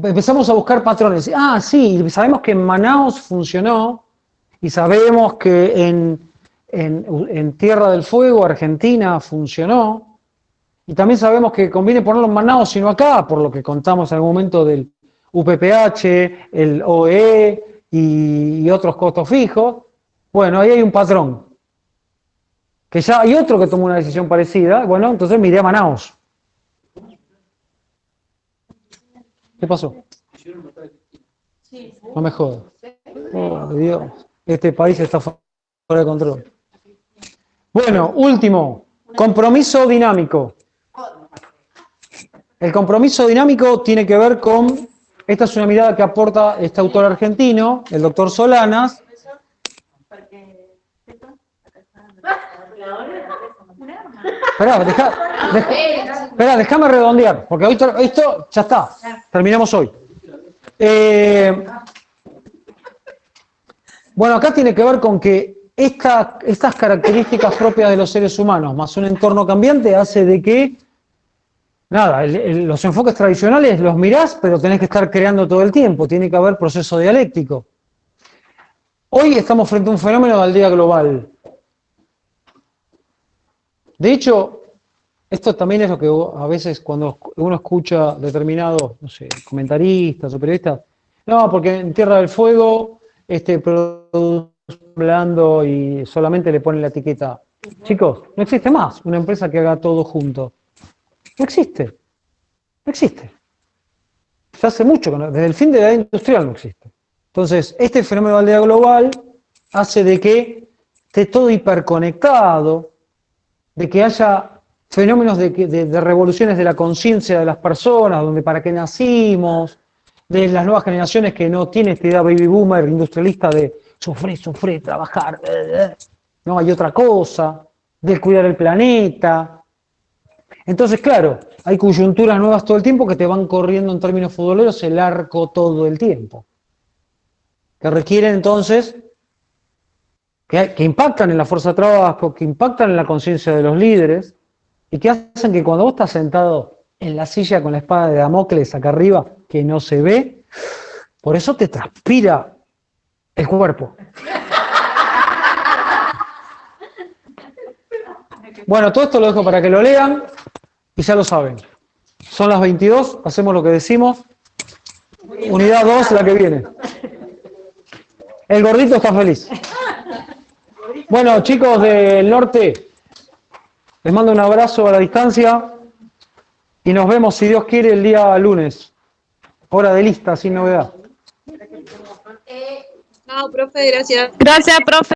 empezamos a buscar patrones. Ah, sí, sabemos que en Manaus funcionó y sabemos que en Tierra del Fuego, Argentina, funcionó. Y también sabemos que conviene ponerlo en Manaus y no acá, por lo que contamos en algún momento del UPPH, el OE y otros costos fijos. Bueno, ahí hay un patrón. Que ya hay otro que tomó una decisión parecida. Bueno, entonces me iré a Manaus. ¿Qué pasó? No me jodas. Oh, Dios. Este país está fuera de control. Bueno, último. Compromiso dinámico. El compromiso dinámico tiene que ver con... Esta es una mirada que aporta este autor argentino, el doctor Solanas. Esperá, déjame redondear, porque hoy esto ya está, terminamos hoy. Bueno, acá tiene que ver con que estas características propias de los seres humanos, más un entorno cambiante, hace de que, nada, los enfoques tradicionales los mirás, pero tenés que estar creando todo el tiempo, tiene que haber proceso dialéctico. Hoy estamos frente a un fenómeno de aldea global. De hecho, esto también es lo que a veces cuando uno escucha determinados, no sé, comentaristas o periodistas, no, porque en Tierra del Fuego produce blando y solamente le ponen la etiqueta. Chicos, no existe más una empresa que haga todo junto. No existe. No existe. Ya hace mucho, desde el fin de la edad industrial no existe. Entonces, este fenómeno de aldea global hace de que esté todo hiperconectado, de que haya fenómenos de revoluciones de la conciencia de las personas, donde para qué nacimos, de las nuevas generaciones que no tienen esta idea baby boomer industrialista de sufrir, trabajar, no hay otra cosa, de cuidar el planeta. Entonces, claro, hay coyunturas nuevas todo el tiempo que te van corriendo en términos futboleros el arco todo el tiempo, que requieren entonces que impactan en la fuerza de trabajo, que impactan en la conciencia de los líderes y que hacen que cuando vos estás sentado en la silla con la espada de Damocles acá arriba, que no se ve, por eso te transpira el cuerpo. Bueno, todo esto lo dejo para que lo lean y ya lo saben. Son las 22, hacemos lo que decimos. Unidad 2, la que viene. El gordito está feliz. Bueno, chicos del norte, les mando un abrazo a la distancia y nos vemos, si Dios quiere, el día lunes. Hora de lista, sin novedad. Chao, profe, gracias. Gracias, profe.